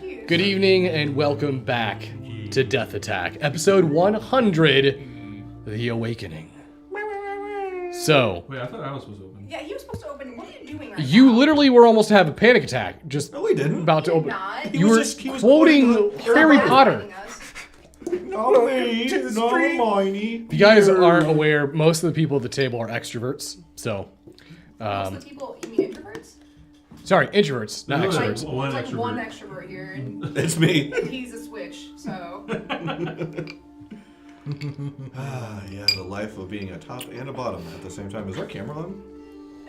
Jeez. Good evening and welcome back to Death Attack, episode 100, The Awakening. So, Wait, I thought I was supposed to open. Yeah, he was supposed to open. What are you doing right now? you literally were almost to have a panic attack. Just No, he didn't. about to Did open. not. You were quoting Harry Potter. Not me, not Hermione. If you guys aren't aware, most of the people at the table are extroverts. So, Most of the people, you mean introverts? sorry, introverts, not No, extroverts. One There's like one extrovert. extrovert here, and It's me. he's a switch, so. Yeah, the life of being a top and a bottom at the same time. Is our camera on?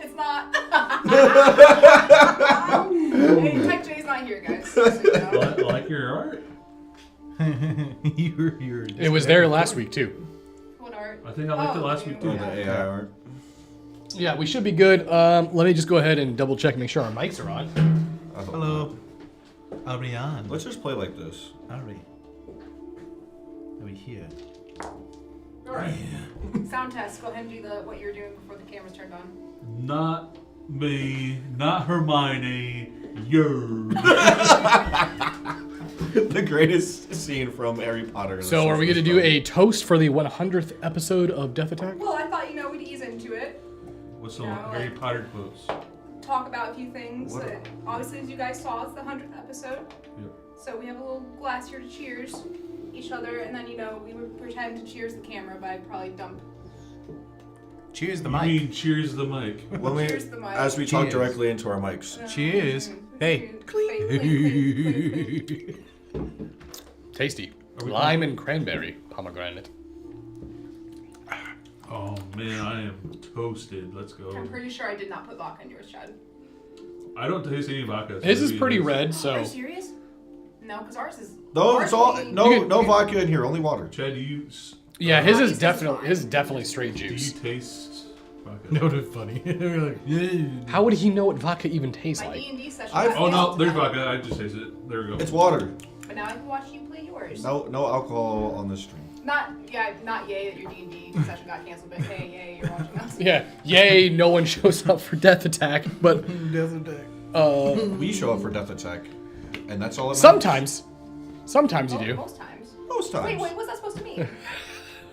It's not. Hey, Tech J's not here, guys. So you know. Like your art? You're It was there last week too. What art? I think I liked it last week too. Oh, the AI art. Yeah, we should be good. Let me just go ahead and double check and make sure our mics are on. I hope Hello. Are we on? not. Let's just play like this. Are we? Are we here? Alright. Sound test. Go ahead and do what you're doing before the camera's turned on. Not me, not Hermione, you. The greatest scene from Harry Potter. So, are we going to do a toast for the 100th episode of Death Attack? Well, I thought, we'd ease into it. What's some No, Harry like- Potter quotes? Talk about a few things What? that, obviously, as you guys saw, it's the 100th episode. Yep. So we have a little glass here to cheers each other, and then, we would pretend to cheers the camera by probably dump. Cheers the You mic. mean cheers the mic? When we, Cheers the mic. as we talk Cheers. directly into our mics. Cheers. Hey. Clink. Tasty. Are we Lime and cranberry pomegranate. Oh man, I am toasted. Let's go. I'm pretty sure I did not put vodka in yours, Chad. I don't taste any vodka. so His is maybe pretty it is. red, Are so you serious? No, because ours is. No, ours it's all is- no You can- no vodka in here. Only water. Chad, yeah, his Mine is is definitely straight do you juice. taste vodka? No, that's funny. We're like, yeah. How would he know what vodka even tastes My like? D&D session. I've- got Oh no, canceled there's tonight. vodka. I just tasted it. There we go. It's water. But now I can watch you play yours. No alcohol on this stream. Not yay that your D&D session got canceled, but hey, yay, you're watching us. Yeah, yay, no one shows up for Death Attack, but Death attack. We show up for Death Attack, and that's all. It sometimes you do. Most times. Most times. Wait, what's that supposed to mean? Do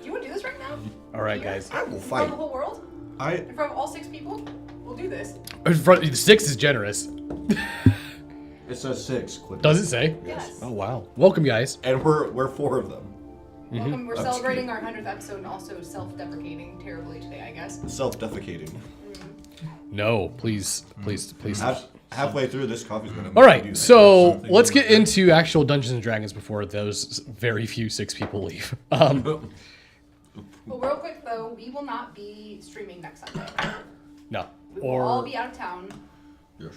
you want to do this right now? All right, guys. I will In front of fight. the whole world? I. In front of all 6 people? We'll do this. 6 is generous. It says 6. Click. Does it say? Yes. Oh wow. Welcome, guys. And we're 4 of them. Welcome. We're I'm celebrating our 100th episode and also self-deprecating terribly today, I guess. Self-defecating. No, please. Halfway through, this coffee's gonna. All right, do so something let's like get into actual Dungeons and Dragons before those very few 6 people leave. Well, real quick though, we will not be streaming next Sunday. No, We will all or be out of town, Yes.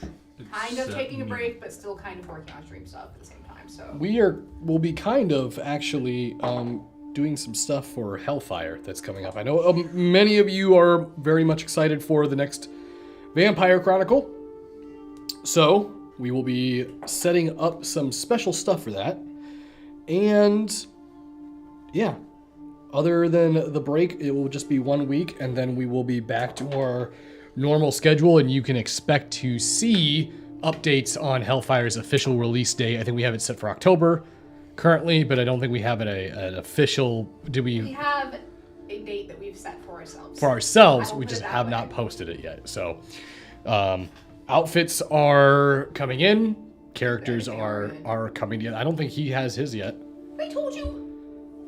kind of Except taking a me. break, but still kind of working on stream stuff at the same time. So we'll be kind of actually doing some stuff for Hellfire that's coming up. I know many of you are very much excited for the next Vampire Chronicle, so we will be setting up some special stuff for that. And yeah, other than the break, it will just be 1 week, and then we will be back to our normal schedule, and you can expect to see updates on Hellfire's official release date. I think we have it set for October currently, but I don't think we have an official. Do we we? have a date that we've set for ourselves. For ourselves, I will we put just it that have way. not posted it yet. So, outfits are coming in. Characters Everything are already. are coming in. I don't think he has his yet. I told you.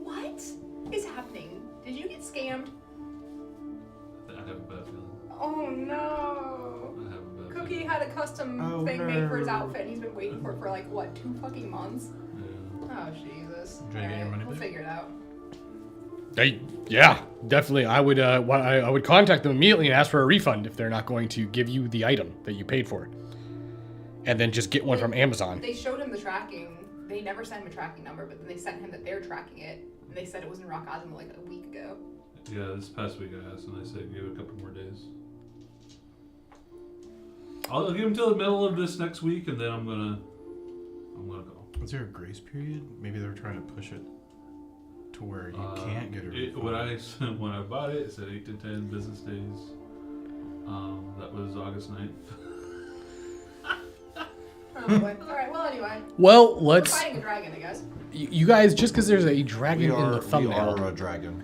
What is happening? Did you get scammed? I have a bad feeling. Oh no. I have a bad Cookie feeling. had a custom Oh, thing made for his no. outfit, and he's been waiting for it for like what, 2 fucking months? Yeah. Oh Jesus! Trying to get your money We'll back? figure it out. Yeah, definitely. I would I would contact them immediately and ask for a refund if they're not going to give you the item that you paid for, and then just get one from Amazon. They showed him the tracking. They never sent him a tracking number, but then they sent him that they're tracking it, and they said it was in Rock Island like a week ago. Yeah, this past week I asked and they said give it a couple more days. I'll give them till the middle of this next week and then I'm gonna go. Is there a grace period? Maybe they were trying to push it to where you can't get a refund. When I bought it, it said 8 to 10 business days. That was August 9th. Oh boy. Alright, well anyway. anyway. Well, We're let's. fighting a dragon, I guess. You guys, just because there's a dragon We in the are thumbnail. a dragon.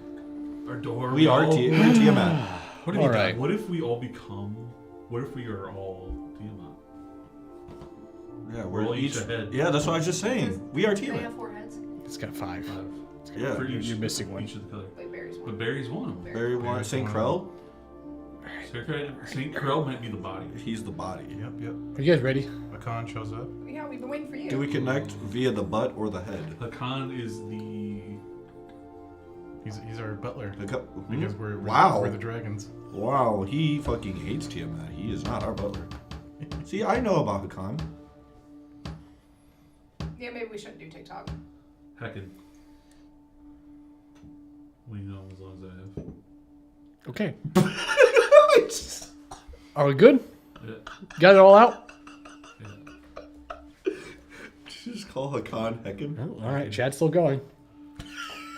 Our door. We are Tiamat. What do you All right. What if we all become? What if we are all Tiamat? Yeah, We're all each a head. Yeah, that's what I was just saying. We are They Tiamat. have 4 heads. It's got 5. Yeah. For each, You're missing one. Each of the color. Wait, Barry's one. But Barry's one of them. Barry Warren, St. Krell. Saint Krell might be the body. He's the body. Yep. Are you guys ready? Hakan shows up. Yeah, we've been waiting for you. Do we connect via the butt or the head? Hakan is the. He's our butler. Because We're the dragons. Wow, he fucking hates Tiamat. He is not our butler. See, I know about Hakan. Yeah, maybe we shouldn't do TikTok. Heckin. We know as long as I have. Okay. Are we good? Yeah. Got it all out? Yeah. Did you just call Hakan Heckin? Oh, all right, Chad's still going.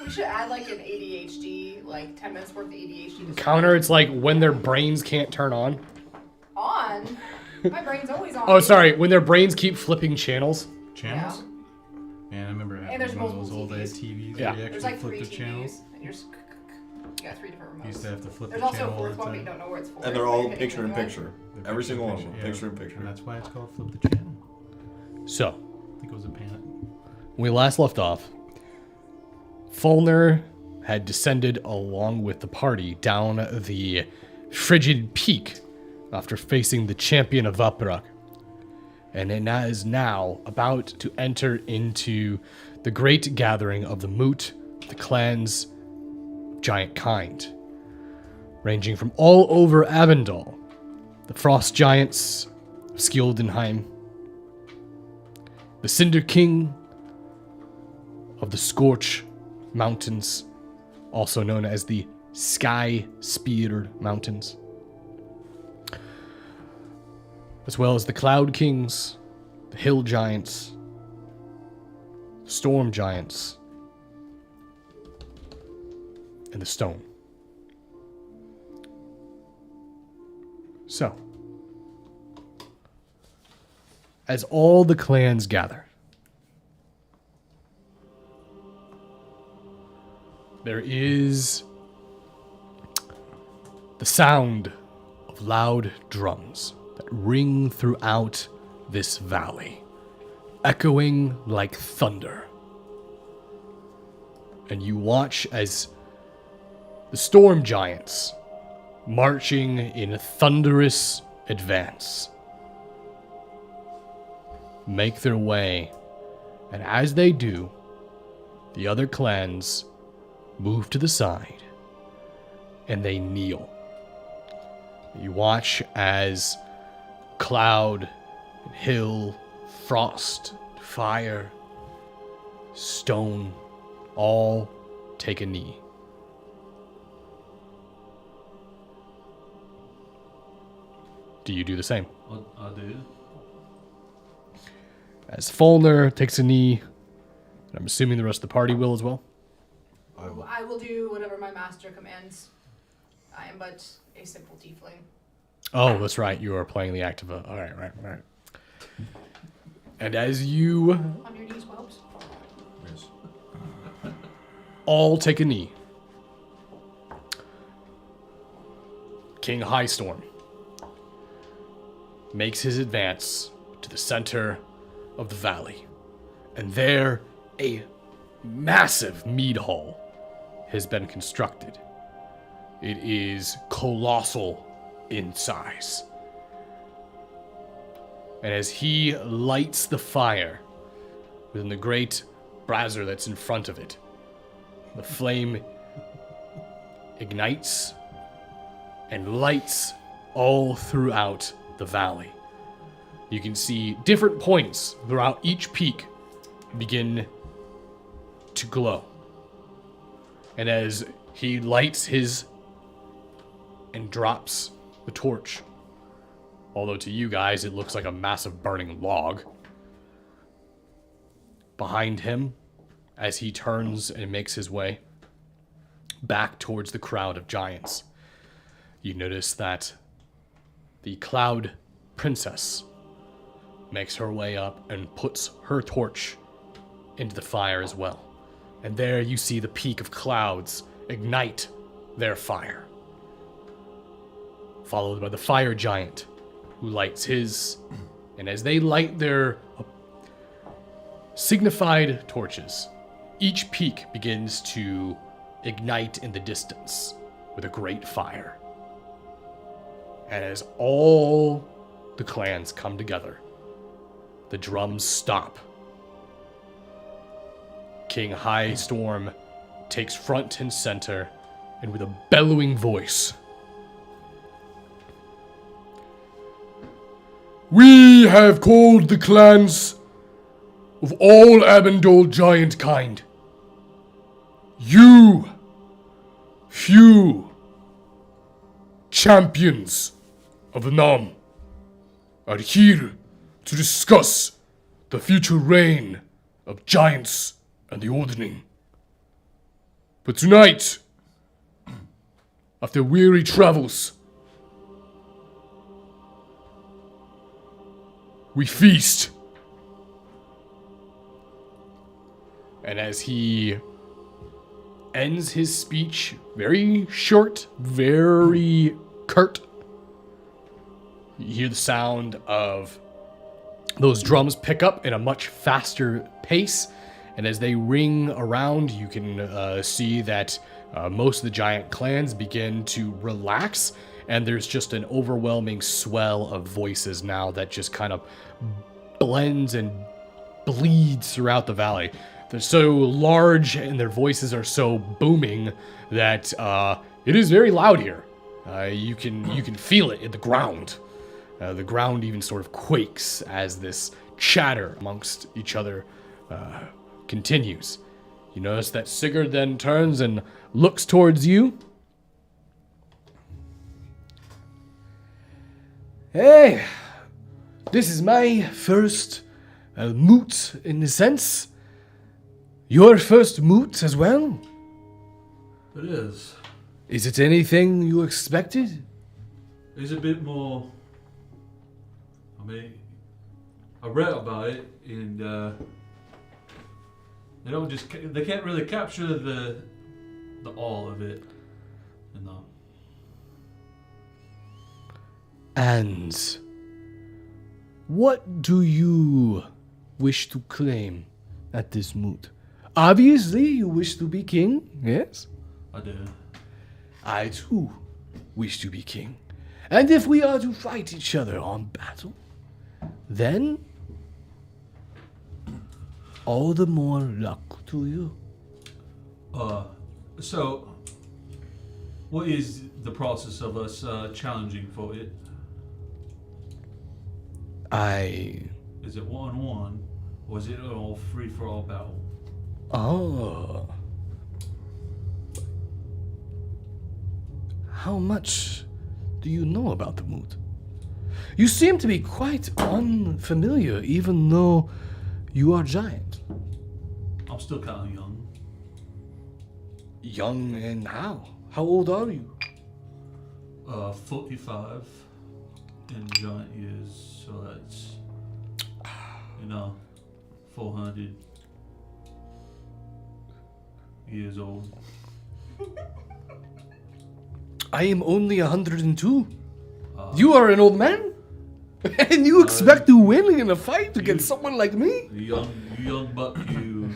We should add like an ADHD, like 10 minutes worth of ADHD. Counter, it's like when their brains can't turn on. On? My brain's always on. Oh, sorry, when their brains keep flipping channels. Channels? Man, I remember having there's one of those multiple old ass TVs. TVs Yeah. where you There's actually like flip 3 the TVs, channels. and you're just... You got 3 different remotes. You used to have to flip There's the also a channel all 4th the one, but you time. don't know where it's for. And they're so all you're hitting picture in anyway. picture. They're Every single one of them, yeah. picture in picture. And that's why it's called flip the channel. So, I think it was a panic. when we last left off, Fulner had descended along with the party down the frigid peak after facing the champion of Vaparak. And it is now about to enter into the great gathering of the Moot, the clans, giant kind, ranging from all over Avendal, the Frost Giants of Skildenheim, the Cinder King of the Scorch Mountains, also known as the Sky Spear Mountains, as well as the Cloud Kings, the Hill Giants, Storm Giants, and the Stone. So, as all the clans gather, there is the sound of loud drums that ring throughout this valley, echoing like thunder. And you watch as the Storm Giants, marching in a thunderous advance, make their way, and as they do, the other clans move to the side, and they kneel. You watch as Cloud, Hill, Frost, Fire, Stone, all take a knee. Do you do the same? I do. As Fulner takes a knee, and I'm assuming the rest of the party will as well. I will do whatever my master commands. I am but a simple tiefling. Oh, that's right. You are playing the act of a... All right. And as you On your knees, whelps. Yes. all take a knee, King Highstorm makes his advance to the center of the valley. And there, a massive mead hall has been constructed. It is colossal in size. And as he lights the fire within the great brazier that's in front of it, the flame ignites and lights all throughout the valley. You can see different points throughout each peak begin to glow. And as he lights his and drops the torch, although to you guys it looks like a massive burning log, behind him, as he turns and makes his way back towards the crowd of giants, you notice that the Cloud Princess makes her way up and puts her torch into the fire as well. And there you see the peak of clouds ignite their fire, followed by the fire giant, who lights his. And as they light their signified torches, each peak begins to ignite in the distance with a great fire. And as all the clans come together, the drums stop. King High Storm takes front and center, and with a bellowing voice, "We have called the clans of all Abendol giant kind. You, few champions of Nam, are here to discuss the future reign of giants and the Ordening. But tonight, after weary travels, we feast." And as he ends his speech, very short, very curt, you hear the sound of those drums pick up in a much faster pace. And as they ring around, you can see that most of the giant clans begin to relax. And there's just an overwhelming swell of voices now that just kind of blends and bleeds throughout the valley. They're so large and their voices are so booming that it is very loud here. You can feel it in the ground. The ground even sort of quakes as this chatter amongst each other continues. You notice that Sigurd then turns and looks towards you. "Hey, this is my first moot in a sense. Your first moot as well? It is. Is it anything you expected?" It's a bit more. I mean, I read about it, and they can't really capture the all of it, you know. And what do you wish to claim at this moot? Obviously, you wish to be king, yes? I do. I too wish to be king. And if we are to fight each other on battle, then all the more luck to you. So, what is the process of us challenging for it? Is it 1-on-1, or is it all free-for-all battle? Oh. How much do you know about the moot? You seem to be quite unfamiliar, even though you are giant. I'm still kind of young. Young and how? How old are you? 45 in giant years, so that's, 400 years old. I am only 102. You are an old man? And you expect to win in a fight against someone like me? You young buck, you.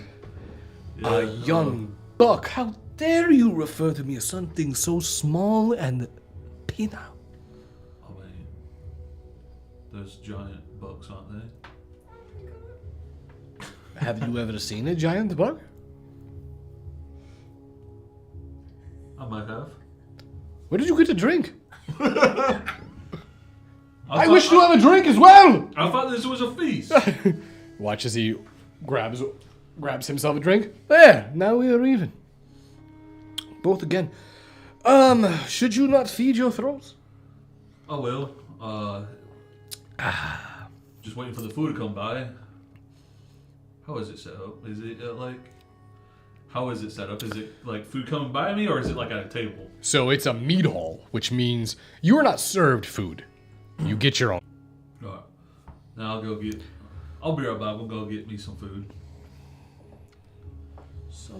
A young buck? How dare you refer to me as something so small and penile? I mean, there's giant bucks, aren't there? Have you ever seen a giant buck? I might have. Where did you get a drink? I wish to have a drink as well! I thought this was a feast. Watch as he grabs himself a drink. There, now we are even. Both again. Should you not feed your throats? I will. Just waiting for the food to come by. How is it set up? Is it how is it set up? Is it like food coming by me, or is it like at a table? So it's a meat hall, which means you are not served food. You get your own. Alright. Now I'll I'll be right back. We'll go get me some food. So,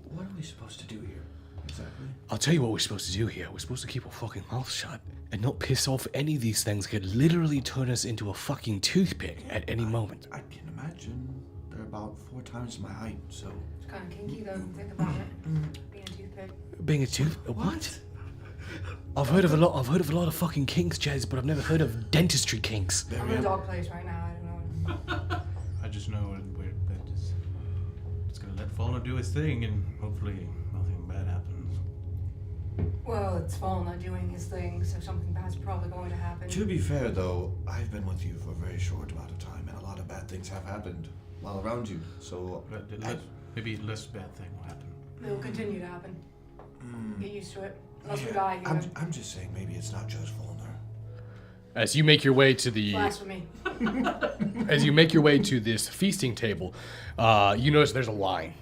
what are we supposed to do here? Exactly. I'll tell you what we're supposed to do here. We're supposed to keep our fucking mouth shut and not piss off any of these things. Could literally turn us into a fucking toothpick at any moment. I can imagine they're about 4 times my height, so... It's kind of kinky though. Think about it. Being a toothpick. Being a tooth... What? I've heard of a lot of fucking kinks, Jez, but I've never heard of dentistry kinks. I'm in a dog place right now. I don't know. I just know we're just gonna let Fauna do his thing, and hopefully nothing bad happens. Well, it's Fauna doing his thing, so something bad's probably going to happen. To be fair, though, I've been with you for a very short amount of time, and a lot of bad things have happened while around you, so... Maybe less bad thing will happen. It will continue to happen. Get used to it. Unless we die here. I'm just saying maybe it's not just Volner. As you make your way to the... Blasphemy. As you make your way to this feasting table, you notice there's a line.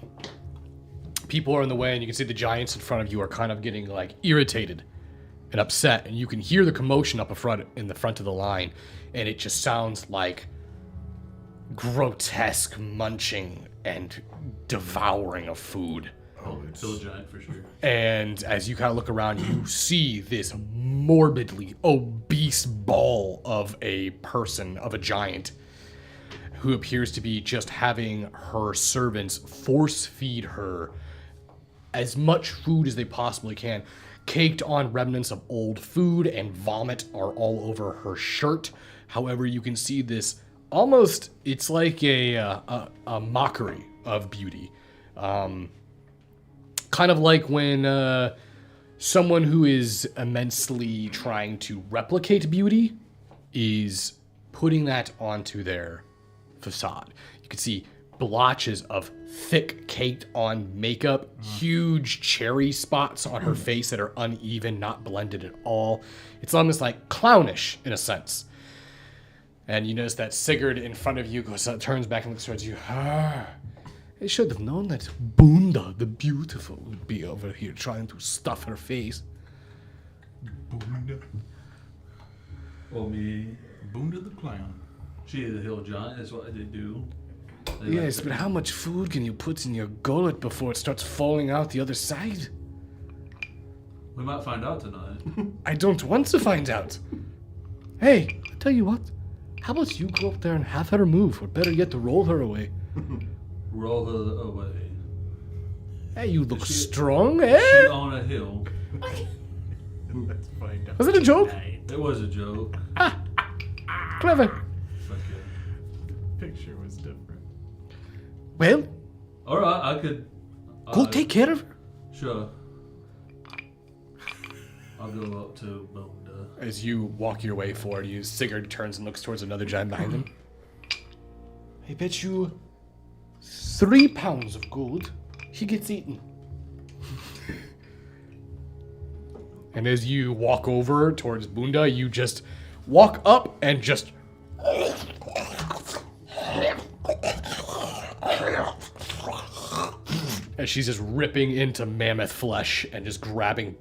People are in the way, and you can see the giants in front of you are kind of getting like irritated and upset, and you can hear the commotion up in the front of the line, and it just sounds like grotesque munching and devouring of food. Oh, it's still a giant for sure. And as you kind of look around, you see this morbidly obese ball of a person, of a giant, who appears to be just having her servants force feed her as much food as they possibly can. Caked on remnants of old food and vomit are all over her shirt. However, you can see this almost, it's like a mockery of beauty. Kind of like when someone who is immensely trying to replicate beauty is putting that onto their facade. You can see blotches of thick caked on makeup, huge cherry spots on her face that are uneven, not blended at all. It's almost like clownish in a sense. And you notice that Sigurd in front of you turns back and looks towards you. I should have known that Bunda the Beautiful would be over here trying to stuff her face. Bunda? Well, me. Bunda the clown. She is a hill giant, that's what they do. Yes, but how much food can you put in your gullet before it starts falling out the other side? We might find out tonight. I don't want to find out. Hey, I tell you what. How about you go up there and have her move, or better yet, to roll her away? Roll her away. Hey, you look Is she- strong, She eh? on a hill. Let's find out. Was it a joke? It was a joke. Clever. Fuck yeah. Picture was different. Well, Alright, I could. go take care of her. Sure. I'll go up to Bunda. As you walk your way forward, Sigurd turns and looks towards another giant behind him. I bet you 3 pounds of gold he gets eaten. And as you walk over towards Bunda, you just walk up and just... as she's just ripping into mammoth flesh and just grabbing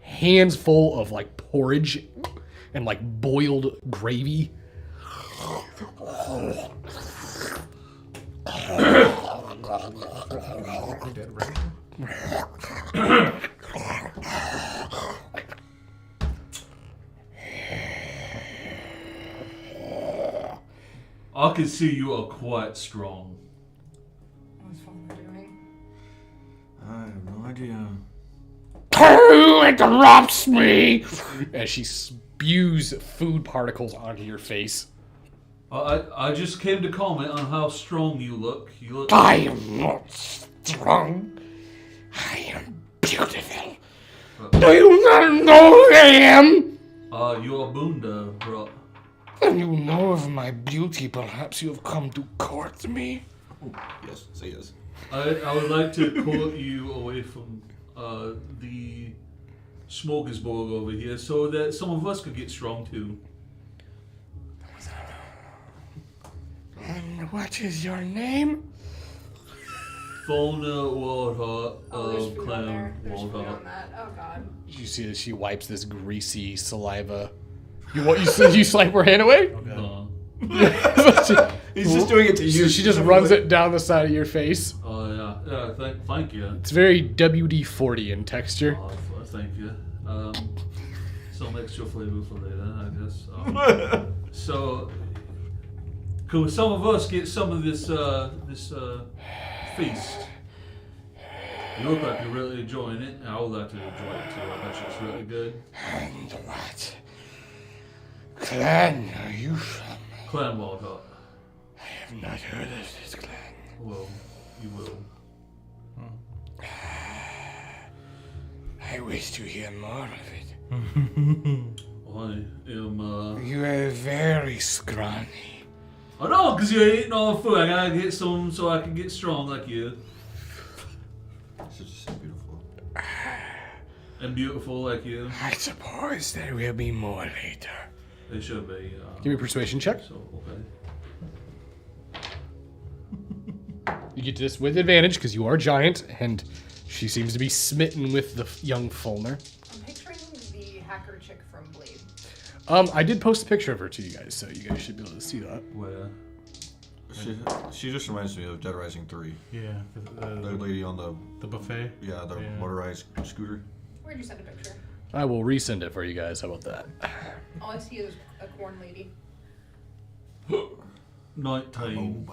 hands full of like porridge and like boiled gravy. Dead right? I can see you are quite strong. What's Fauna doing? I have no idea. Who interrupts me? As she spews food particles onto your face. I just came to comment on how strong you look. You look. I am not strong. I am beautiful. Do you not know who I am? You are Bunda, bro. And you know of my beauty. Perhaps you have come to court me. Oh, yes, say yes. I would like to court you away from the smorgasbord over here so that some of us could get strong too. And what is your name? Fauna Waldheart, Oh, there's food on Clown there. There's food Waldheart. on that. Oh god. You see as she wipes this greasy saliva You swipe her hand away? He's just doing it to you. She just runs it down the side of your face. Oh yeah. Thank you. It's very WD-40 in texture. Oh, thank you. Some extra flavor for later, I guess. So, could some of us get some of this feast? You look like you're really enjoying it, and I would like to enjoy it too. I bet you it's really good. And what clan are you from? Clan Walcott. I have not heard of this clan. Well, you will. I wish to hear more of it. I am. You are very scrawny. I know, because you're eating all the food. I gotta get some so I can get strong like you. This is so beautiful. And beautiful like you. I suppose there will be more later. It should be. Give me a persuasion check. So, okay. You get this with advantage because you are giant, and she seems to be smitten with the young Fulner. I'm picturing the hacker chick from Blade. I did post a picture of her to you guys, so you guys should be able to see that. Where? She just reminds me of Dead Rising 3. Yeah. The lady on the buffet. motorized scooter. Where'd you send a picture? I will resend it for you guys. How about that? All I see is a corn lady. Nighttime.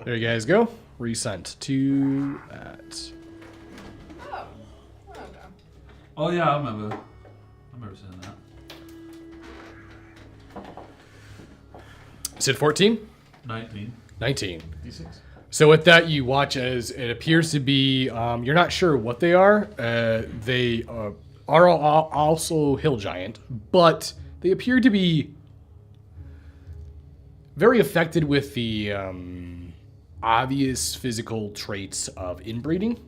There you guys go. Resent to that. Oh. Okay. Oh yeah, I remember saying that. Is it 14? 19. 19. D6. So with that, you watch as it appears to be, you're not sure what they are. They are also hill giant, but they appear to be very affected with the obvious physical traits of inbreeding,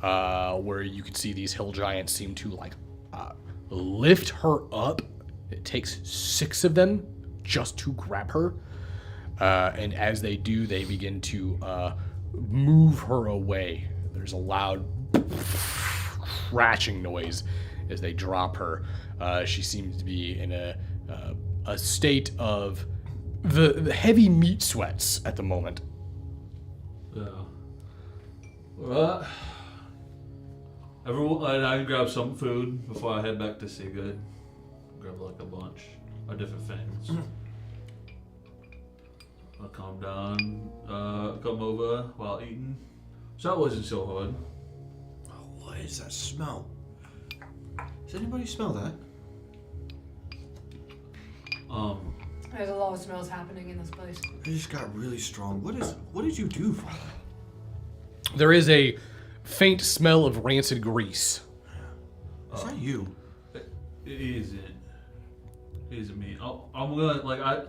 where you can see these hill giants seem to lift her up. It takes 6 of them just to grab her. And as they do, they begin to move her away. There's a loud crashing noise as they drop her. She seems to be in a state of the heavy meat sweats at the moment. Yeah. Well, everyone, I can grab some food before I head back to Sigurd. Grab like a bunch of different things. I'll calm down, come over while eating. So that wasn't so hard. Oh, what is that smell? Does anybody smell that? There's a lot of smells happening in this place. It just got really strong. What did you do, Father? There is a faint smell of rancid grease. Is that you? It isn't. It isn't me. I'm gonna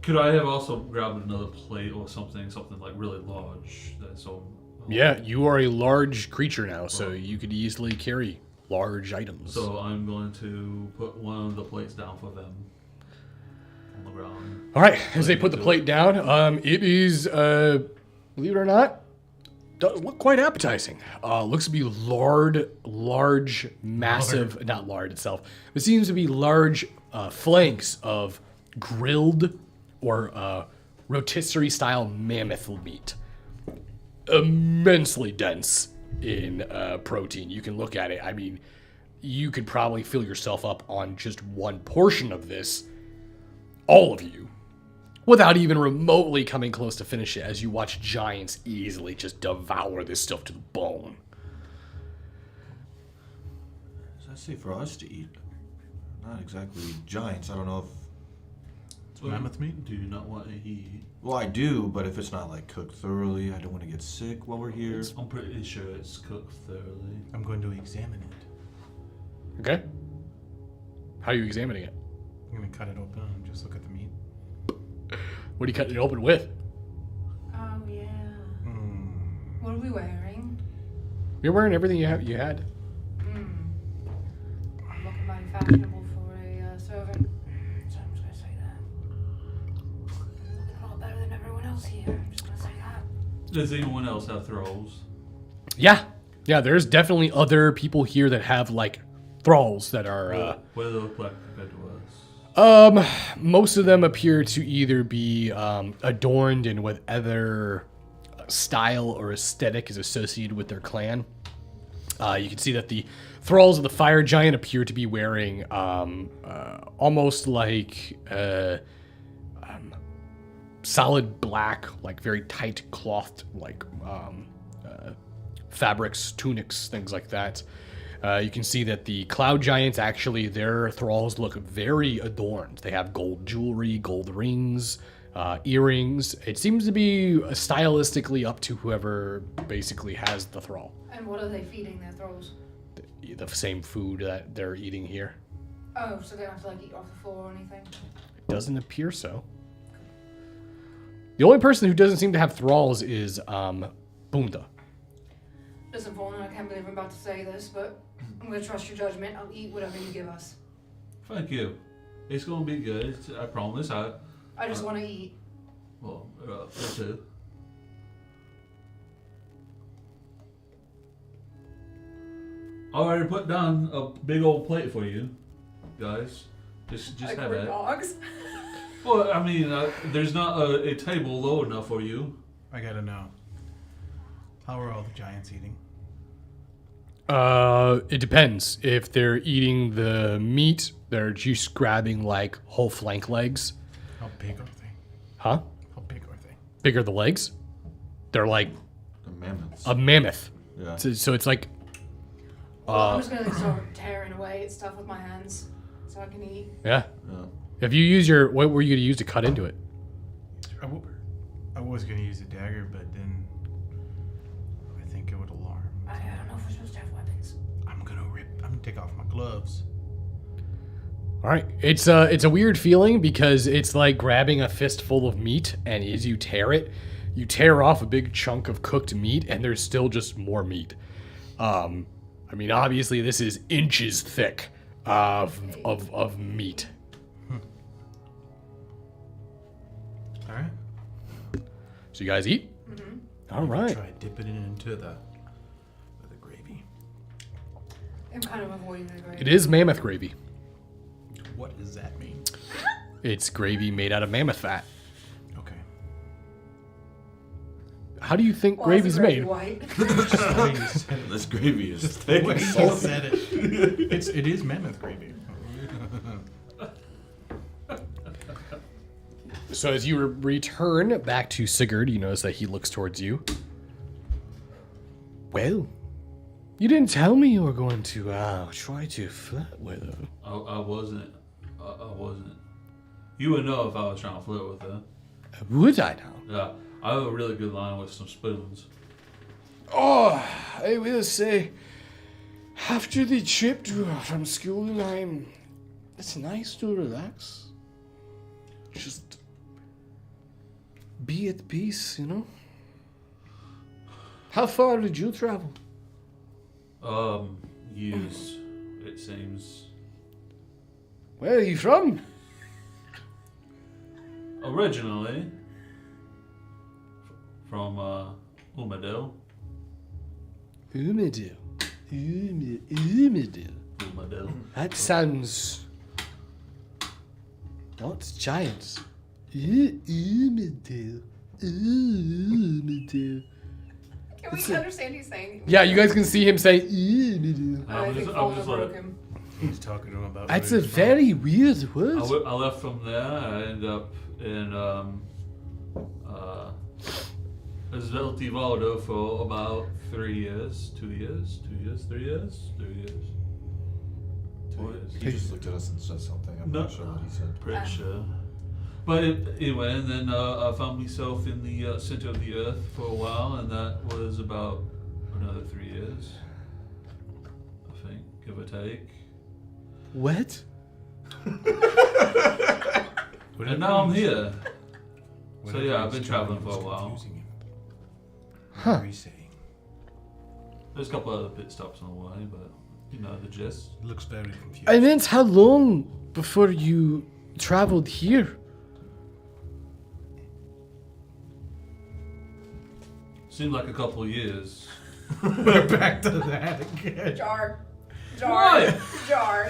could I have also grabbed another plate or something like really large? That's all. Yeah, you are a large creature now, so you could easily carry large items. So I'm going to put one of the plates down for them on the ground. All right, as they put the plate down, it is, believe it or not, does look quite appetizing. Looks to be large, massive, not lard itself, but seems to be large flanks of grilled or rotisserie-style mammoth meat. Immensely dense in protein. You can look at it. I mean, you could probably fill yourself up on just one portion of this, all of you, without even remotely coming close to finish it, as you watch giants easily just devour this stuff to the bone. Does that say for us to eat? Not exactly giants. I don't know if... It's mammoth meat? Do you not want to eat? Well, I do, but if it's not cooked thoroughly, I don't want to get sick while we're here. I'm pretty sure it's cooked thoroughly. I'm going to examine it. Okay? How are you examining it? I'm going to cut it open and just look at the meat. What are you cutting it open with? Oh, yeah. What are we wearing? You're wearing everything you had. Looking mighty fashionable for a servant. So I'm just going to say that. Looking a lot better than everyone else here. I'm just going to say that. Does anyone else have throws? Yeah, there's definitely other people here that have thralls that are. What do they look like compared to us? Most of them appear to either be adorned in whatever style or aesthetic is associated with their clan. You can see that the thralls of the fire giant appear to be wearing almost like solid black, like very tight clothed, like fabrics, tunics, things like that. You can see that the cloud giants, actually, their thralls look very adorned. They have gold jewelry, gold rings, earrings. It seems to be stylistically up to whoever basically has the thrall. And what are they feeding their thralls? The same food that they're eating here. Oh, so they don't have to like eat off the floor or anything? It doesn't appear so. The only person who doesn't seem to have thralls is Bunda. Listen, Vaughn, I can't believe I'm about to say this, but I'm going to trust your judgment. I'll eat whatever you give us. Thank you. It's gonna be good. I promise. I just want to eat. Well, me too. I already put down a big old plate for you, guys. Just Like have we're it. dogs. Well, I mean, there's not a table low enough for you. I gotta know. How are all the giants eating? It depends. If they're eating the meat, they're just grabbing like whole flank legs. How big are they? Huh? How big are they? Bigger the legs? They're like The mammoths. a mammoth. Yeah. So it's like I'm just going to start tearing away at stuff with my hands so I can eat. yeah. Yeah. If you use your what were you gonna use to cut into it? I was gonna use a dagger, but then I think it would alarm. I don't know if we're supposed to have weapons. I'm gonna take off my gloves. All right, it's a weird feeling because it's like grabbing a fistful of meat, and as you tear off a big chunk of cooked meat, and there's still just more meat. I mean, obviously this is inches thick of meat. All right. So you guys eat? All right. Try dipping it into the gravy. I'm kind of avoiding the gravy. It is mammoth gravy. What does that mean? It's gravy made out of mammoth fat. Okay. How do you think Why is the gravy's gravy made? white? The way you said it. This gravy is The thick way and you salty. said it. It is mammoth gravy. So as you return back to Sigurd, you notice that he looks towards you. Well, you didn't tell me you were going to try to flirt with her. I wasn't. I wasn't. You would know if I was trying to flirt with her. Would I now? Yeah, I have a really good line with some spoons. Oh, I will say, after the trip from school, it's nice to relax. Just be at peace, you know? How far did you travel? Years, it seems. Where are you from? Originally, from Umadil. Umidil. Umidil. Umadil. That sounds not giants. Umidil. Umidil. Can we understand you saying? Yeah, you guys can see him say Umidil. I think I'm Vaughn just broke like, him. He's talking to him about. That's what a he was very weird word. I left from there. I ended up in Sveltivaldo for about 3 years, 2 years, 2 years, 3 years, 2 years. 2 years. He just looked at us and said something. I'm No. not sure what he said. Pretty sure. But anyway, and then I found myself in the center of the earth for a while, and that was about another 3 years, I think, give or take. What? What And now I'm here. Whatever yeah, I've he been was traveling doing for a was while. confusing him. Huh. What are you saying? There's a couple other pit stops on the way, but you know the gist. It looks very confusing. I meant how long before you traveled here? Seemed like a couple of years. We're back to that again. Jar. Jar. What? Jar.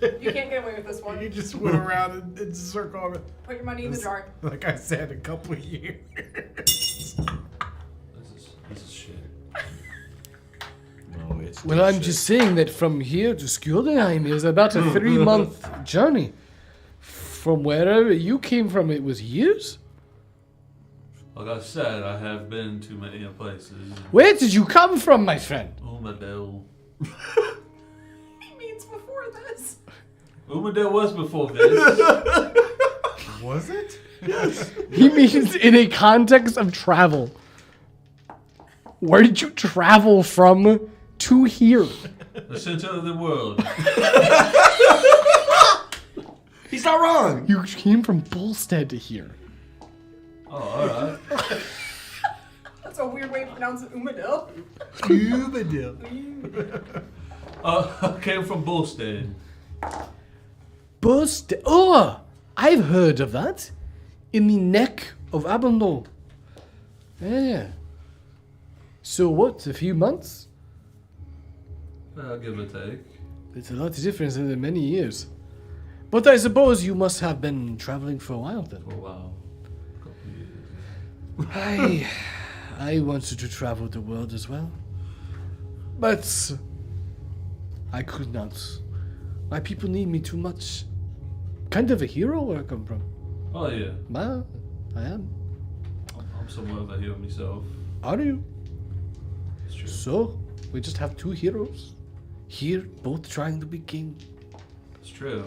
You can't get away with this one. You just went around in circle. Put your money in the jar. Like I said, a couple of years. This is shit. No, it's Well, I'm shit. just saying that from here to Skjoldheim is about a 3-month journey. From wherever you came from, it was years? Like I said, I have been to many places. Where did you come from, my friend? Umadel. He means before this. Umadel was before this. Was it? He means in a context of travel. Where did you travel from to here? The center of the world. He's not wrong. You came from Bullstead to here. Oh, alright. That's a weird way to pronounce it. Umadil. I came from Bullstead. Bullstead? Oh, I've heard of that. In the neck of Abendol. Yeah. So what, a few months? Give or take. It's a lot of difference in many years. But I suppose you must have been traveling for a while then. For a while. A couple of years. I wanted to travel the world as well. But I could not. My people need me too much. Kind of a hero where I come from. Oh yeah. Well, I am. I'm somewhat of a hero myself. Are you? It's true. So, we just have 2 heroes. Here, both trying to be king. It's true.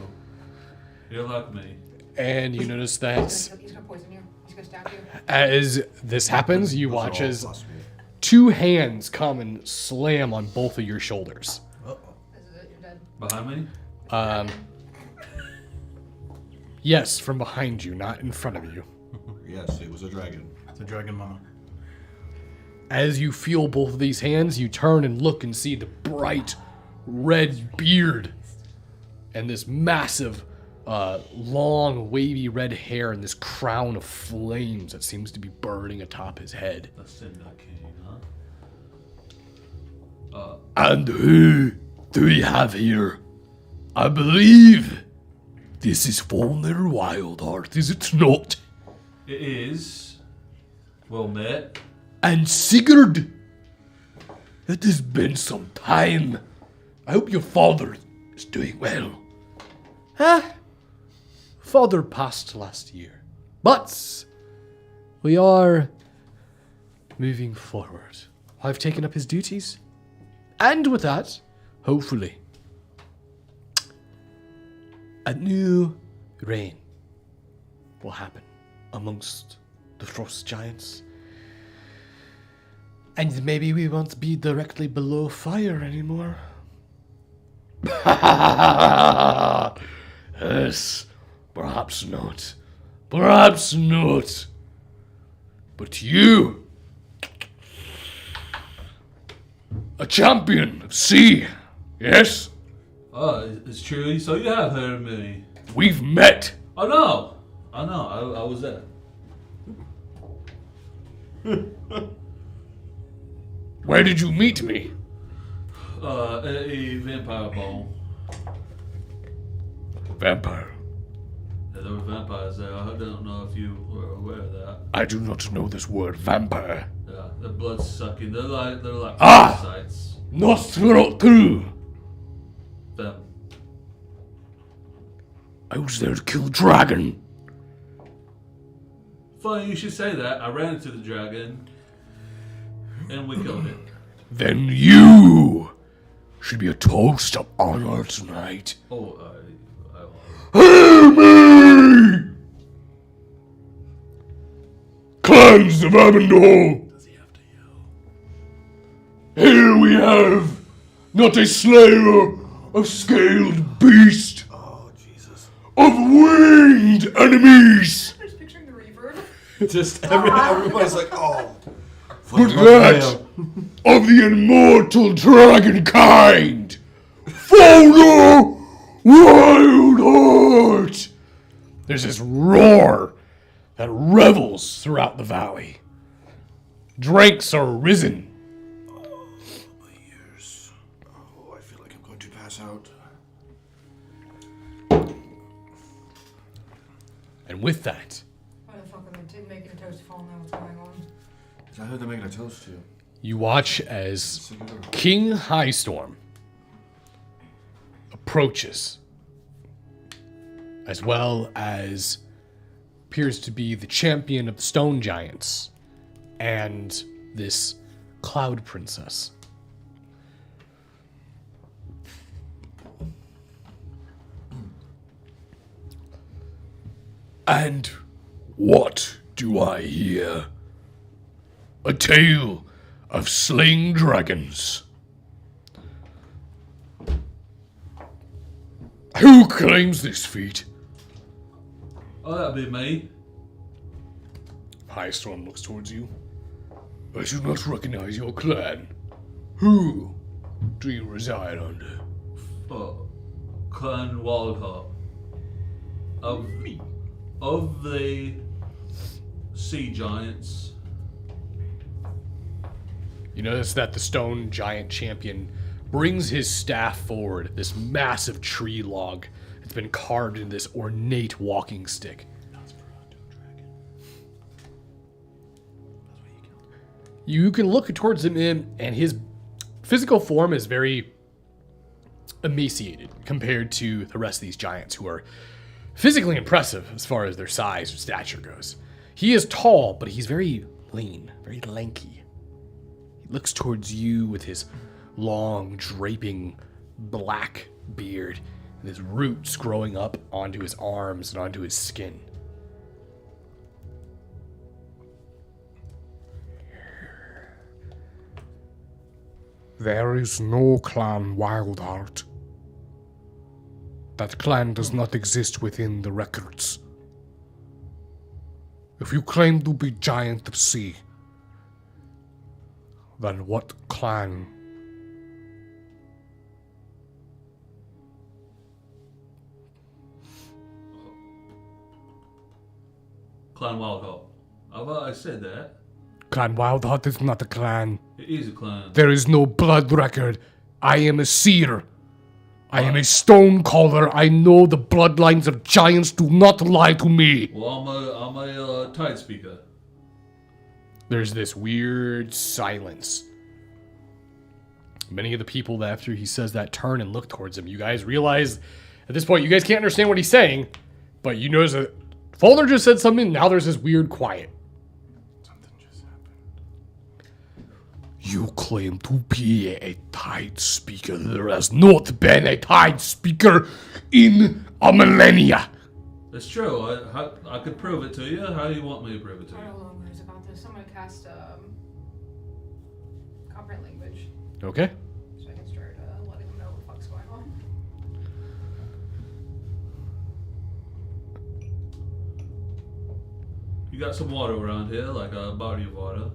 You're like me. And you notice that He's gonna poison you. He's gonna stab you. as this happens, you Those are watch all as possible. 2 hands come and slam on both of your shoulders. This is it. You're dead. Behind me? Yes, from behind you, not in front of you. Yes, it was a dragon. It's a dragon mama. As you feel both of these hands, you turn and look and see the bright red beard and this massive, long, wavy red hair and this crown of flames that seems to be burning atop his head. The Cinder King, huh? And who do we have here? I believe this is Volner Wildheart, is it not? It is. Well met. And Sigurd! It has been some time. I hope your father is doing well. Huh? Father passed last year. But we are moving forward. I've taken up his duties. And with that, hopefully, a new reign will happen amongst the frost giants. And maybe we won't be directly below fire anymore. Yes, perhaps not. Perhaps not. But you, a champion of sea, yes? Oh, it's true. So you have heard of me. We've met. I know. I was there. Where did you meet me? At a vampire ball. Vampire. Yeah, there were vampires there. I don't know if you were aware of that. I do not know this word, vampire. Yeah, they're blood sucking. They're like Ah! parasites. Nosferatu. Them. I was there to kill dragon. Funny you should say that. I ran into the dragon, and we killed it. Then you should be a toast of honor tonight. Oh, Hear me! Clans of Abendol! Does he have to yell? Here we have not a slayer of scaled beast, Oh, Jesus. of winged enemies, I'm just picturing the reverb. Just everybody's like, oh. but that of the immortal dragon kind. Follow Wildheart! There's this roar that revels throughout the valley. Drinks are risen. Oh, my ears. Oh, I feel like I'm going to And with that, Why the fuck are they making a toast fall now? What's going on? I heard they're making a toast to you. you watch as King Highstorm approaches, as well as appears to be the champion of the stone giants and this cloud princess. And what do I hear? A tale of slaying dragons. Who claims this feat? Oh, that'd be me. Highstorm looks towards you. I do not recognize your clan. Who do you reside under? Clan Wildheart. Of the sea giants. You notice that the stone giant champion brings his staff forward, this massive tree log. It's been carved into this ornate walking stick. You can look towards him and his physical form is very emaciated compared to the rest of these giants who are physically impressive as far as their size or stature goes. He is tall, but he's very lean, very lanky. He looks towards you with his long, draping black beard and his roots growing up onto his arms and onto his skin. There is no clan Wildheart. That clan does not exist within the records. If you claim to be Giant of Sea, then what clan? Clan Wildheart. I said that. Clan Wildheart is not a clan. It is a clan. There is no blood record. I am a seer. I am a stone caller. I know the bloodlines of giants. Do not lie to me. Well, I'm a tide speaker. There's this weird silence. Many of the people that after he says that turn and look towards him. You guys realize at this point you guys can't understand what he's saying, but you notice that Folder just said something. Now there's this weird quiet. You claim to be a tide speaker. There has not been a tide speaker in a millennia. That's true. I could prove it to you. How do you want me to prove it to I you? don't know words about this. I'm gonna cast comprehend language Okay. so I can start letting them know what the fuck's going on. You got some water around here, like a body of water.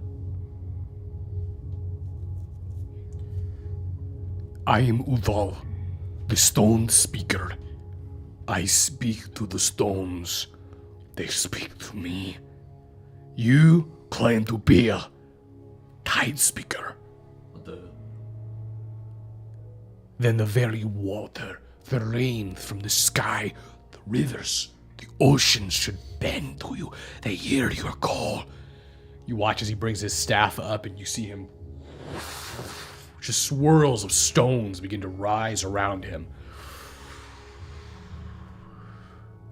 I am Udal, the stone speaker. I speak to the stones. They speak to me. You claim to be a tide speaker. What the? Then the very water, the rain from the sky, the rivers, the oceans should bend to you. They hear your call. You watch as he brings his staff up and you see him. Just swirls of stones begin to rise around him.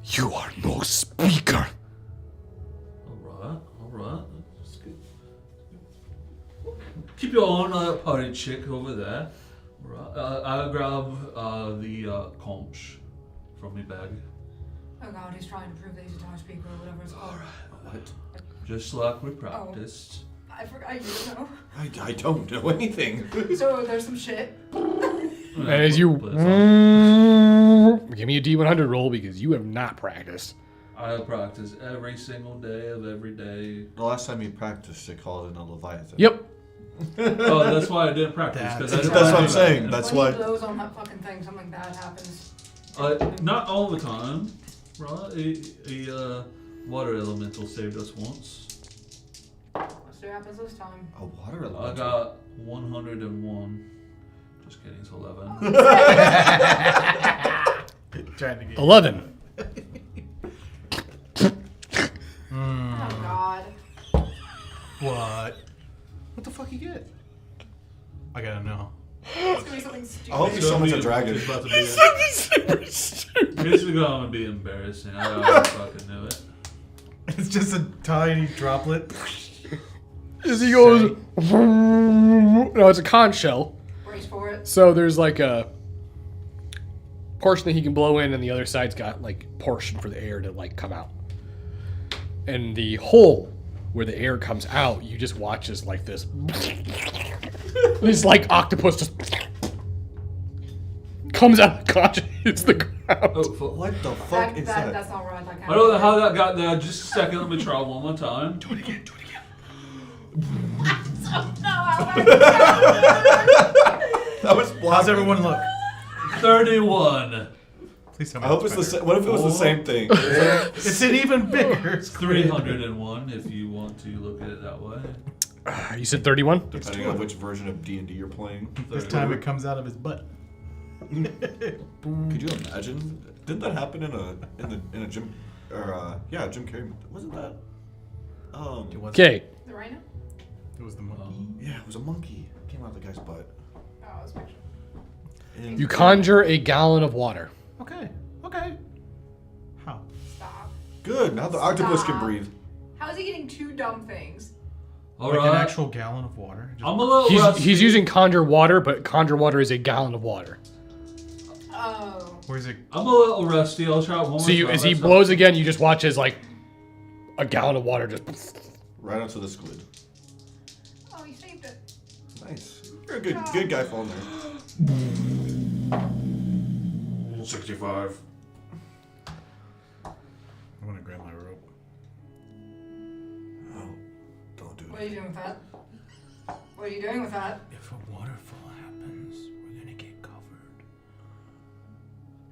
You are no speaker. Alright. That's good. Keep your own party chick over there. Alright. I'll grab the conch from my bag. Oh god, he's trying to prove that he's a tide speaker or whatever it's called. What? Just like we practiced. I forgot you know. I don't know anything. So there's some shit. And as you give me a D100 roll because you have not practiced. I practice every single day of every day. The last time you practiced, they called it a Leviathan. Yep. Oh, that's why I didn't practice. That's what I'm saying. That's when why. he blows on that fucking thing, something bad happens. Not all the time, right? A water elemental saved us once. Let's see what happens this time. A water I elemental. got 101. Just kidding, it's 11. Trying to get 11. What? What the fuck you get? I gotta know. It's gonna be something stupid. I hope he summons a dragon. It's about to be It's gonna be embarrassing. I already fucking knew it. It's just a tiny droplet. As he goes, no, it's a conch shell. Brace for it. So there's like a portion that he can blow in, and the other side's got like portion for the air to like come out. And the hole where the air comes out, you just watch as like this like octopus just comes out of the conch and hits the ground. Oh, fuck. What the fuck is that? That's not right. That I don't know how that got there. Just a second. Let me try one more time. Do it again. That was How's everyone look? 31. Please tell me. I hope it's the same. What if it was the same thing? It's an even bigger. It's 301 if you want to look at it that way. You said 31? Depending on which version of D&D you're playing. This time it comes out of his butt. Could you imagine? Didn't that happen in a Jim or Jim Carrey? Wasn't that? Okay. The rhino? It was the monkey. Yeah, it was a monkey. It came out of the guy's butt. Oh, I was picturing. And You conjure a gallon of water. Okay. How? Stop. Good. Now the octopus can Stop. breathe. How is he getting two dumb things? All Like right. an actual gallon of water. Just- I'm a little rusty. He's using conjure water, but conjure water is a gallon of water. Oh. Where's it? I'm a little rusty. I'll try it one more So you, time. as he That's blows again, you just watch as like a gallon of water just. Right onto the squid. Oh, he saved it. Nice. You're a good guy falling there. 65. I'm gonna grab my rope. Oh, don't do What it. are you doing with that? What are you doing with that? If a waterfall happens, we're gonna get covered.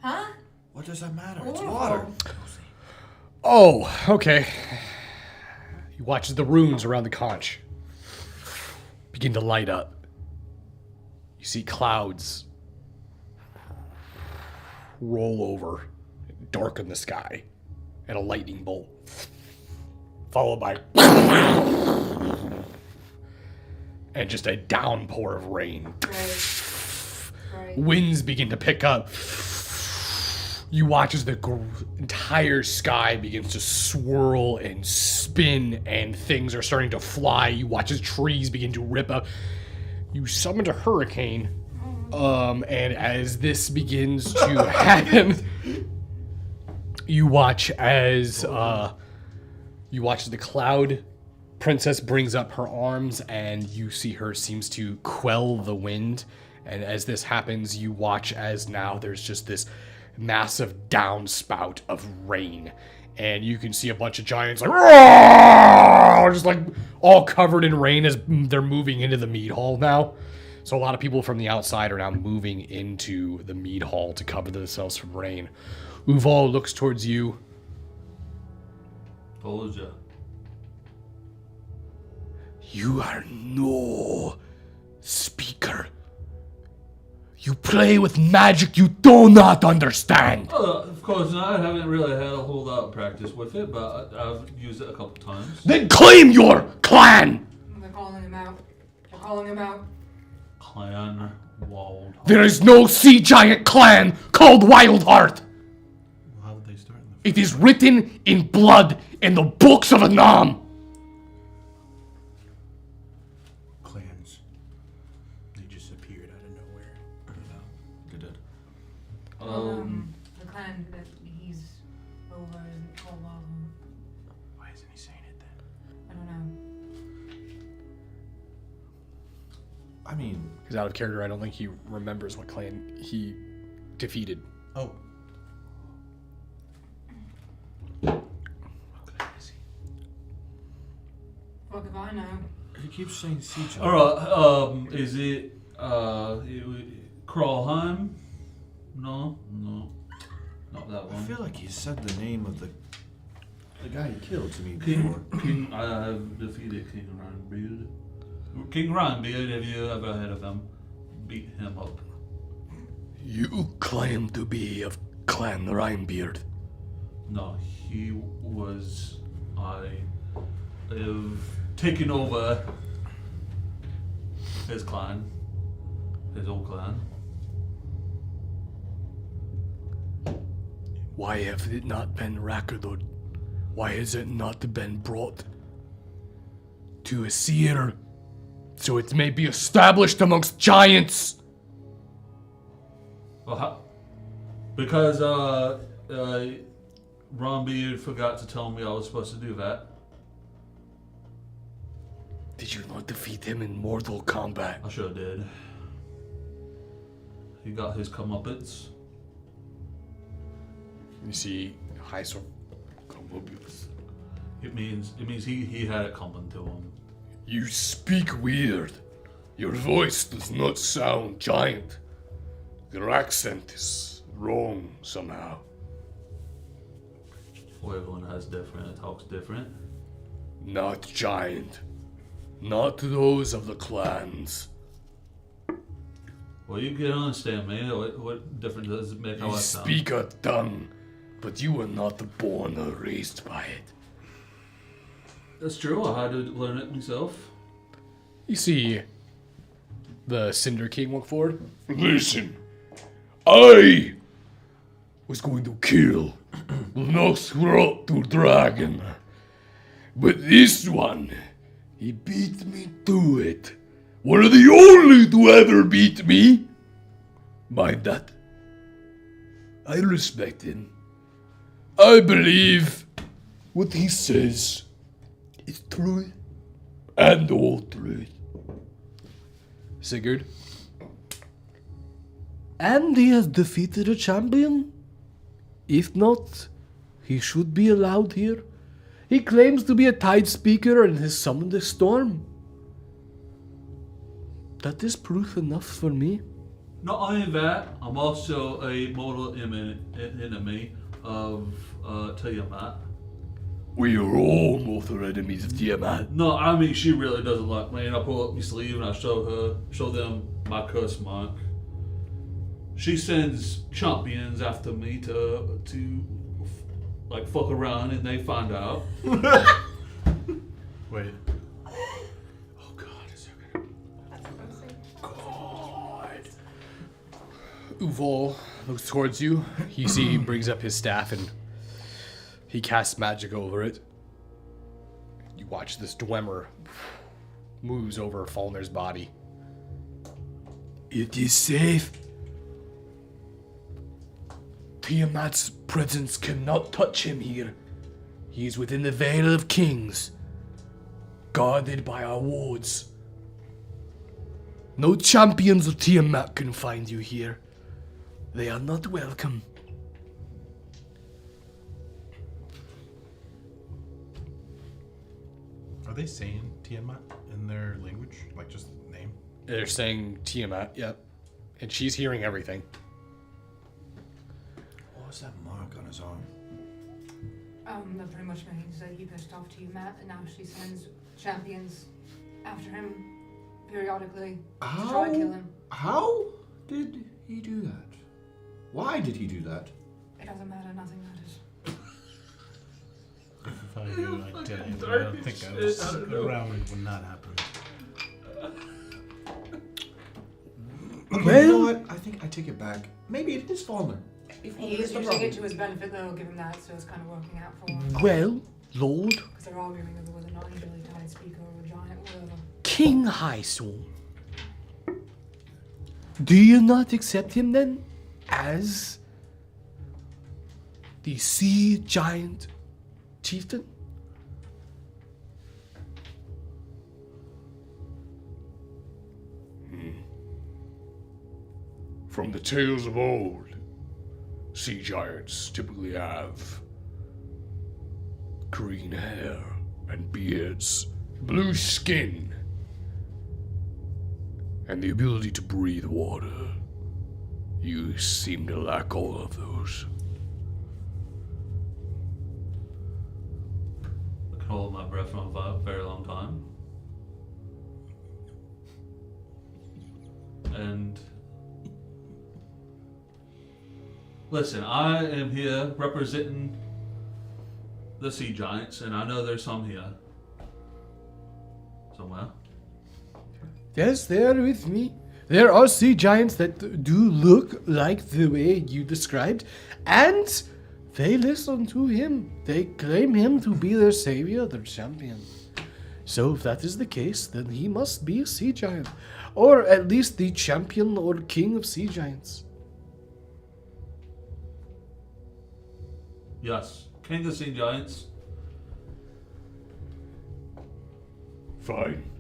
Huh? What does that matter? It's Waterfall. water. Oh, okay. You watch as the runes around the conch begin to light up. You see clouds roll over, darken the sky, and a lightning bolt, followed by and just a downpour of rain. Right. Winds begin to pick up. You watch as the entire sky begins to swirl and spin, and things are starting to fly. You watch as trees begin to rip up. You summoned a hurricane, and as this begins to happen, you watch as the cloud princess brings up her arms, and you see her seems to quell the wind. And as this happens, you watch as now there's just this massive downspout of rain, and you can see a bunch of giants like just like all covered in rain as they're moving into the mead hall now. So a lot of people from the outside are now moving into the mead hall to cover themselves from rain. Uval looks towards you. Told ya. You are no speaker. You play with magic you do not understand. Of course not. I haven't really had a whole lot of practice with it, but I've used it a couple times. Then claim your clan. They're calling him out. They're calling him out. Clan Walled. There is no sea giant clan called Wildheart. Well, how did they start in the It is written in blood in the books of Anam. clans? They just appeared out of nowhere. They did. The clan that he's over isn't called Wildheart. Why isn't he saying it then? I don't know. I mean, Because out of character, I don't think he remembers what clan he defeated. Oh. Fuck if I know. he keeps saying siege. Alright, is it, Crawlheim? No, not that I one. feel like he said the name of the guy he killed to me King, before. I have defeated King Rhinebeard. King Rhinebeard, have you ever heard of him? Beat him up. You claim to be of Clan Rhinebeard. No, he was. I have taking over his clan, his old clan. Why have it not been recorded? Why has it not been brought to a seer so it may be established amongst giants? Well, because Ron Beard forgot to tell me I was supposed to do that. Did you not defeat him in Mortal Kombat? I sure did. He got his comeuppance. You see Hyssop. It means he had it coming to him. You speak weird. Your voice does not sound giant. Your accent is wrong somehow. Well, everyone has different, it talks different. Not giant. Not those of the clans. Well, you can understand me. What difference does it make how You I sound? speak a tongue, but you were not born or raised by it. That's true. I had to learn it myself. You see the Cinder King walk forward. Listen, I was going to kill the Nosferatu dragon, but this one, he beat me to it. One of the only to ever beat me. Mind that. I respect him. I believe what he says is truth and all truth. Sigurd. And he has defeated a champion? If not, he should be allowed here. He claims to be a tide speaker and has summoned a storm. That is proof enough for me. Not only that, I'm also a mortal enemy of Tiamat. We are all mortal enemies of Tiamat. No, I mean she really doesn't like me, and I pull up my sleeve and I show them my curse mark. She sends champions after me to like fuck around, and they find out. Wait. Oh God, it's so good. Uval looks towards you. You see he brings up his staff and he casts magic over it. You watch this Dwemer moves over Falner's body. It is safe. Tiamat's presence cannot touch him here. He is within the Vale of Kings, guarded by our wards. No champions of Tiamat can find you here. They are not welcome. Are they saying Tiamat in their language? Like just the name? They're saying Tiamat, yep. And she's hearing everything. What was that mark on his arm? That pretty much means that he pissed off Tiamat, and now she sends champions after him periodically to try and kill him. How did he do that? Why did he do that? It doesn't matter, nothing matters. If I knew, I'd tell you. But I don't think I was around. It would not happen. You know what? I think I take it back. Maybe it is Falmer. If He is using it to his benefit, though, given that, so it's kind of working out for him. Well, Lord Because they're arguing over whether or not he's really tide speaker or a giant, whatever. King Hyssop, do you not accept him then as the sea giant chieftain? From the tales of old, sea giants typically have green hair and beards, blue skin, and the ability to breathe water. You seem to lack all of those. I can hold my breath for a very long time. And listen, I am here representing the sea giants, and I know there's some here. somewhere. Yes, they are with me. There are sea giants that do look like the way you described, and they listen to him. They claim him to be their savior, their champion. So if that is the case, then he must be a sea giant, or at least the champion or king of sea giants. Yes, King of Sea Giants. Fine.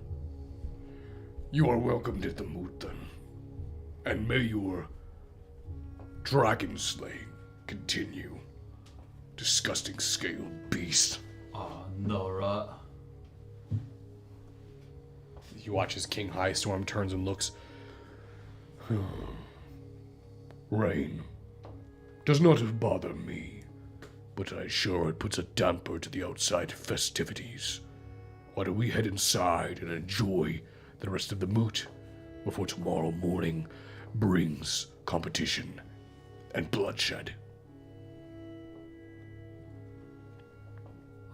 You are welcomed at the moot then. And may your dragon slaying continue. Disgusting scale beast. Oh, no, right? You watch as King Highstorm turns and looks. Rain does not bother me, but I sure it puts a damper to the outside festivities. Why don't we head inside and enjoy the rest of the moot before tomorrow morning brings competition and bloodshed?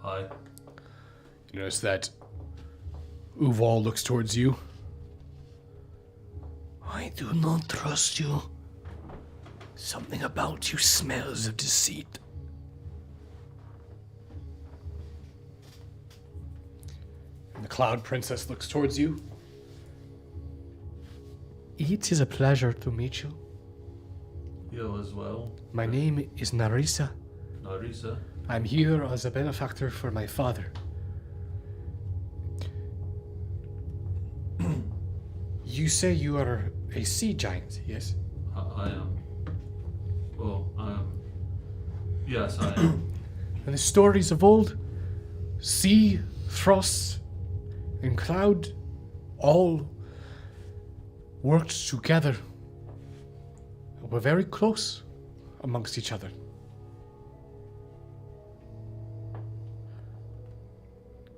Hi. You notice that Uval looks towards you. I do not trust you. Something about you smells of deceit. And the Cloud Princess looks towards you. It is a pleasure to meet you. You as well. My name is Narisa. Narisa. I'm here as a benefactor for my father. You say you are a sea giant, yes? I am. Well, I am. Yes, I am. And the stories of old, sea, frost, and cloud all worked together. Were very close amongst each other.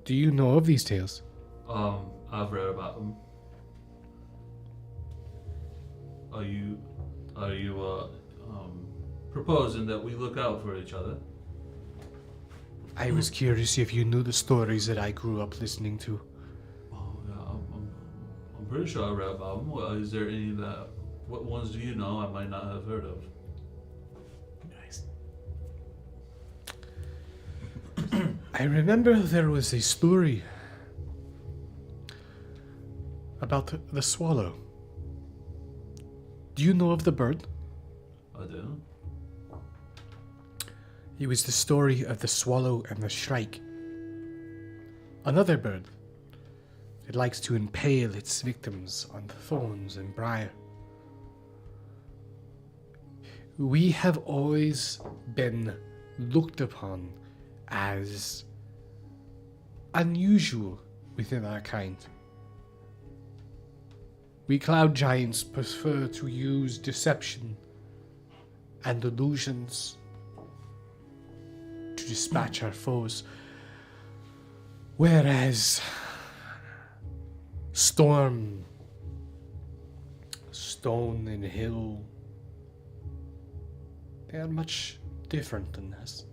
Do you know of these tales? I've read about them. Are you proposing that we look out for each other? I was curious if you knew the stories that I grew up listening to. Oh, yeah, I'm pretty sure I read about them. Well, is there any that? What ones do you know I might not have heard of? Nice. I remember there was a story about the swallow. Do you know of the bird? I do. It was the story of the swallow and the shrike. Another bird that likes to impale its victims on thorns and briar. We have always been looked upon as unusual within our kind. We cloud giants prefer to use deception and illusions to dispatch our foes, whereas storm, stone, and hill, they are much different than us.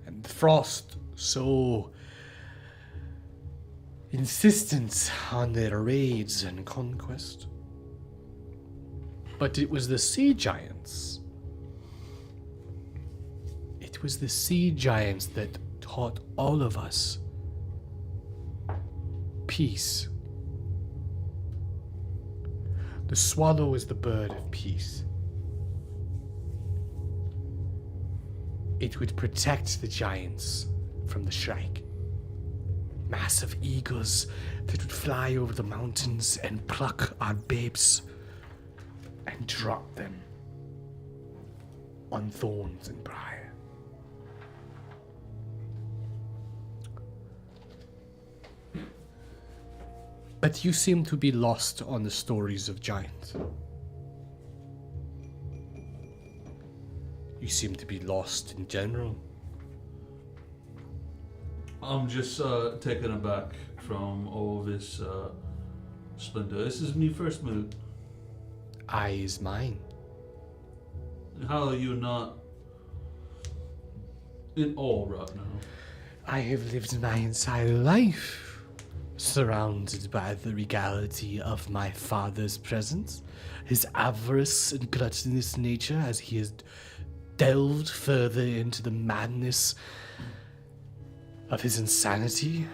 And frost, so insistent on their raids and conquest. But it was the sea giants. It was the sea giants that taught all of us peace. The swallow is the bird of peace. It would protect the giants from the shrike. Massive eagles that would fly over the mountains and pluck our babes and drop them on thorns and briar. But you seem to be lost on the stories of giants. You seem to be lost in general. I'm just taken aback from all this splendor. This is my first mood. I is mine. How are you not in awe right now? I have lived my entire life surrounded by the regality of my father's presence, his avarice and gluttonous nature as he has delved further into the madness of his insanity.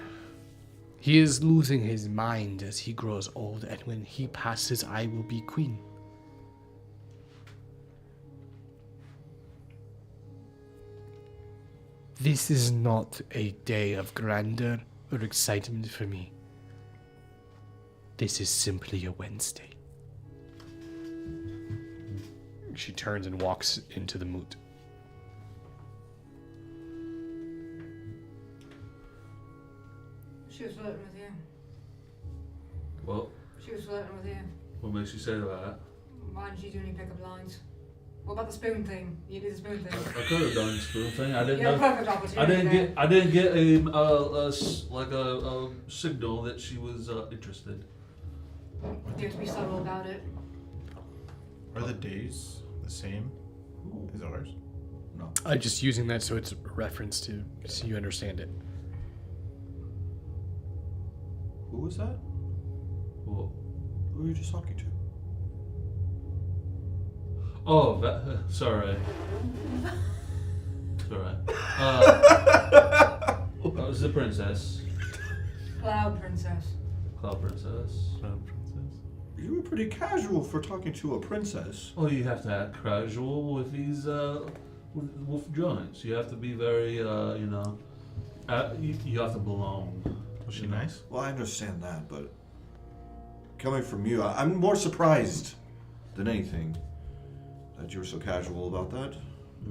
He is losing his mind as he grows old, and when he passes, I will be queen. This is not a day of grandeur or excitement for me. This is simply a Wednesday. She turns and walks into the moot. She was flirting with you. Well, She was flirting with you. what makes you say that? Why didn't you do any pickup lines? What about the spoon thing? You did the spoon thing. I could have done the spoon thing. I didn't You had a know. perfect opportunity. I didn't get a signal that she was interested. You have to be subtle about it. Are the days the same as ours? No. I'm just using that so it's a reference to, so you understand it. Who was that? Well, Who were you just talking to? oh, sorry. Sorry. That was the princess. Cloud princess. Cloud princess. Cloud princess. You were pretty casual for talking to a princess. Well, you have to act casual with these with giants. You have to be very, you have to belong. Was she You know? nice? Well, I understand that, but coming from you, I'm more surprised than anything that you were so casual about that.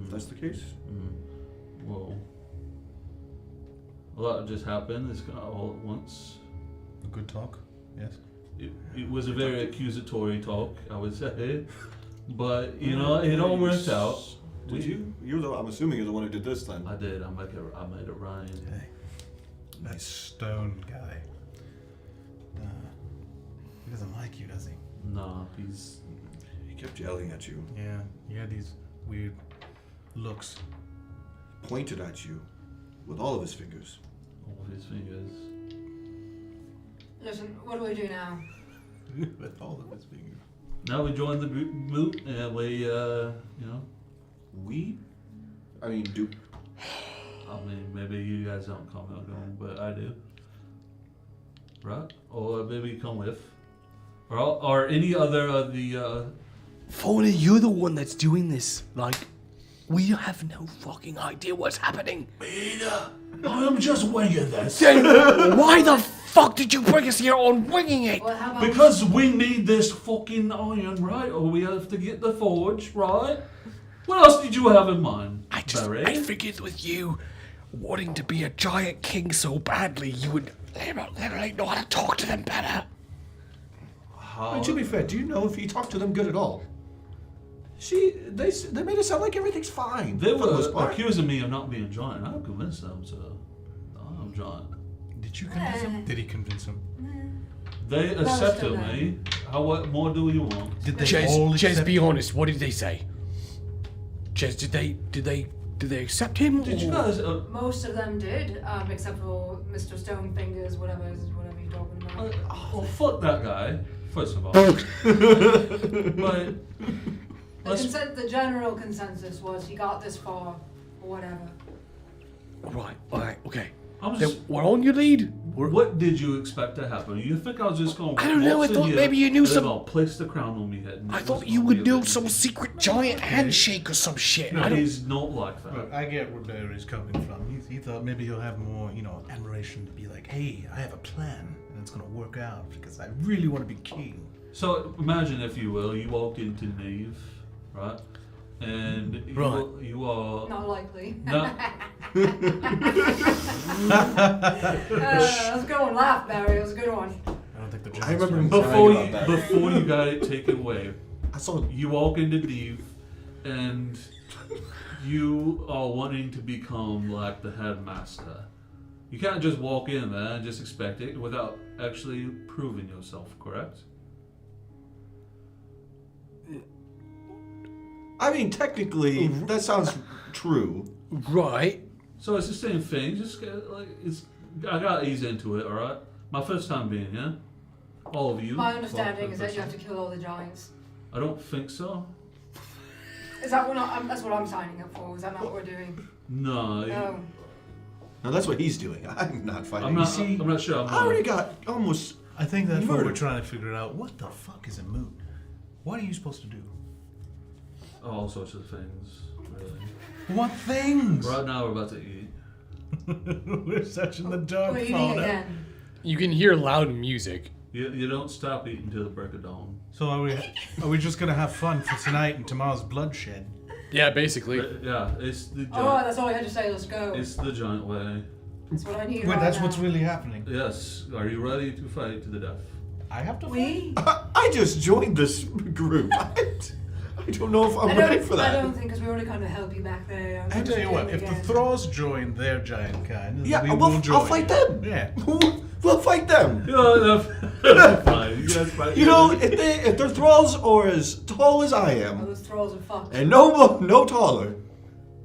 If that's the case. Well, a lot just happened. It's kind of all at once. A good talk? Yes. It was a very accusatory talk, I would say, but it all worked out. Did you? I'm assuming you're the one who did this then. I did. I made it right. Hey. Nice stone guy. He doesn't like you, does he? No, he's. He kept yelling at you, Yeah. He had these weird looks. pointed at you with all of his fingers. All of his fingers. Listen, what do we do now? With all of his fingers. Now we join the moot, and we, We? I mean, do. I mean, maybe you guys don't come along, but I do. Right? Or maybe you come with. Or any other of the, Fona, you're the one that's doing this. Like, we have no fucking idea what's happening. Peter, I'm just winging this. Then why the fuck did you bring us here on winging it? Well, how about Because we need this fucking iron, right? Or we have to get the forge, right? What else did you have in mind, I Barry? figured with you wanting to be a giant king so badly, you would literally know how to talk to them better. But to be fair, do you know if he talked to them good at all? They made it sound like everything's fine. They for the most were part. accusing me of not being giant. I convinced them, so I'm giant. Did you convince him? Did he convince him? They Most accepted of them. me. What more do you want? Did they all Jez, accept be honest. What did they say? Jez, did they accept him? Did you or- guys? most of them did, except for Mr. Stonefingers, whatever you're talking about. Well, fuck that guy. First of all, but The general consensus was he got this far, or whatever. Right. Okay. I'm Then just. we're on your lead. What did you expect to happen? You think I was just going? I don't know, I thought maybe you knew some- I'll place the crown on me head. and I it thought was you gonna would be a know bit- some secret giant handshake or some shit. No, I don't. he's not like that. Look, I get where Barry's coming from. He thought maybe he'll have more, admiration to be like, hey, I have a plan, and it's gonna work out because I really want to be king. So imagine, if you will, you walked into Nave, right? And you are Not likely. not. That was a good one. Laugh, Barry. It was a good one. I don't think the I remember him giants Before crying you, about that. before you got it taken away, I saw. you walk into Neve, and you are wanting to become like the headmaster. You can't just walk in there and just expect it without actually proving yourself, correct? I mean, technically, that sounds true. Right. So it's the same thing. Just get, I gotta ease into it, all right? My first time being here. All of you. My understanding is that First you have to time. kill all the giants. I don't think so. Is that that's what I'm signing up for? Is that not what we're doing? No. No. No, that's what he's doing. I'm not fighting. I'm not. see, I'm not sure. I'm I already not. got almost. I think that's what Murder. we're trying to figure out. What the fuck is a moot? What are you supposed to do? All sorts of things. Really. What things? Right now we're about to eat. We're such in the dark, We're eating fauna. again. You can hear loud music. You don't stop eating till the break of dawn. So are we just gonna have fun for tonight and tomorrow's bloodshed? Yeah, basically. Yeah, it's the giant. Oh, that's all I had to say. Let's go. It's the giant way. That's what I need. Wait, right that's now. what's really happening. Yes. Are you ready to fight to the death? I have to fight? We? I just joined this group. I don't know if I'm ready for that. I don't think, because we already kind of helped you back there. I tell you what, if the Thralls join their giant kind, Yeah, we well, will join. I'll fight them. Yeah. We'll fight them. Yeah, that's fine. You guys fight. You know, if they're thralls or as tall as I Oh, am, those thralls are fucked. and no taller,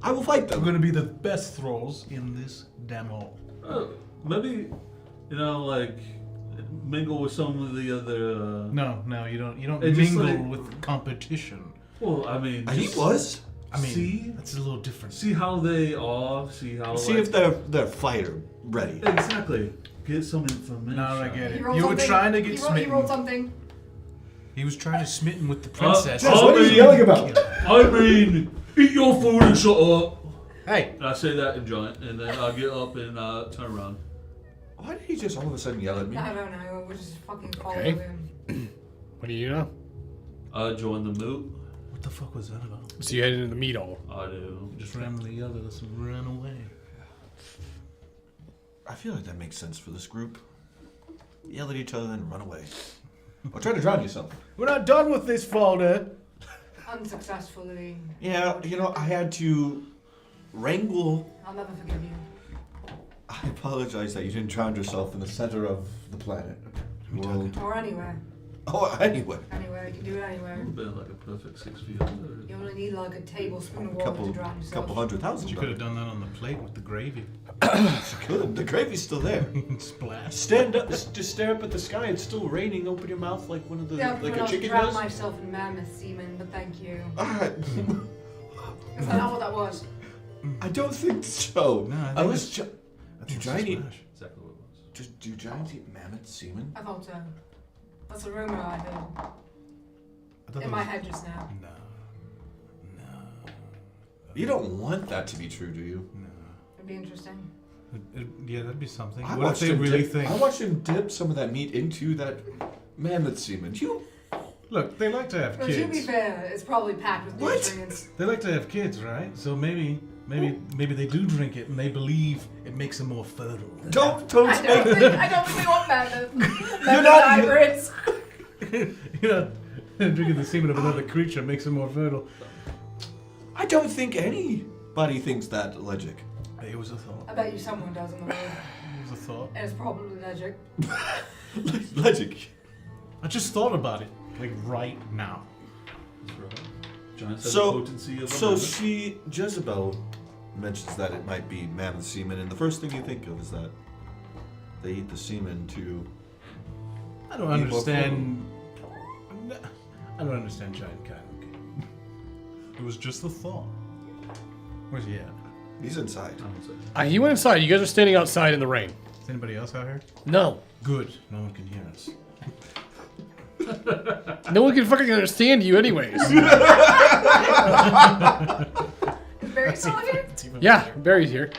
I will fight We're them. gonna be the best Thralls in this damn hole. Maybe, like mingle with some of the other. No, you don't It's just mingle like- with competition. Well, I mean, He just was. I mean, See? that's a little different. See how they are. See how. See if they're fighter ready. Exactly. Get some information. Now I get it. You rolled You were something? trying to get You smitten. rolled something. He was trying to smitten with the princess. Jess, what are you yelling about? I mean, eat your food and shut up. Hey, And I say that in giant, and then I get up and turn around. Why did he just all of a sudden yell at me? I don't know. We're just fucking following Okay. him. What do you know? I join the moot. what the fuck was that about? So you head into the meat hall. I do. Just randomly yelled at us and ran away. I feel like that makes sense for this group. Yell at each other and run away. Or try to drown yourself. We're not done with this folder. Unsuccessfully. Yeah, I had to wrangle. I'll never forgive you. I apologize that you didn't drown yourself in the center of the planet. World. Or anywhere. Oh, anyway. Anywhere. You can do it anywhere. I've been like a perfect 6 feet under. You only need like a tablespoon of water Couple to drown yourself. couple 100,000. You could have done that on the plate with the gravy. Good. The gravy's still there. Splash. Stand up. Just stare up at the sky. It's still raining. Open your mouth like one of the Yeah, like but a I'll chicken drown does. myself in mammoth semen, but thank you. Alright. Is that not what that was? I don't think so. No, I think Unless it's- I do think it's giant eat? Splash. Exactly what it was. Just do giants eat mammoth semen? I thought so. That's a rumor I heard. I thought In that my was- head just now. No. You don't want that to be true, do you? No. It'd be interesting. Yeah, that'd be something. I What if watched they him really dip, think? I watched him dip some of that meat into that mammoth semen. Look, they like to have But to be kids. fair, it's probably packed with What? nutrients. They like to have kids, right? So maybe they do drink it and they believe it makes them more fertile. Don't I don't make think we want mammoth. Mammoth not- hybrids. You know, drinking the semen of another creature makes them more fertile. I don't think anybody thinks that logic. It was a thought. I bet you someone does in the world. It was a thought. And it's probably logic. Logic. I just thought about it, like right now. That's right. Giants have So- the potency of a So mammoth. Jezebel mentions that it might be mammoth semen, and the first thing you think of is that they eat the semen to. I don't understand. I don't understand giant kind. Okay. It was just a thought. Where's he at? He's inside. I would say. He went inside. You guys are standing outside in the rain. Is anybody else out here? No. Good. No one can hear us. No one can fucking understand you anyways. Is Barry still here? Yeah, Barry's here.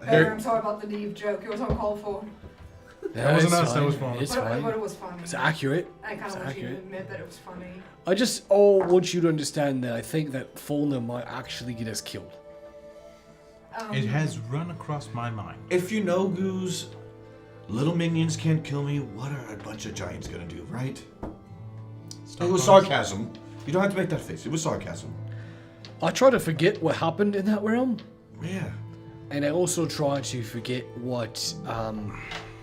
Barry, I'm sorry about the Neve joke. It was uncalled for. That wasn't It's us, that fine. was fun. It's But fine. it was funny. It's accurate. I kind It's of want you to accurate. admit that it was funny. I just want you to understand that I think that Fulner might actually get us killed. It has run across my mind. If you know Goose, little minions can't kill me, what are a bunch of giants gonna do, right? It was sarcasm. You don't have to make that face. It was sarcasm. I try to forget what happened in that realm, Yeah. and I also try to forget what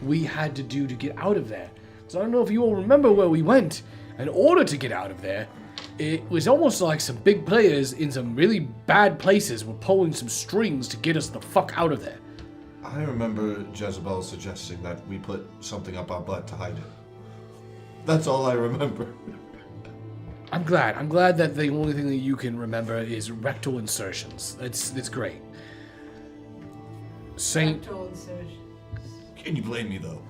we had to do to get out of there. Because I don't know if you all remember where we went. In order to get out of there, it was almost like some big players in some really bad places were pulling some strings to get us the fuck out of there. I remember Jezebel suggesting that we put something up our butt to hide it. That's all I remember. I'm glad. I'm glad that the only thing that you can remember is rectal insertions. It's great. Saint Can you blame me, though?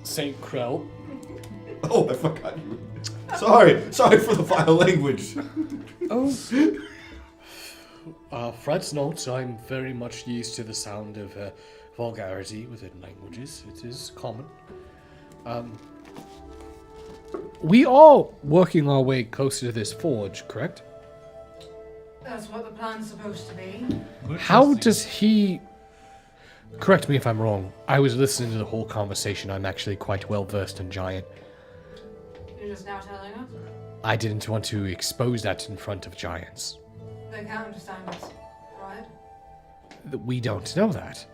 Saint Krell. Oh, I forgot you. Sorry for the vile language. Oh. Fred's notes, I'm very much used to the sound of vulgarity within languages. It is common. We are working our way closer to this forge, correct? That's what the plan's supposed to be. How does he... Correct me if I'm wrong. I was listening to the whole conversation. I'm actually quite well versed in Giant. You're just now telling us? I didn't want to expose that in front of Giants. They can't understand us, right? We don't know that.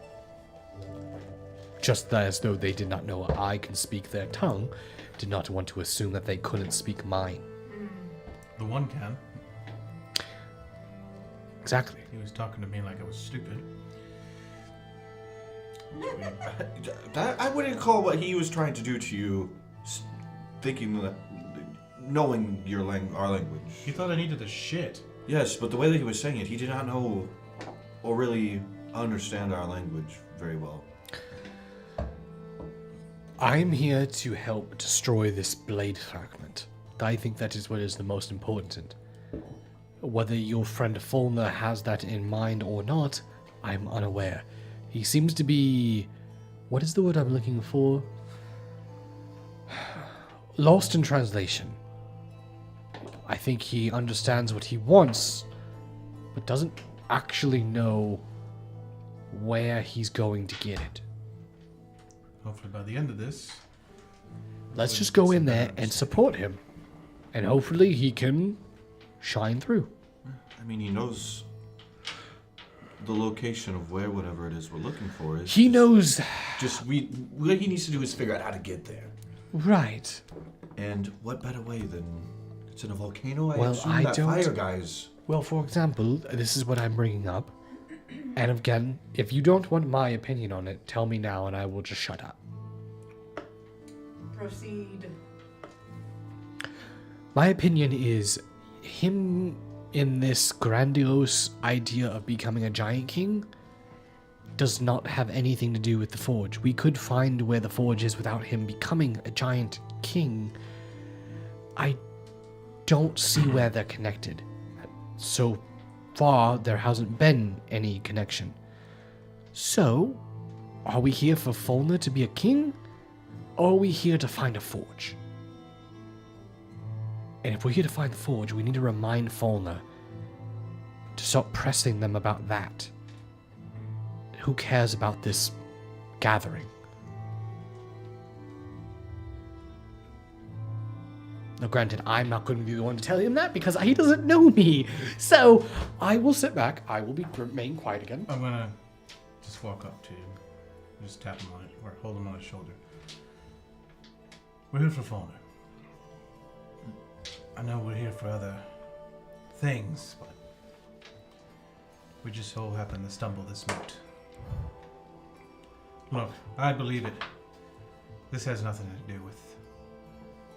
Just as though they did not know I can speak their tongue, did not want to assume that they couldn't speak mine. The one can. Exactly. He was talking to me like I was stupid. I wouldn't call what he was trying to do to you thinking that, knowing our language. He thought I needed a shit. Yes, but the way that he was saying it, he did not know or really understand our language very well. I'm here to help destroy this blade fragment. I think that is what is the most important. Whether your friend Fulner has that in mind or not, I'm unaware. He seems to be... What is the word I'm looking for? Lost in translation. I think he understands what he wants, but doesn't actually know where he's going to get it. Hopefully by the end of this... Let's just go in there and support him. And hopefully he can shine through. I mean, he knows the location of where whatever it is we're looking for is. He knows... What he needs to do is figure out how to get there. Right. And what better way than... It's in a volcano, I Well, assume I that don't- fire guys... Well, for example, this is what I'm bringing up. And again, if you don't want my opinion on it, tell me now and I will just shut up. Proceed. My opinion is him in this grandiose idea of becoming a giant king does not have anything to do with the forge. We could find where the forge is without him becoming a giant king. I don't see where they're connected. So far, there hasn't been any connection. So, are we here for Fulner to be a king? Or are we here to find a forge? And if we're here to find the forge, we need to remind Fulner to stop pressing them about that. Who cares about this gathering? Now, granted, I'm not going to be the one to tell him that because he doesn't know me. So, I will sit back. I will remain quiet again. I'm gonna just walk up to him. Just tap him on it, or hold him on his shoulder. We're here for Fulner. I know we're here for other things, but we just so happen to stumble this moot. Look, I believe it. This has nothing to do with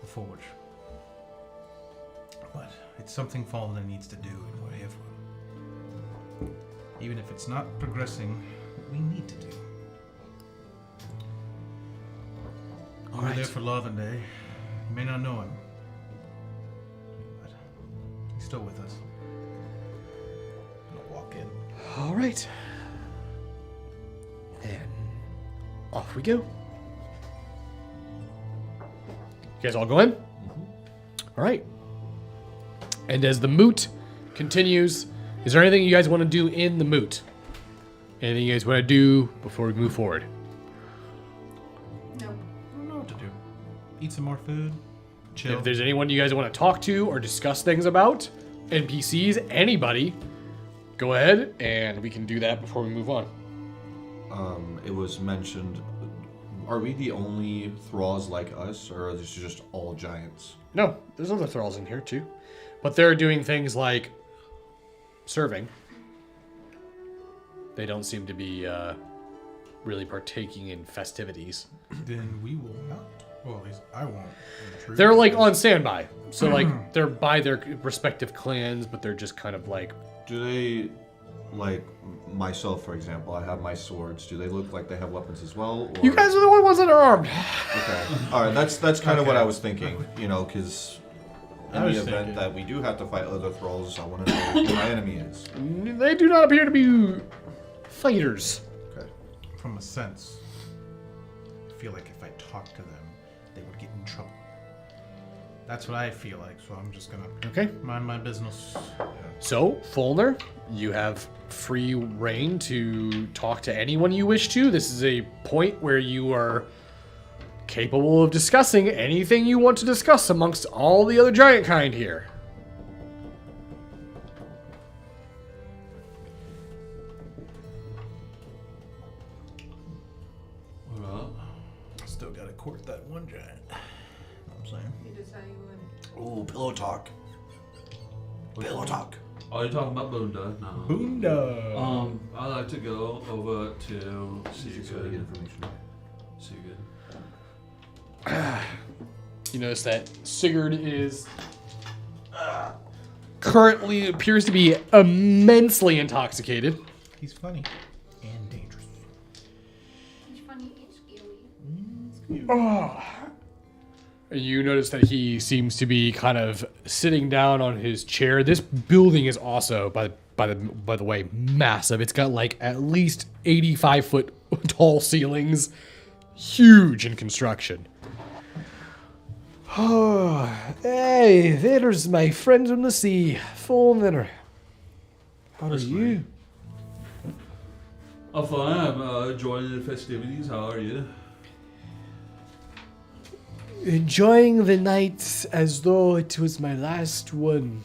the forge. But it's something Fulner needs to do, and we're here for it. Even if it's not progressing what we need to do. All We're right. there for Lavender. You may not know him, but he's still with us. I'm gonna walk in. All right. Then, off we go. You guys all go in? All right. And as the moot continues, is there anything you guys want to do in the moot? Anything you guys want to do before we move forward? No. I don't know what to do. Eat some more food. Chill. If there's anyone you guys want to talk to or discuss things about, NPCs, anybody, go ahead and we can do that before we move on. It was mentioned. Are we the only thralls like us, or are this just all giants? No, there's other thralls in here too. But they're doing things like serving. They don't seem to be really partaking in festivities. Then we will not. Well, at least I won't. intrude. They're like on standby. So like they're by their respective clans, but they're just kind of like Do they, like myself, for example, I have my swords. Do they look like they have weapons as well? Or... You guys are the only ones that are armed. Okay. All right. That's kind of what Okay. I was thinking. You know, because in I the was event thinking- that we do have to fight other thralls, I want to know who my enemy is. They do not appear to be fighters. Okay. From a sense, I feel like if I talk to them, they would get in trouble. That's what I feel like, so I'm just gonna Okay. mind my business. So, Fulner, you have free reign to talk to anyone you wish to. This is a point where you are capable of discussing anything you want to discuss amongst all the other giant kind here. Well, Still gotta court that one giant. Know what I'm saying? You did say you would. Ooh, pillow talk. Pillow talk. are you talking about Bunda? No. Bunda. I like to go over to Sigurd. information. Sigurd. You notice that Sigurd is currently appears to be immensely intoxicated. He's funny and dangerous. It's funny, it's scary. You notice that he seems to be kind of sitting down on his chair. This building is also, by the way, massive. It's got like at least 85-foot tall ceilings, huge in construction. Oh, hey, there's my friend from the sea, Fulner. How are That's you? I'm fine. I'm enjoying the festivities. How are you? Enjoying the night as though it was my last one.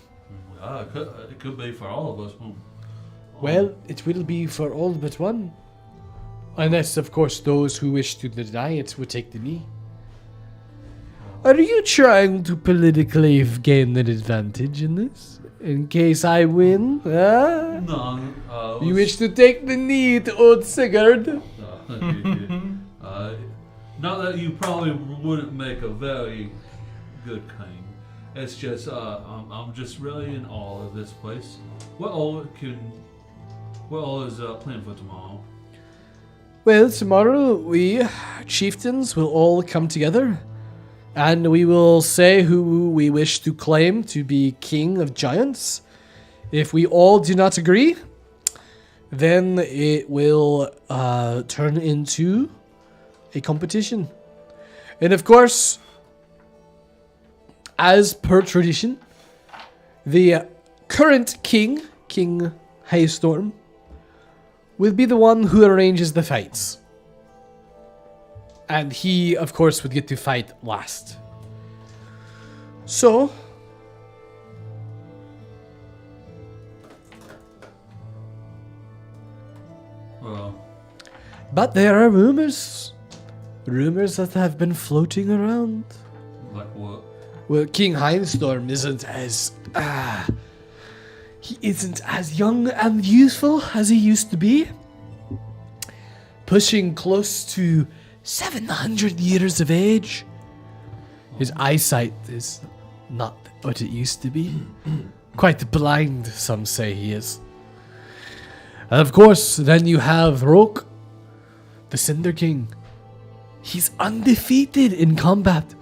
It could be for all of us. Well, it will be for all but one. Unless, of course, those who wish to deny it would take the knee. Are you trying to politically gain an advantage in this? In case I win? Huh? No. You wish to take the knee to old Sigurd? Not that you probably wouldn't make a very good king. It's just I'm just really in awe of this place. What all is planned for tomorrow? Well, tomorrow we chieftains will all come together. And we will say who we wish to claim to be king of giants. If we all do not agree, then it will turn into a competition. And of course, as per tradition, the current king, King Haystorm, will be the one who arranges the fights. And he, of course, would get to fight last. So, Well, but there are rumors that have been floating around. like what? Well, King Haystorm isn't as he isn't as young and youthful as he used to be. Pushing close to 700 years of age. His eyesight is not what it used to be. Quite blind, some say he is. And of course, then you have Roke, the Cinder King. He's undefeated in combat.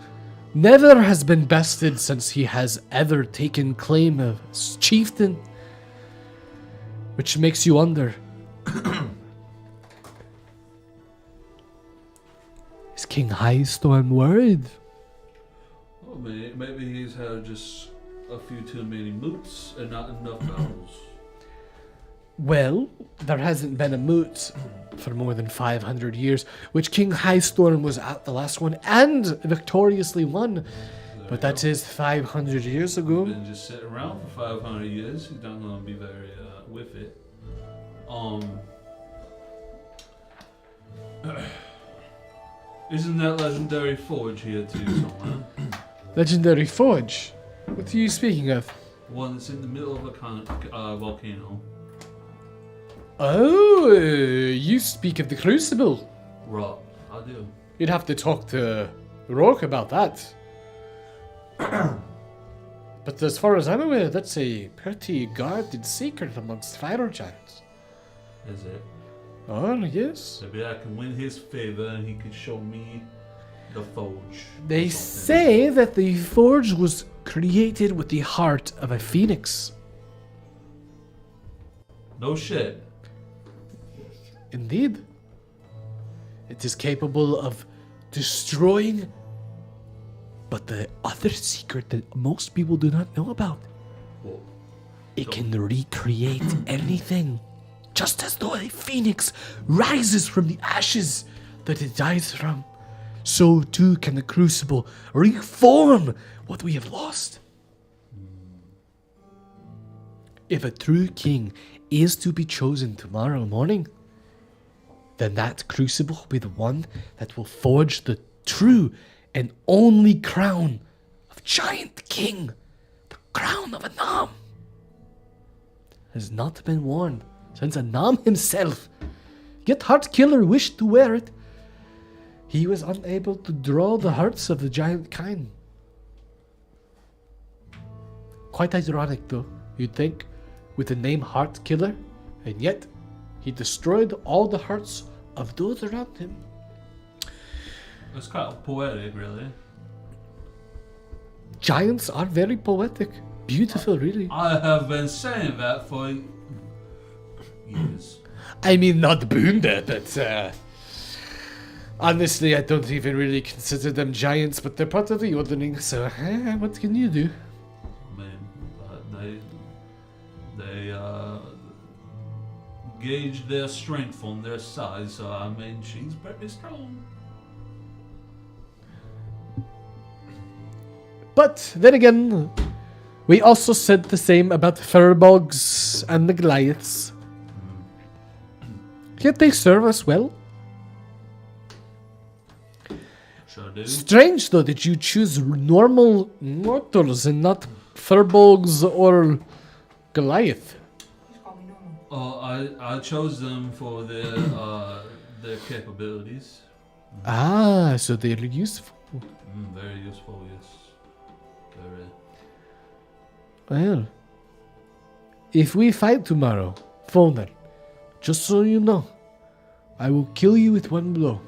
Never has been bested since he has ever taken claim of chieftain. Which makes you wonder. Is King Haystorm worried? Well, maybe he's had just a few too many moots and not enough battles. Well, there hasn't been a moot for more than 500 years, which King Haystorm was at the last one and victoriously won. But that is 500 years ago. Been just sitting around for 500 years. He's not going to be very with it. Isn't that legendary forge here too somewhere? Legendary Forge? What are you speaking of? One that's in the middle of a volcano. Oh, you speak of the Crucible. Right, I do. You'd have to talk to Rourke about that. But as far as I'm aware, that's a pretty guarded secret amongst fire giants. Is it? Oh, yes. Maybe I can win his favor and he can show me the forge. They or something. say that the forge was created with the heart of a phoenix. No shit. Indeed. It is capable of destroying. But the other secret that most people do not know about, Whoa. it can recreate anything. Just as though a phoenix rises from the ashes that it dies from, so too can the crucible reform what we have lost. If a true king is to be chosen tomorrow morning, then that crucible will be the one that will forge the true and only crown of Giant King, the crown of Anam. Has not been worn since Anam himself, yet Heartkiller wished to wear it. He was unable to draw the hearts of the giant kind. Quite ironic though, you'd think, with the name Heartkiller, and yet he destroyed all the hearts of those around him. It's kind of poetic, really. Giants are very poetic. Beautiful, really. I have been saying that for years. I mean, not Boonda, but honestly, I don't even really consider them giants, but they're part of the Yodeling, so what can you do? I mean, they gauge their strength on their size, so I mean, she's pretty strong. But then again, we also said the same about the Firbolgs and the Goliaths. Yet they serve us well. Sure do. Strange though that you choose normal mortals and not Firbolgs or Goliath. Just call me normal. Oh, I chose them for their capabilities. Ah, so they're useful. Very useful, yes. Very. Well, if we fight tomorrow, Foner, just so you know, I will kill you with one blow.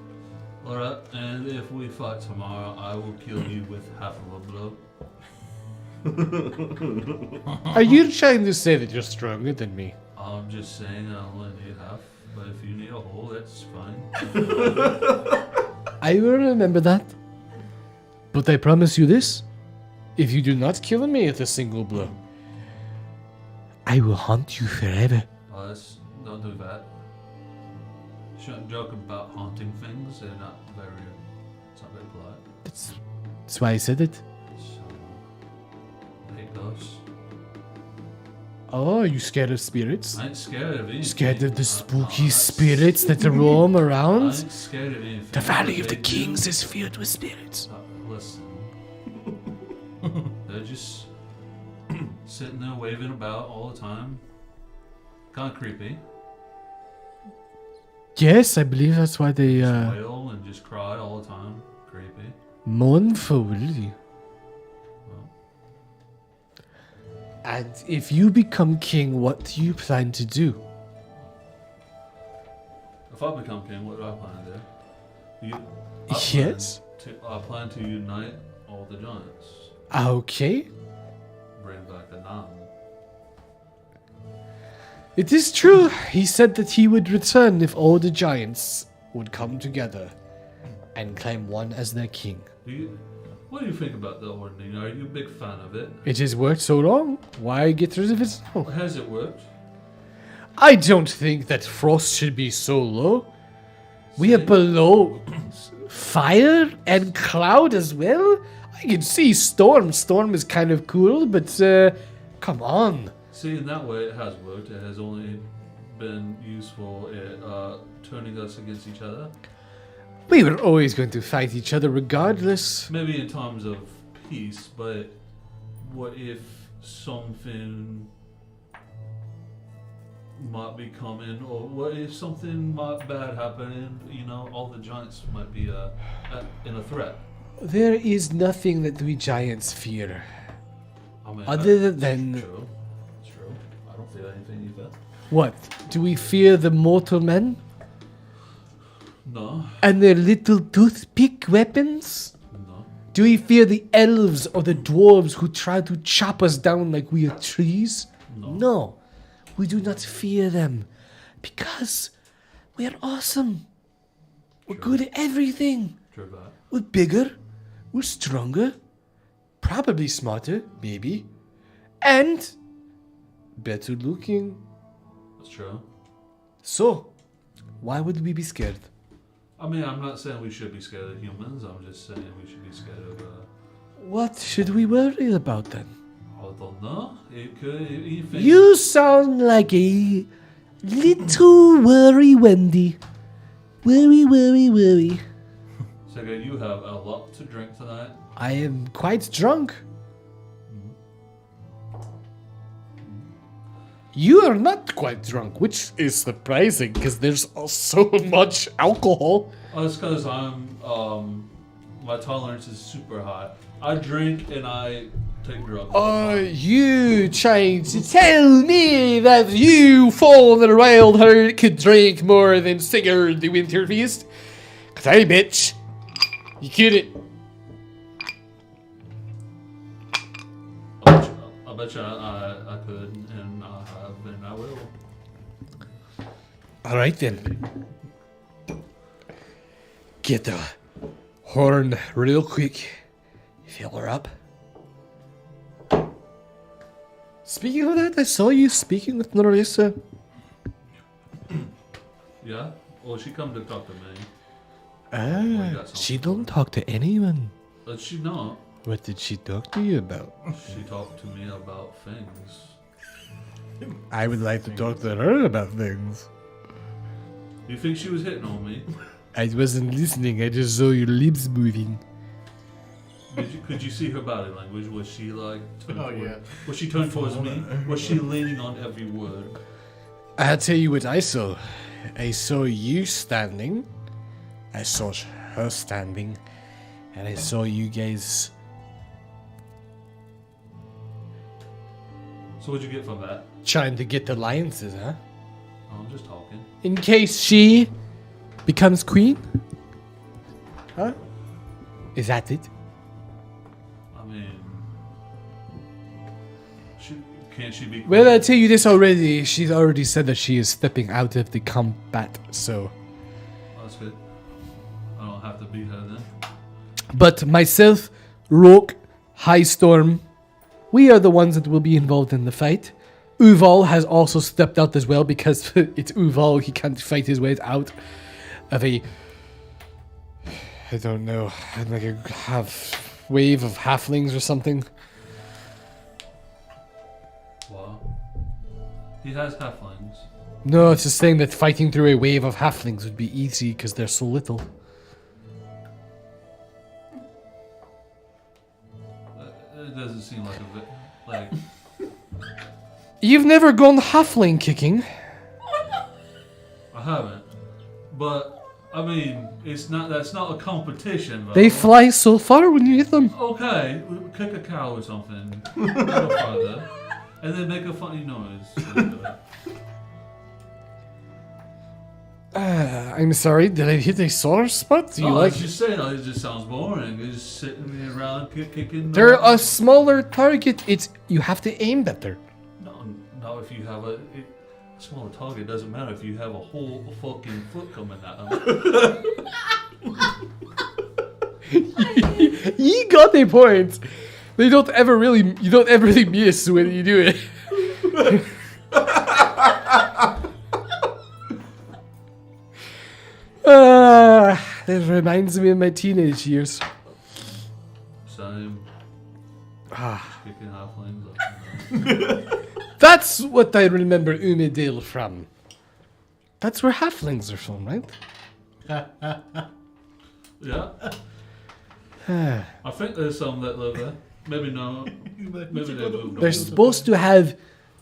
Alright, and if we fight tomorrow, I will kill you with half of a blow. Are you trying to say that you're stronger than me? I'm just saying I only need half, but if you need a whole, that's fine. I will remember that. But I promise you this. If you do not kill me with a single blow, I will haunt you forever. Oh, don't do that. Shouldn't joke about haunting things. It's not very polite. That's why I said it. So, I hate those. Oh, are you scared of spirits? I ain't scared of anything. Scared of the spooky that's- spirits that roam I around? ain't scared of anything. The Valley of the They Kings do- is filled with spirits. Listen. They're just sitting there waving about all the time. Kind of creepy. Yes, I believe that's why they Just wail and just cry all the time. Creepy. mournful, really. Well, And if you become king, what do you plan to do? if I become king, what do I plan to do? Yes? I plan to unite all the giants. Okay. Bring back a Nam. It is true. He said that he would return if all the giants would come together and claim one as their king. What do you think about the Ordning? Are you a big fan of it? It has worked so long. Why get rid of it now? Has it worked? I don't think that frost should be so low. We are See? below fire and cloud as well. I can see storm. Storm is kind of cool, but come on. See, in that way, it has worked. It has only been useful at turning us against each other. We were always going to fight each other regardless. Maybe in times of peace, but what if something might be coming, or what if something might bad happen? You know, all the giants might be in a threat. There is nothing that we giants fear. I mean, Other than... True. True. I don't feel anything either. What? Do we fear the mortal men? No. And their little toothpick weapons? No. Do we fear the elves or the dwarves who try to chop us down like we are trees? No. We do not fear them. Because we are awesome. We're good at everything. True that. We're bigger. We're stronger. Probably smarter, maybe. And better looking. That's true. So, why would we be scared? I mean, I'm not saying we should be scared of humans. I'm just saying we should be scared of. What should we worry about then? I don't know. It could. Anything. You sound like a little worry Wendy. Worry. Sega, you have a lot to drink tonight. I am quite drunk. You are not quite drunk, which is surprising because there's so much alcohol. Oh, it's because my tolerance is super high. I drink and I take drugs. Are you trying to tell me that you, fall in a wild herd, could drink more than Sigurd the Winter Feast? Cause I bitch, you couldn't. I bet you I could, and I have, and I will. Alright then. Get the horn real quick. Fill her up. Speaking of that, I saw you speaking with Norissa. Yeah? Well, she come to talk to me. She don't talk to anyone. But she not. What did she talk to you about? She talked to me about things. I would like to talk to her about things. You think she was hitting on me? I wasn't listening, I just saw your lips moving. Could you see her body language? Was she like turned Oh, toward, yeah. Was she turned towards me? Was she leaning on every word? I'll tell you what I saw. I saw you standing. I saw her standing. And I saw you guys. So what'd you get from that? Trying to get alliances, huh? Oh, I'm just talking. In case she becomes queen? Huh? Is that it? I mean, can't she be? Well, I'll tell you this already. She's already said that she is stepping out of the combat, so. That's good. I don't have to beat her then. But myself, Roke, High Storm, we are the ones that will be involved in the fight. Uval has also stepped out as well because it's Uval. He can't fight his way out of a, I don't know, like a wave of halflings or something. Wow. He has halflings. No, it's just saying that fighting through a wave of halflings would be easy because they're so little. It doesn't seem like a bit like. You've never gone halfling kicking. I haven't, but I mean, it's not. That's not a competition. Though. They fly so far when you hit them. Okay, kick a cow or something. Go farther, and then make a funny noise. I'm sorry, did I hit a sore spot? Do you I like? was just saying, it just sounds boring. It's just sitting around kicking. They're a smaller target. It's you have to aim better. No, if you have a smaller target, it doesn't matter if you have a whole fucking foot coming at them. You got a point. You don't ever really miss when you do it. That reminds me of my teenage years. Same. Ah. Kicking halflings. That's what I remember Umedale from. That's where halflings are from, right? Yeah. I think there's some that live there. Maybe not. Maybe they moved on. They're supposed to have.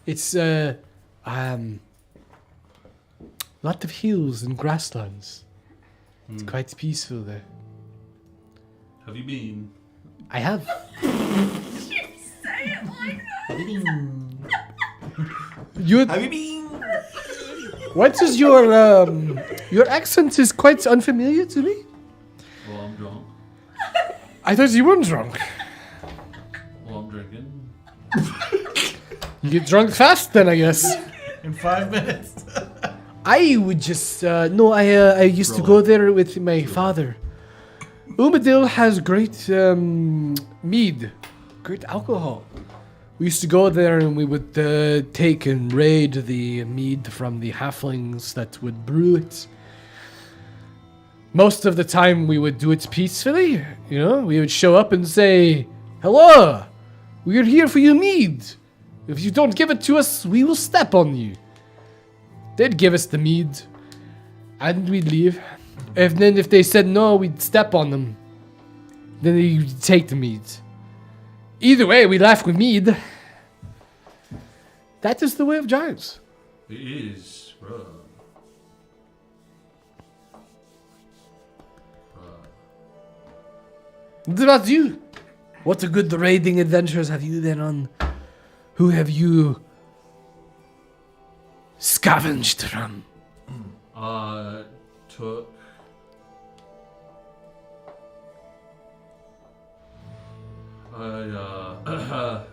It's lot of hills and grasslands. It's quite peaceful there. Have you been? I have. Say it like You. Have you been? What is your accent is quite unfamiliar to me. Well, I'm drunk. I thought you weren't drunk. Well, I'm drinking. You get drunk fast then, I guess. In 5 minutes. I would just no. I used to go there with my father. Umadil has great mead, great alcohol. We used to go there and we would take and raid the mead from the halflings that would brew it. Most of the time we would do it peacefully, you know. We would show up and say, "Hello, we are here for your mead. If you don't give it to us, we will step on you." They'd give us the mead, and we'd leave. And then if they said no, we'd step on them. Then they'd take the mead. Either way, we left with mead. That is the way of giants. It is, bro. What about you? What a good raiding adventures have you been on? Who have you scavenged from? I took I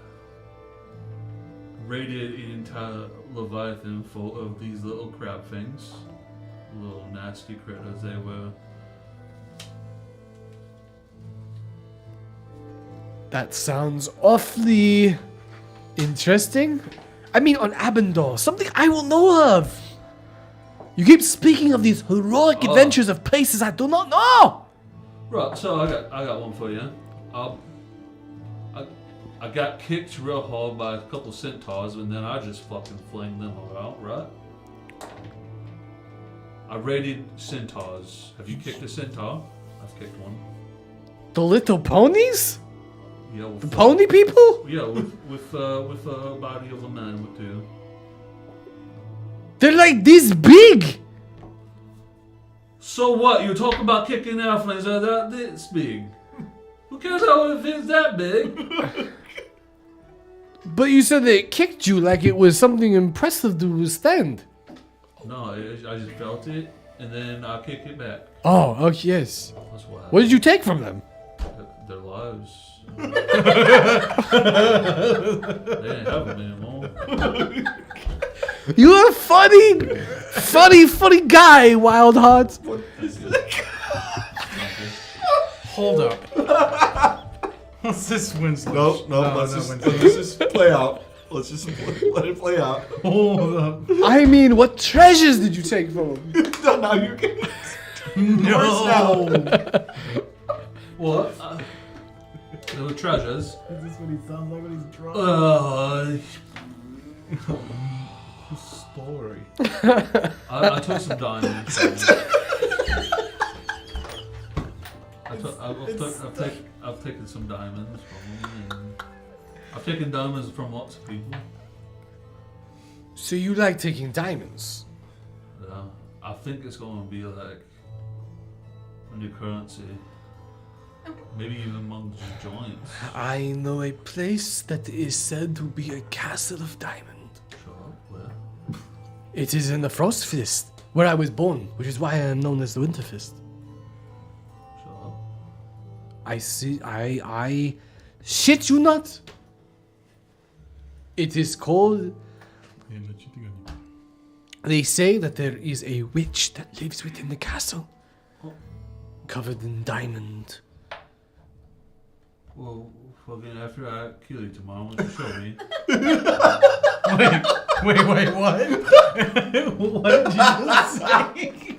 raided an entire Leviathan full of these little crab things. Little nasty critters they were. That sounds awfully interesting. I mean, on Abendor, something I will know of. You keep speaking of these heroic adventures of places I do not know. Right, so I got one for you. I got kicked real hard by a couple centaurs, and then I just fucking flinged them about, right? I raided centaurs. Have you kicked a centaur? I've kicked one. The little ponies? Yeah, with, The pony people? yeah, with a body of a man would do. They're like this big. So what? You're talking about kicking halflings that are this big? Who cares how if it's that big? But you said they kicked you like it was something impressive to withstand. No, I just felt it, and then I kicked it back. Oh, yes. That's what What did you take from them? Their lives. They didn't have them anymore. You're a funny guy, Wild Heart. Hold up. What's this Winslow? No, let's just play out. Let's just let it play out. Hold up. I mean, what treasures did you take from them? Now you're getting No. What? There were treasures. Is this what he sounds like when he's drunk? Story. I took some diamonds. I've taken some diamonds from them, and I've taken diamonds from lots of people. So you like taking diamonds? Yeah, I think it's going to be like a new currency. Maybe even among the giants. I know a place that is said to be a castle of diamond. Shut up, where? It is in the Frostfist, where I was born, which is why I am known as the Winterfist. Shut up. I shit you not. It is called. They say that there is a witch that lives within the castle, covered in diamond. Well, fucking after I kill you tomorrow, why don't you show me? Wait, what? What did you just say?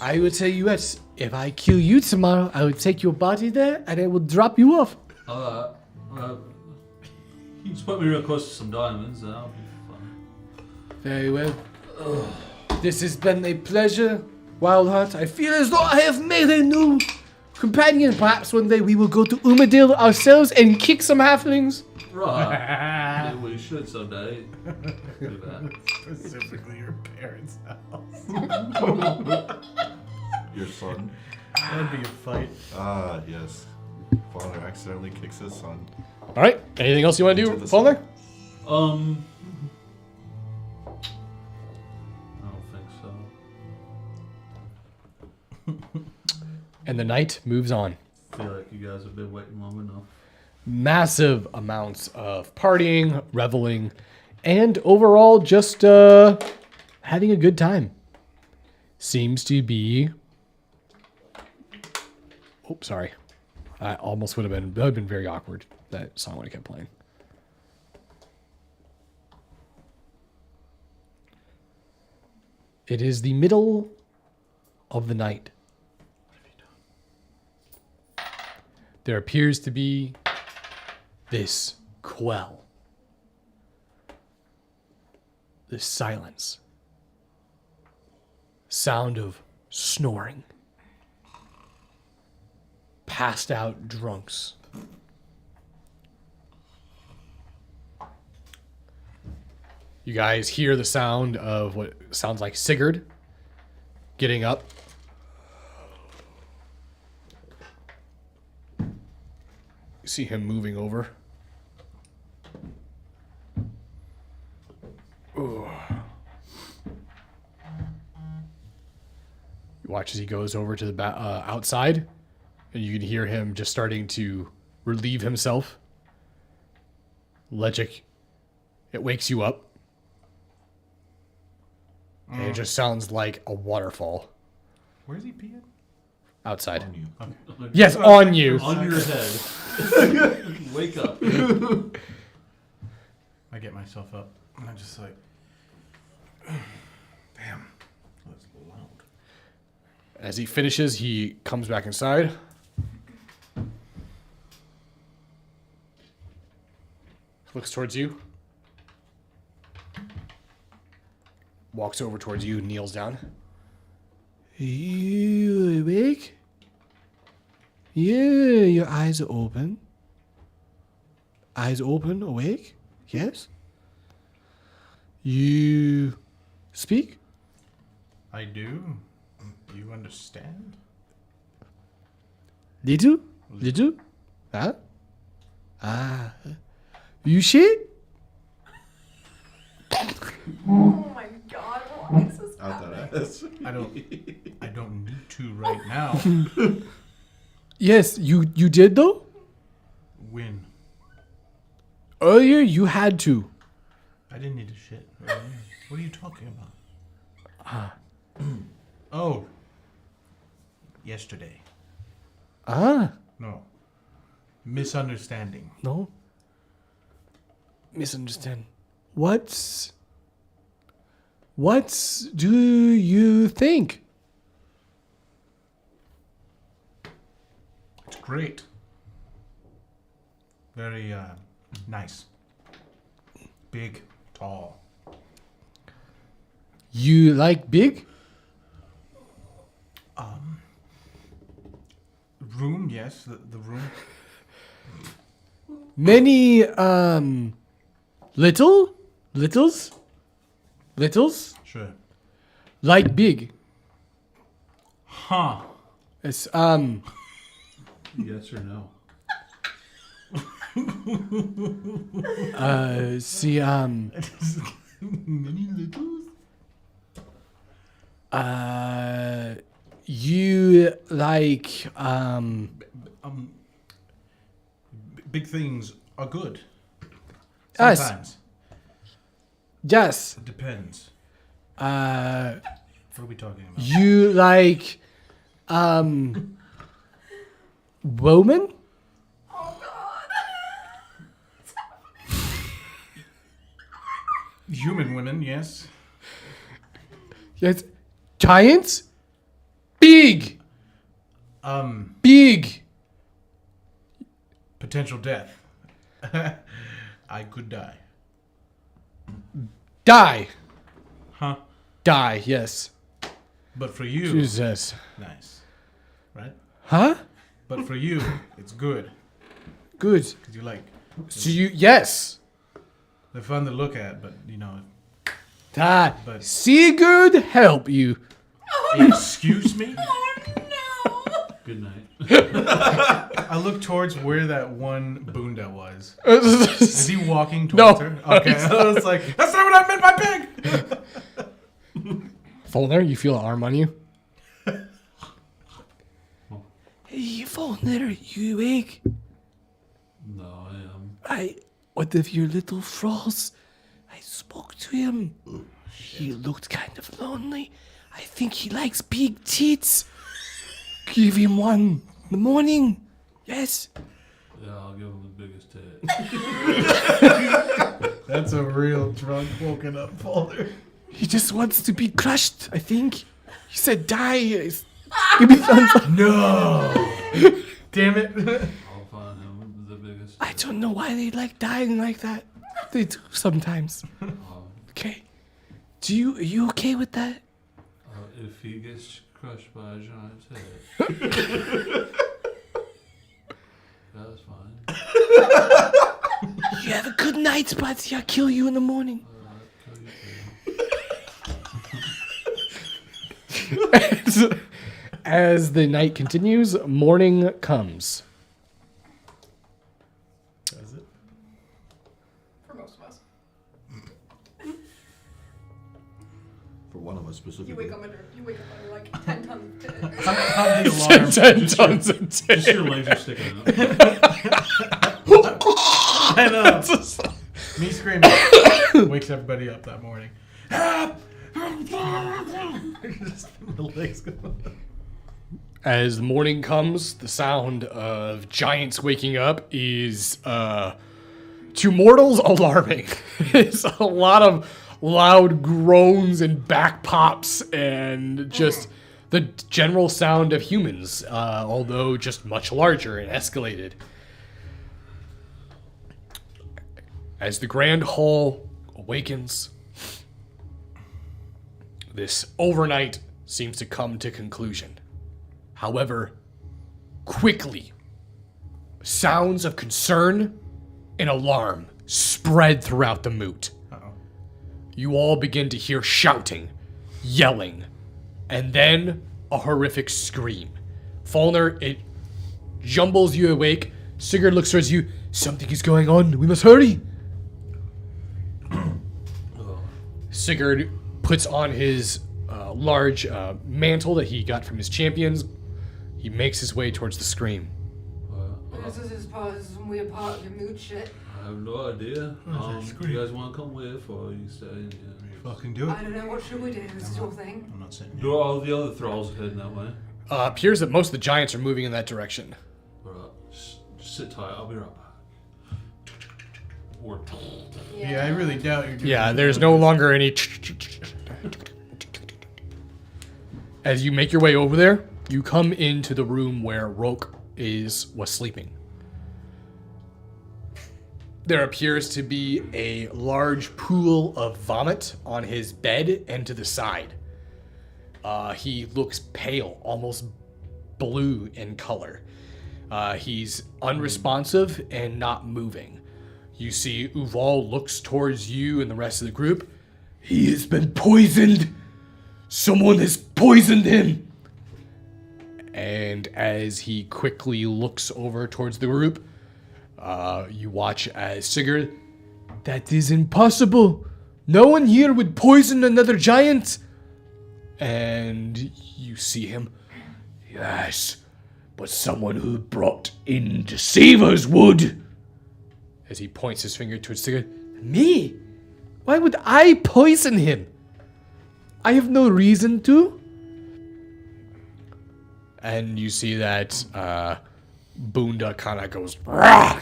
I will tell you what, if I kill you tomorrow, I will take your body there and I will drop you off. Alright. Just put me real close to some diamonds, and that'll be fun. Very well. This has been a pleasure, Wildheart. I feel as though I have made a new companion. Perhaps one day we will go to Umadil ourselves and kick some halflings. Right. Maybe we should someday do that. Specifically your parents' house. Your son. That'd be a fight. Ah, yes. Father accidentally kicks his son. All right. Anything else you want to Into do, the Father? I don't think so. And the night moves on. I feel like you guys have been waiting long enough. Massive amounts of partying, reveling, and overall just having a good time. Seems to be. Oh, sorry. I almost that would have been very awkward. That song would have kept playing. It is the middle of the night. There appears to be this quell, this silence, sound of snoring, passed out drunks. You guys hear the sound of what sounds like Sigurd getting up. You see him moving over. Ooh. You watch as he goes over to the outside, and you can hear him just starting to relieve himself. Legic, it wakes you up. And it just sounds like a waterfall Where's he peeing? outside. On you. Okay. Yes, on you. On your head. Wake up. I get myself up, and I'm just like, damn, that's loud. As he finishes, he comes back inside. Looks towards you. Walks over towards you, kneels down. You awake? Yeah, your eyes are open. Eyes open, awake? Yes? You speak? I do. You understand? Did you? Did you? Huh? Ah. You shit? Oh my god, why is this Out happening? that ass. I don't need to right now. Yes, you did though? When? Earlier you had to. I didn't need to shit earlier. What are you talking about? Oh. Yesterday. Ah, No. Misunderstanding. no. Misunderstand. What do you think? It's great. Very nice. Big, tall. You like big? Room, yes, the room. Many littles? Sure. Like big. Huh. It's Yes or no? see Many littles? you like Big things are good. Us. Sometimes. yes. It depends. What are we talking about? You like woman? Oh god. Human women, yes. Yes. Giants? Big. Big. Potential death. I could die. Die. Huh? Die, yes. But for you, Jesus. nice. Right? Huh? But for you, it's good. Good. Because you like So yes. They're fun to look at, but you know. But Sigurd help you. Excuse me? Good night. I look towards where that one Bunda was. Is he walking No. towards her? Okay. I was like, that's not what I meant by pig! Folner, you feel an arm on you? Hey, Faulkner, you awake? No, I am. What of your little frogs? I spoke to him. He looked kind of lonely. I think he likes big tits. Give him one in the morning. Yes. Yeah, I'll give him the biggest tit. That's a real drunk woken up Folder. He just wants to be crushed, I think. He said die. Give me thumbs up. No! Damn it. I'll find him the biggest I don't know why they like dying like that. They do sometimes. Okay. Are you okay with that? If he gets crushed by a giant tit. That's fine. You have a good night, buddy. I'll kill you in the morning. As the night continues, morning comes. Does it? For most of us. For one of us specifically. You wake up under like 10 tons of tit. How the alarm? 10 tons of Just tit. your legs are sticking out. I know. Me screaming wakes everybody up that morning. Just the legs go. As the morning comes, the sound of giants waking up is, to mortals, alarming. It's a lot of loud groans and back pops and just the general sound of humans, although just much larger and escalated. As the Grand Hall awakens, this overnight seems to come to conclusion. However, quickly, sounds of concern and alarm spread throughout the moot. Uh-oh. You all begin to hear shouting, yelling, and then a horrific scream. Falner, it jumbles you awake. Sigurd looks towards you. Something is going on. We must hurry. Sigurd puts on his large mantle that he got from his champions. He makes his way towards the scream. This is some weird part of your mood shit. I have no idea. Do you guys want to come with, or are you staying here? Fucking do it. I don't know, what should we do? This is your thing. I'm not sitting here. Do all the other thralls heading that way? Appears that most of the giants are moving in that direction. Just sit tight. I'll be right back. Or Yeah, I really doubt you're doing Yeah, it. there's no longer any. As you make your way over there, you come into the room where Roke was sleeping. There appears to be a large pool of vomit on his bed and to the side. He looks pale, almost blue in color. He's unresponsive and not moving. You see Uval looks towards you and the rest of the group. He has been poisoned. Someone has poisoned him. And as he quickly looks over towards the group, you watch as Sigurd, That is impossible. No one here would poison another giant. and you see him. Yes, but someone who brought in deceivers would. As he points his finger towards Sigurd. Me? Why would I poison him? I have no reason to. And you see that Bunda kind of goes, "Rah!"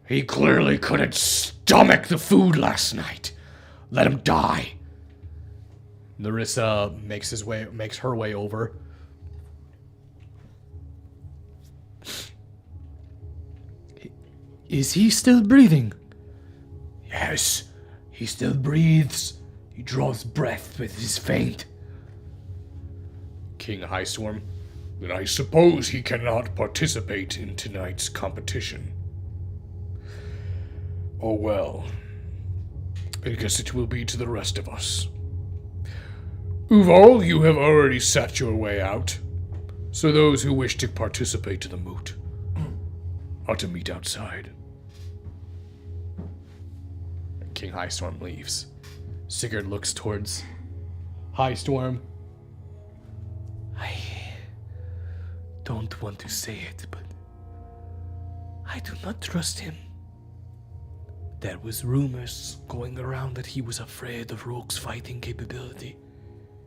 He clearly couldn't stomach the food last night. Let him die. Larissa makes her way over. Is he still breathing? Yes, he still breathes. He draws breath with his feint. King Highstorm. Then I suppose he cannot participate in tonight's competition. Oh well. I guess it will be to the rest of us. Uval, you have already sat your way out, so those who wish to participate in the moot are to meet outside. King Highstorm leaves. Sigurd looks towards Highstorm. I don't want to say it, but I do not trust him. There was rumors going around that he was afraid of Rogue's fighting capability.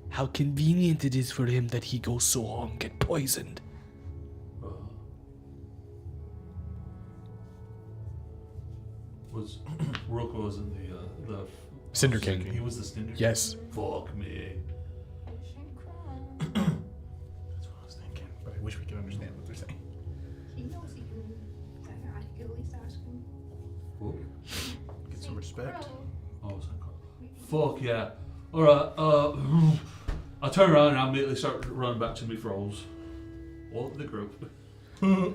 How convenient it is for him that he goes so long and get poisoned. Was Rook wasn't the Cinder King. He was the Cinder King? Yes. Fuck me. That's what I was thinking, but I wish we could understand what they're saying. He knows he can. I could at least ask him. Who? Get some respect. Oh, fuck yeah. Alright, I turn around and I immediately start running back to my froze. What the group? Oh,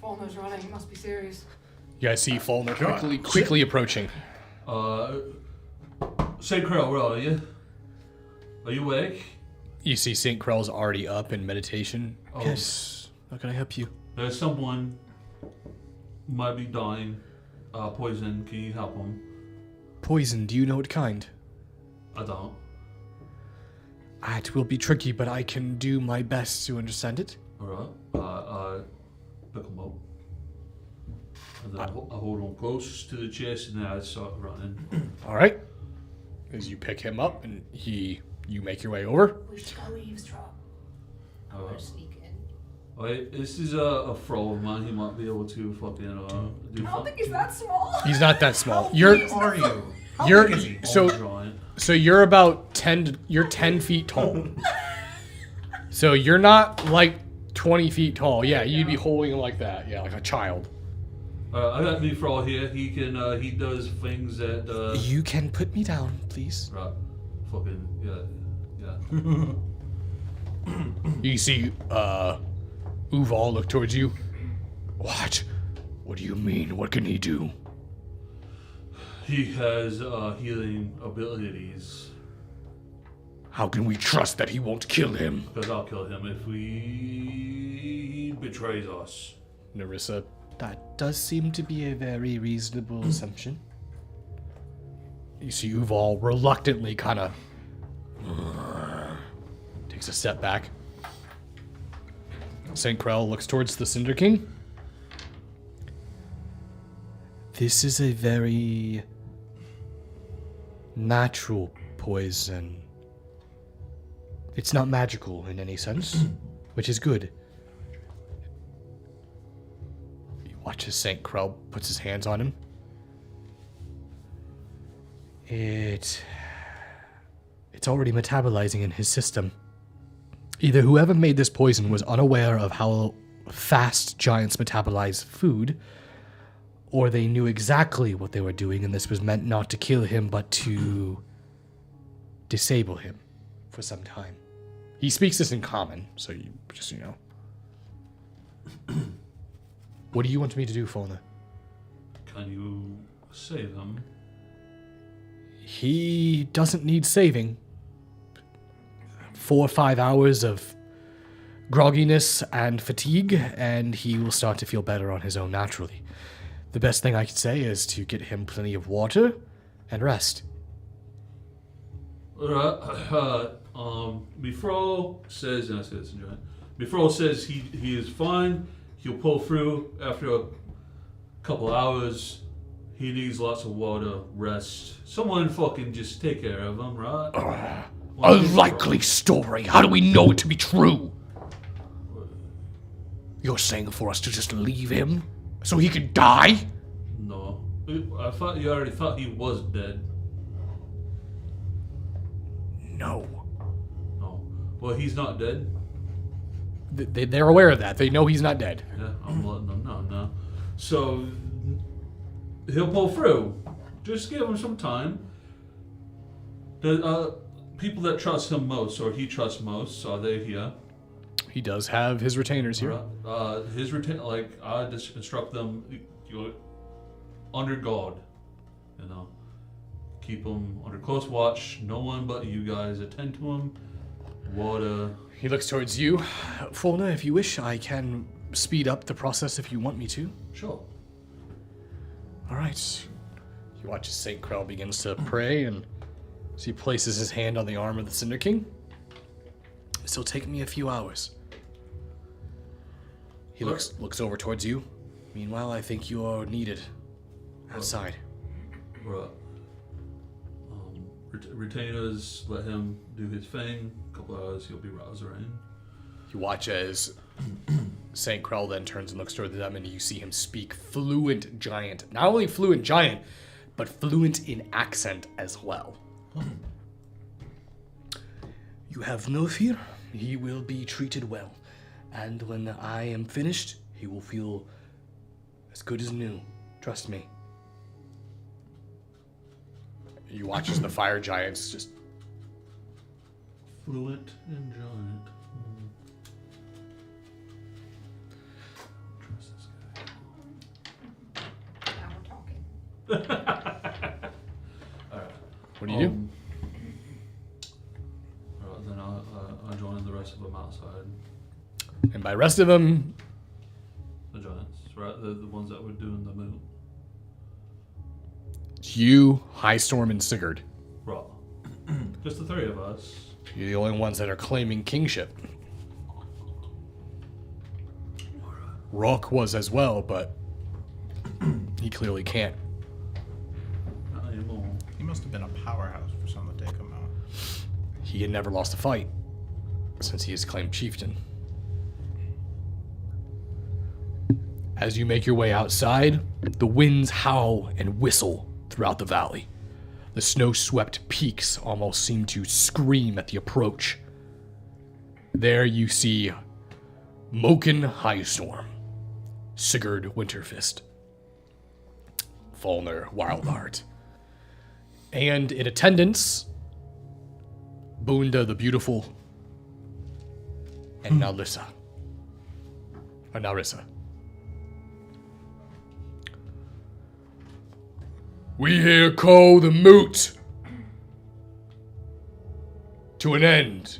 Faulkner's running. It must be serious. You guys see Faulkner quickly approaching. St. Crow, where are you? Are you awake? You see St. Krell's already up in meditation. Oh, Yes. How can I help you? there's someone might be dying. Poison. Can you help him? Poison, do you know what kind? I don't. It will be tricky, but I can do my best to understand it. Alright. I pick him up. And then I hold him close to the chest and then I start running. All right. As you pick him up and you make your way over. We should go eavesdrop. I'm gonna sneak in. Wait, this is a frog, man. He might be able to fucking do I don't think he's that small. He's not that small. How big are you? How You're big is he? so you're about 10 feet tall. So you're not like 20 feet tall. Yeah, you'd be holding him like that. Yeah, like a child. I got me frog here. He can he does things that You can put me down, please. right. Fucking yeah. You see Uval look towards you. What? What do you mean? What can he do? He has healing abilities. How can we trust that he won't kill him? Because I'll kill him if he betrays us. Narissa, that does seem to be a very reasonable assumption. You see Uval reluctantly kind of takes a step back. St. Krell looks towards the Cinder King. This is a very natural poison. It's not magical in any sense, which is good. You watch as St. Krell puts his hands on him. It's already metabolizing in his system. Either whoever made this poison was unaware of how fast giants metabolize food, or they knew exactly what they were doing, and this was meant not to kill him, but to disable him for some time. He speaks this in common, so you just, you know. What do you want me to do, Fauna? Can you save him? He doesn't need saving. 4 or 5 hours of grogginess and fatigue, and he will start to feel better on his own naturally. The best thing I could say is to get him plenty of water and rest. Befro says, and I say this in giant. Befro says he is fine. He'll pull through after a couple hours. He needs lots of water, rest. Someone fucking just take care of him, right? A likely story. How do we know it to be true? You're saying for us to just leave him so he can die? No. I thought you already thought he was dead. No. No. Well, he's not dead. They're aware of that. They know he's not dead. Yeah, I'm letting them know now. So, he'll pull through. Just give him some time. The people that trust him most, or he trusts most, are they here? He does have his retainers here. His I just instruct them. under guard. You know, keep them under close watch. No one but you guys attend to them. Water. He looks towards you. Fauna, if you wish, I can speed up the process if you want me to. Sure. All right. You watch as St. Krell begins to pray, and as he places his hand on the arm of the Cinder King. This will take me a few hours. He looks over towards you. Meanwhile, I think you are needed outside. Right. Retainers, let him do his thing. A couple hours, he'll be rousing. You watch as St. Krell then turns and looks toward them, and you see him speak fluent giant. Not only fluent giant, but fluent in accent as well. You have no fear. He will be treated well. And when I am finished, he will feel as good as new. Trust me. You watch as the fire giants just... Fluent and giant. Trust this guy. Now we're talking. Alright. What do you do? Alright, then I'll join the rest of them outside. And by rest of them... The giants, right? The ones that were doing the move. It's you, High Storm, and Sigurd. Right. Just the three of us. You're the only ones that are claiming kingship. Rock was as well, but he clearly can't. Not anymore. He must have been a powerhouse for someone to take him out. He had never lost a fight since he is claimed chieftain. As you make your way outside, the winds howl and whistle throughout the valley. The snow-swept peaks almost seem to scream at the approach. There you see Moken Highstorm, Sigurd Winterfist, Falner Wildheart, and in attendance, Bunda the Beautiful, and Narissa. We here call the moot to an end.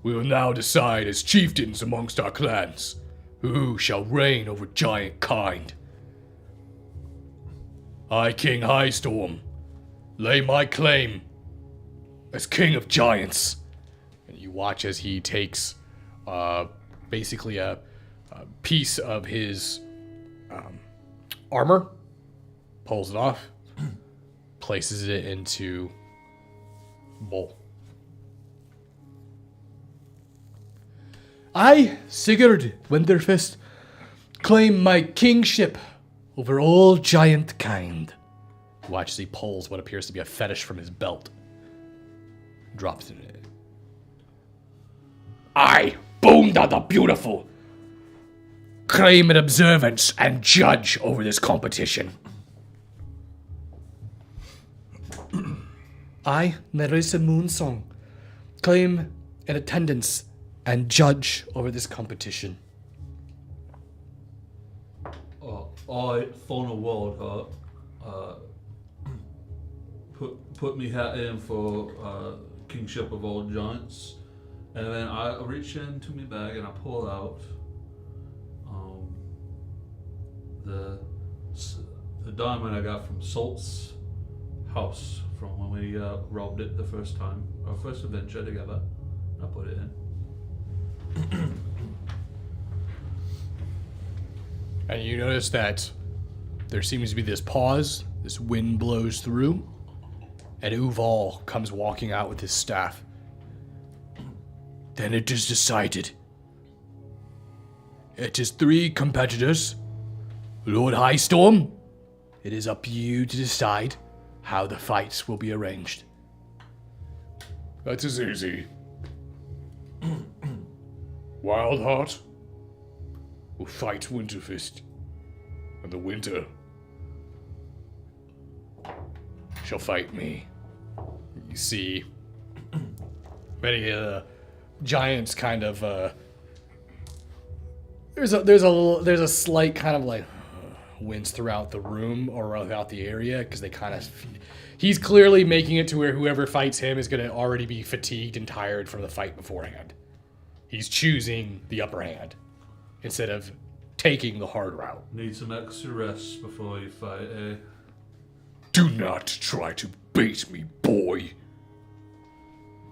We will now decide as chieftains amongst our clans who shall reign over giant kind. I, King Highstorm, lay my claim as king of giants. And you watch as he takes basically a piece of his armor, pulls it off, places it into bowl. I, Sigurd Winterfist, claim my kingship over all giant kind. Watch as he pulls what appears to be a fetish from his belt. Drops it in it. I, Bunda the Beautiful, claim an observance and judge over this competition. I, Narissa Moonsong, claim an attendance and judge over this competition. I, Fauna Wildheart, put me hat in for kingship of all giants, and then I reach into my bag and I pull out the diamond I got from Salt's house from when we robbed it the first time, our first adventure together. I put it in. And you notice that there seems to be this pause, this wind blows through, and Uval comes walking out with his staff. Then it is decided. It is 3 competitors. Lord Highstorm, it is up to you to decide how the fights will be arranged. That is easy. Wildheart will fight Winterfist, and the Winter shall fight me. You see many giants kind of there's a slight kind of like winds throughout the room or throughout the area because they kind of. He's clearly making it to where whoever fights him is going to already be fatigued and tired from the fight beforehand. He's choosing the upper hand instead of taking the hard route. Need some extra rest before you fight, eh? Do not try to bait me, boy.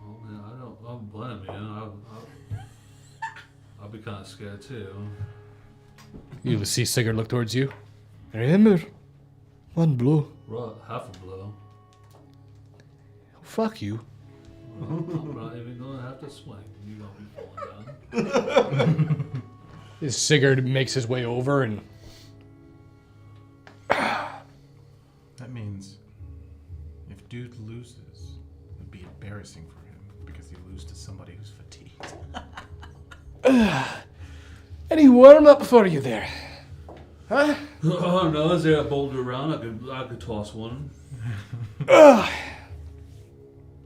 Oh man, I don't blame you. I'll be kind of scared too. You see Sigurd look towards you. Remember, one blow. Right, half a blow. Fuck you. I'm not even gonna have to swing. You're gonna be falling down. Sigurd makes his way over and That means if dude loses, it'd be embarrassing for him because he loses to somebody who's fatigued. any warm up for you there, huh? Oh no, is there a boulder around? I could toss one.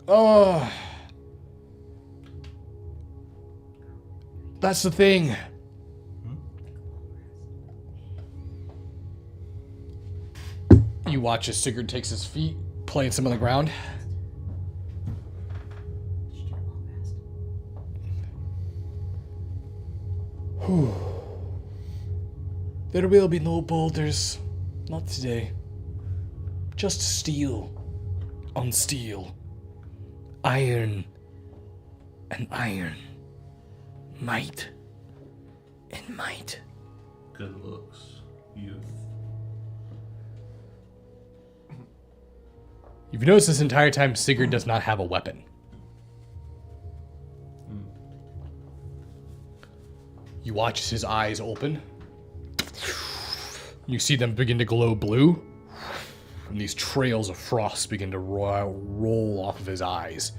Oh, that's the thing. You watch as Sigurd takes his feet, plants them on the ground. There will be no boulders. Not today. Just steel on steel. Iron and iron. Might and might. Good looks, youth. You've noticed this entire time Sigurd does not have a weapon. You watch as his eyes open. You see them begin to glow blue. And these trails of frost begin to roll off of his eyes.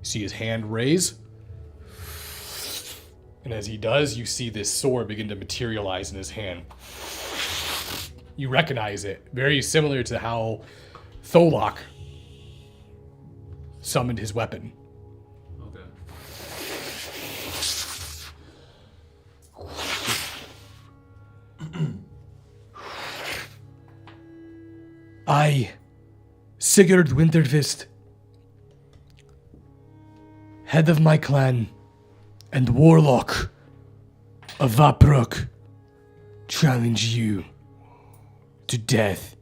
You see his hand raise. And as he does, you see this sword begin to materialize in his hand. You recognize it. Very similar to how Tholok summoned his weapon. Okay. I, Sigurd Winterfist, head of my clan and warlock of Vapruk, challenge you to death.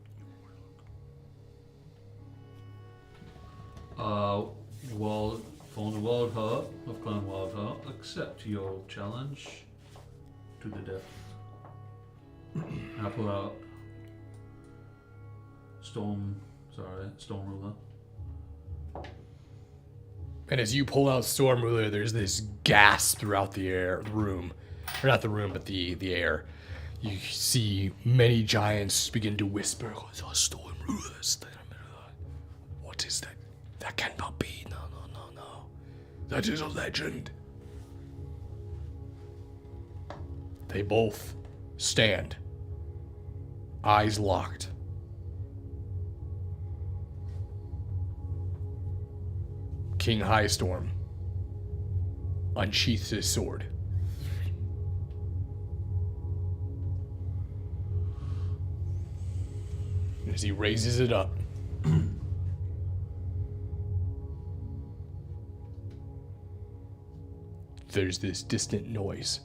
From the Wild Heart of Clan Wild Heart, accept your challenge to the death. I pull out Storm Ruler. And as you pull out Storm Ruler, there's this gasp throughout the room. Or not the room, but the air. You see many giants begin to whisper, "Oh, Storm Ruler, what is that? That cannot be. No. That is a legend." They both stand, eyes locked. King Highstorm unsheaths his sword. And as he raises it up, there's this distant noise.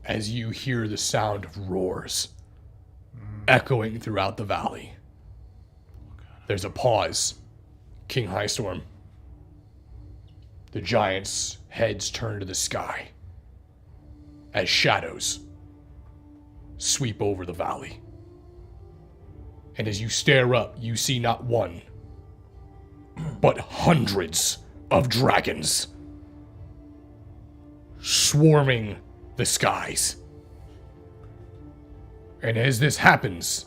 As you hear the sound of roars echoing throughout the valley. There's a pause. King Highstorm. The giants' heads turn to the sky as shadows sweep over the valley. And as you stare up, you see not one, but hundreds of dragons swarming the skies. And as this happens,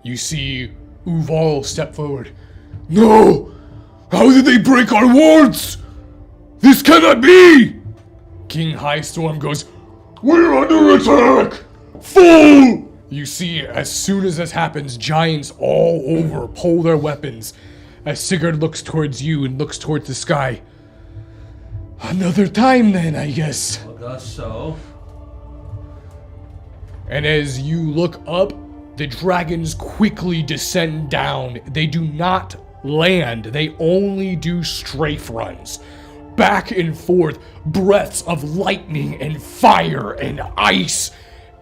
you see Uval step forward. No! How did they break our wards? This cannot be! King Highstorm goes, We're under attack! Fool! you see, as soon as this happens, giants all over pull their weapons. As Sigurd looks towards you and looks towards the sky. Another time then, I guess. I guess so. And as you look up, the dragons quickly descend down. They do not land, they only do strafe runs. Back and forth, breaths of lightning and fire and ice.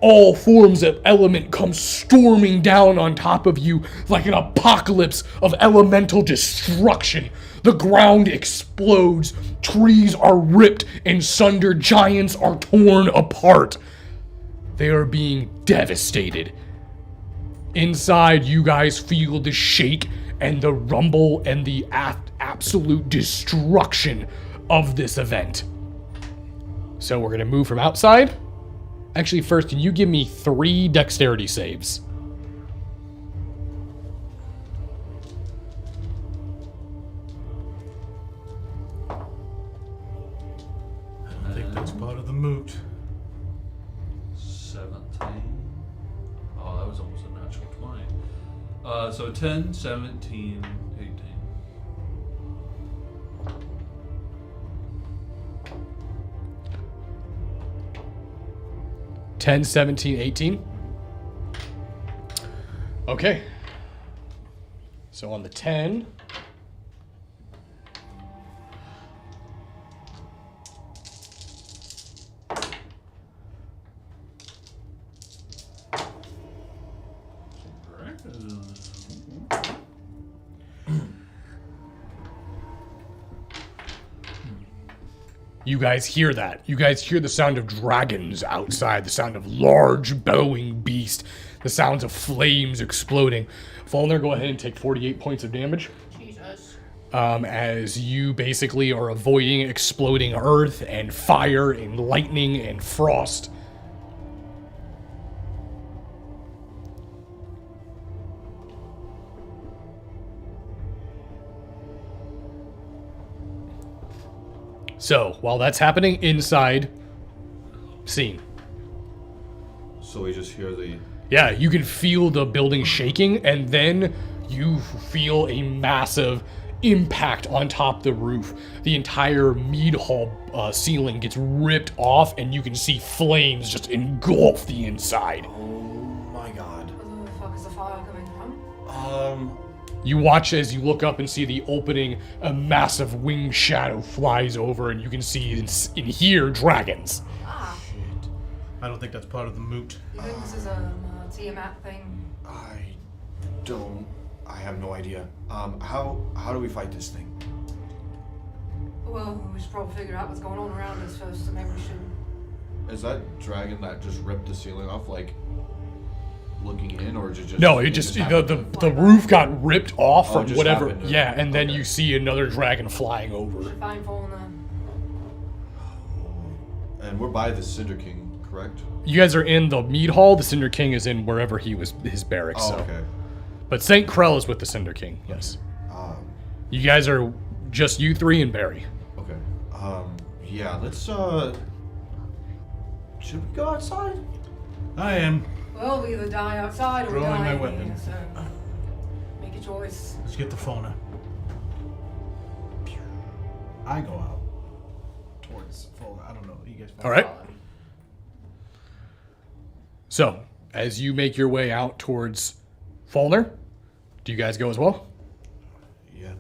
All forms of element come storming down on top of you like an apocalypse of elemental destruction. The ground explodes, trees are ripped in sunder, giants are torn apart. They are being devastated. Inside, you guys feel the shake and the rumble and the absolute destruction of this event. So we're gonna move from outside. Actually, first, can you give me 3 dexterity saves? I think that's part of the moot. 17. Oh, that was almost a natural 20. So 10, 17, 18. $10, 17, 18. Okay. So on the 10. You guys hear that. You guys hear the sound of dragons outside, the sound of large bellowing beast, the sounds of flames exploding. Falner, go ahead and take 48 points of damage. Jesus. As you basically are avoiding exploding earth and fire and lightning and frost. So, while that's happening, inside, scene. So we just hear the... Yeah, you can feel the building shaking, and then you feel a massive impact on top of the roof. The entire mead hall ceiling gets ripped off, and you can see flames just engulf the inside. Oh my god. Where the fuck is the fire coming from? You watch as you look up and see the opening, a massive winged shadow flies over, and you can see in here dragons. Ah, Shit. I don't think that's part of the moot. you think this is a Tiamat thing? I have no idea. How do we fight this thing? Well, we should probably figure out what's going on around us first, so maybe we should. Is that dragon that just ripped the ceiling off, like, looking in, or is it just... No, it just the roof got ripped off Oh, it from just whatever. happened to- Yeah, and then okay. you see another dragon flying We over. should find Falna. And we're by the Cinder King, correct? You guys are in the mead hall. The Cinder King is in wherever he was, his barracks. Oh, so. okay. But St. Krell is with the Cinder King. Yes. You guys are just you three and Barry. Okay. Yeah, let's, should we go outside? I am. Well, we either die outside or we Drawing die my in here, weapon. so make a choice. Let's get the phone up. I go out towards phone. I don't know. You guys. All right. So, as you make your way out towards Falner, do you guys go as well? Yeah.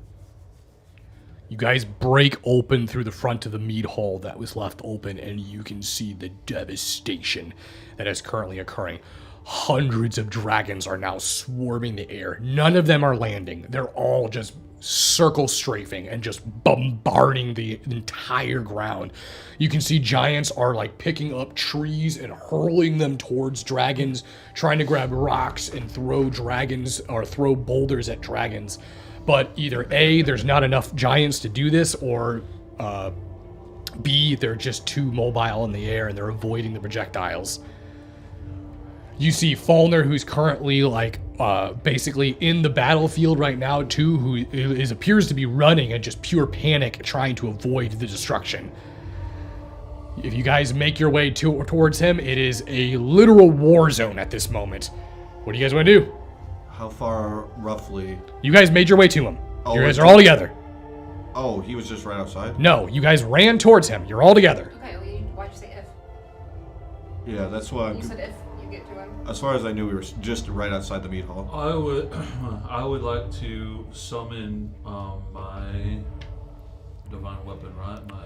You guys break open through the front of the mead hall that was left open, and you can see the devastation that is currently occurring. Hundreds of dragons are now swarming the air. None of them are landing. They're all just circle strafing and just bombarding the entire ground. You can see giants are like picking up trees and hurling them towards dragons, trying to grab rocks and throw dragons or throw boulders at dragons. But either A, there's not enough giants to do this, or B, they're just too mobile in the air and they're avoiding the projectiles. You see Falner, who's currently like basically in the battlefield right now too, who appears to be running in just pure panic, trying to avoid the destruction. If you guys make your way towards him, it is a literal war zone at this moment. What do you guys want to do? How far, roughly? You guys made your way to him. Oh, You guys are all together. Oh, he was just right outside? No, you guys ran towards him. You're all together. Okay, well, why'd you say if? Yeah, that's why. You said if you get to him. As far as I knew, we were just right outside the meat hall. I would like to summon my divine weapon, right? My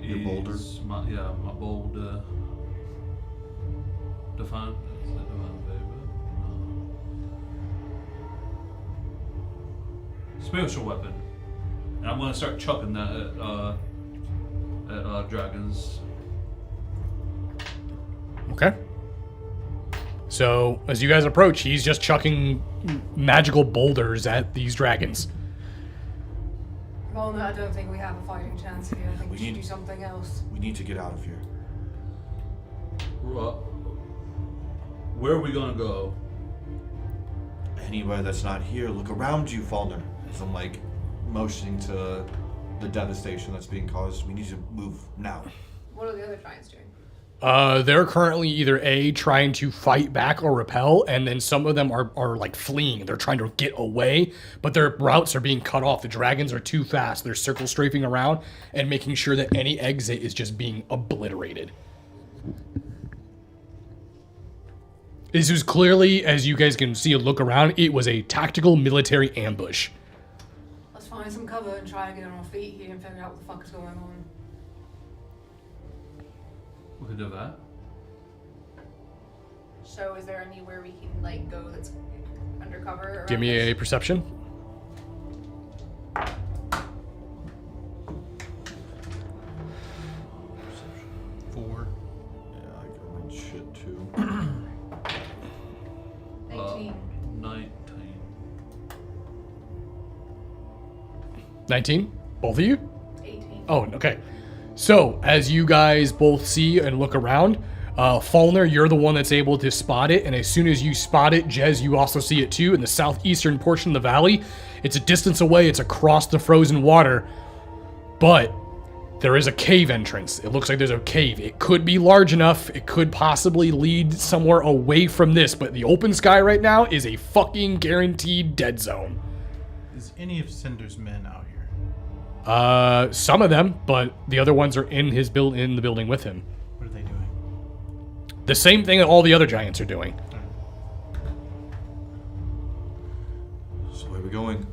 Your boulder? My bold divine. Is that divine favor? Spiritual weapon, and I'm gonna start chucking that at dragons. Okay. So, as you guys approach, he's just chucking magical boulders at these dragons. Well, no, I don't think we have a fighting chance here. I think we should need- do something else. We need to get out of here. Where are we gonna go? Anybody that's not here, look around you, Falner. As I'm like motioning to the devastation that's being caused. We need to move now. What are the other giants doing? They're currently either A, trying to fight back or repel, and then some of them are like fleeing. They're trying to get away, but their routes are being cut off. The dragons are too fast. They're circle strafing around and making sure that any exit is just being obliterated. This was clearly, as you guys can see a look around, it was a tactical military ambush. Let's find some cover and try to get on our feet here and figure out what the fuck is going on. We could do that. So, is there anywhere we can like go that's undercover? Give me a perception. Four. Yeah, I got shit too. 19. 19. 19? Both of you? 18. Oh, okay. So, as you guys both see and look around, Falner, you're the one that's able to spot it, and as soon as you spot it, Jez, you also see it too, in the southeastern portion of the valley. It's a distance away, it's across the frozen water, but there is a cave entrance. It looks like there's a cave. It could be large enough, it could possibly lead somewhere away from this, but the open sky right now is a fucking guaranteed dead zone. Is any of Cinder's men out here? Some of them, but the other ones are in the building with him. What are they doing? The same thing that all the other giants are doing. So where are we going?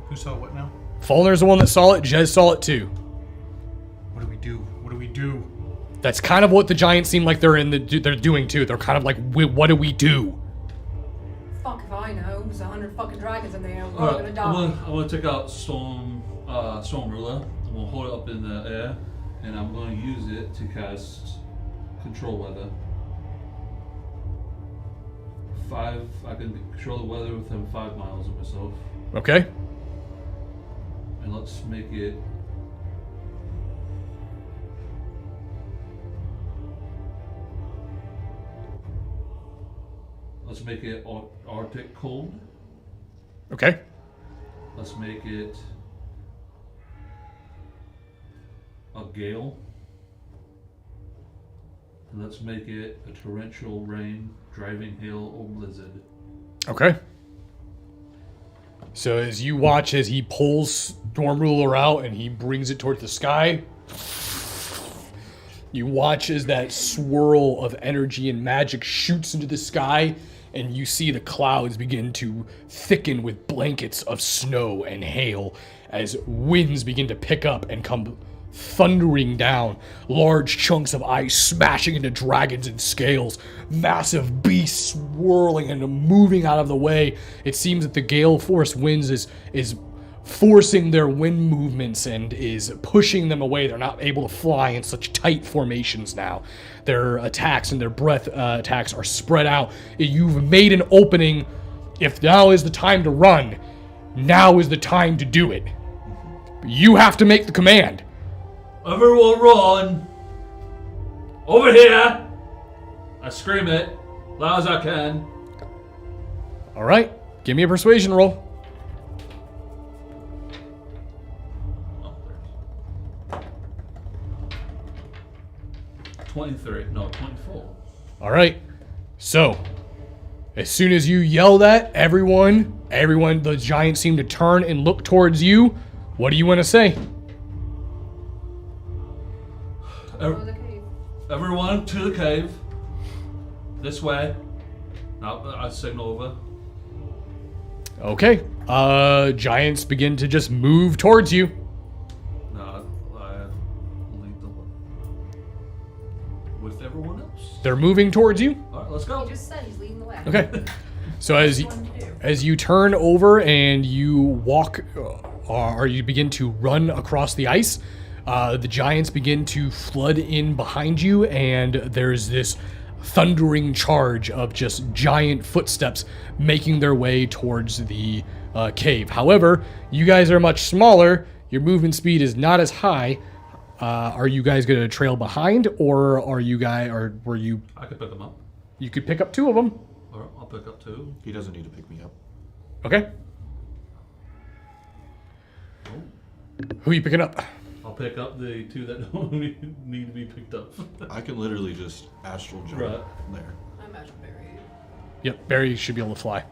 Who saw what now? Falner's the one that saw it. Jez saw it too. What do we do? What do we do? That's kind of what the giants seem like they're doing too. They're kind of like, what do we do? Fuck if I know. There's 100 fucking dragons in there. We're all gonna die. I'm gonna take out Storm Ruler. I'm gonna hold it up in the air, and I'm gonna use it to cast Control Weather. I can control the weather within 5 miles of myself. Okay. And let's make it. Let's make it Arctic cold. Okay. Let's make it a gale. And let's make it a torrential rain, driving hail, or blizzard. Okay. So as you watch as he pulls Storm Ruler out and he brings it towards the sky, you watch as that swirl of energy and magic shoots into the sky, and you see the clouds begin to thicken with blankets of snow and hail as winds begin to pick up and come thundering down, large chunks of ice smashing into dragons and scales, massive beasts swirling and moving out of the way. It seems that the gale force winds is forcing their wind movements and is pushing them away. They're not able to fly in such tight formations now. Their attacks and their breath attacks are spread out. You've made an opening. If now is the time to run, now is the time to do it. You have to make the command. Everyone run! Over here! I scream it, loud as I can. All right, give me a persuasion roll. 23, no, 24. All right. So, as soon as you yell that, everyone, the giants seem to turn and look towards you. What do you want to say? Go to the cave. Everyone to the cave. This way. I signal over. Okay. Giants begin to just move towards you. No, I lead the way. With everyone else. They're moving towards you. All right, let's go. He just said he's leading the way. Okay. So as What do you want to do? as you turn over and you walk, or you begin to run across the ice, the giants begin to flood in behind you, and there's this thundering charge of just giant footsteps making their way towards the cave. However, you guys are much smaller. Your movement speed is not as high. Are you guys going to trail behind, or were you? I could pick them up. You could pick up two of them. All right, I'll pick up 2. He doesn't need to pick me up. Okay. Who are you picking up? I'll pick up the 2 that don't need to be picked up. I can literally just astral jump Right. there. I imagine Barry. Yep, Barry should be able to fly.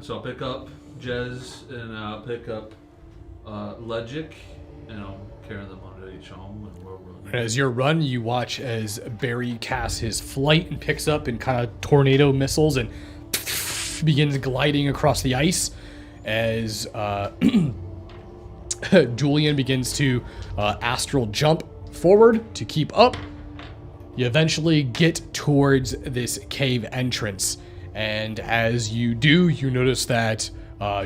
So I'll pick up Jez and I'll pick up Legic, and I'll carry them under each arm and we'll run. And as you run, you watch as Barry casts his flight and picks up in kind of tornado missiles and begins gliding across the ice as Julian begins to astral jump forward to keep up. You eventually get towards this cave entrance, and as you do, you notice that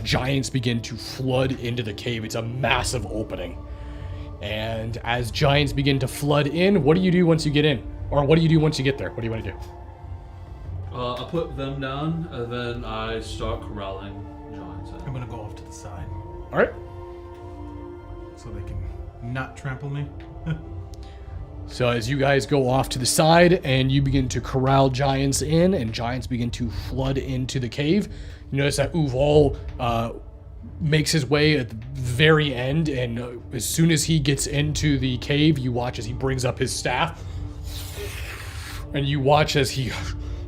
giants begin to flood into the cave. It's a massive opening. And as giants begin to flood in, what do you do once you get in? Or what do you do once you get there? What do you want to do? I put them down, and then I start corralling giants in. I'm gonna go off to the side All right. so they can not trample me. So as you guys go off to the side and you begin to corral giants in, and giants begin to flood into the cave, you notice that Uval makes his way at the very end, and as soon as he gets into the cave, you watch as he brings up his staff, and you watch as he,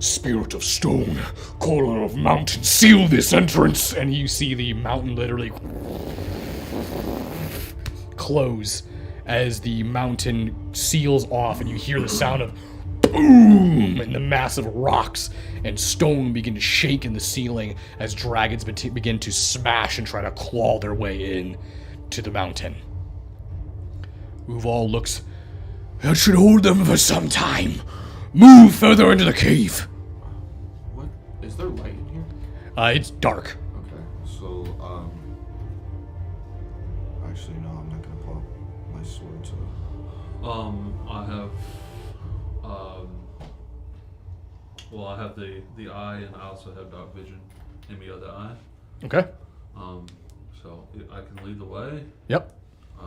Spirit of stone, caller of mountain, seal this entrance. and you see the mountain literally close as the mountain seals off, and you hear the sound of boom, and the massive rocks and stone begin to shake in the ceiling as dragons begin to smash and try to claw their way in to the mountain. Uval looks, That should hold them for some time. Move further into the cave. What? Is there light in here? It's dark. Okay, so, actually, no, I'm not gonna pull out my sword to... I have, I have the eye, and I also have dark vision in the other eye. Okay. So I can lead the way. Yep. I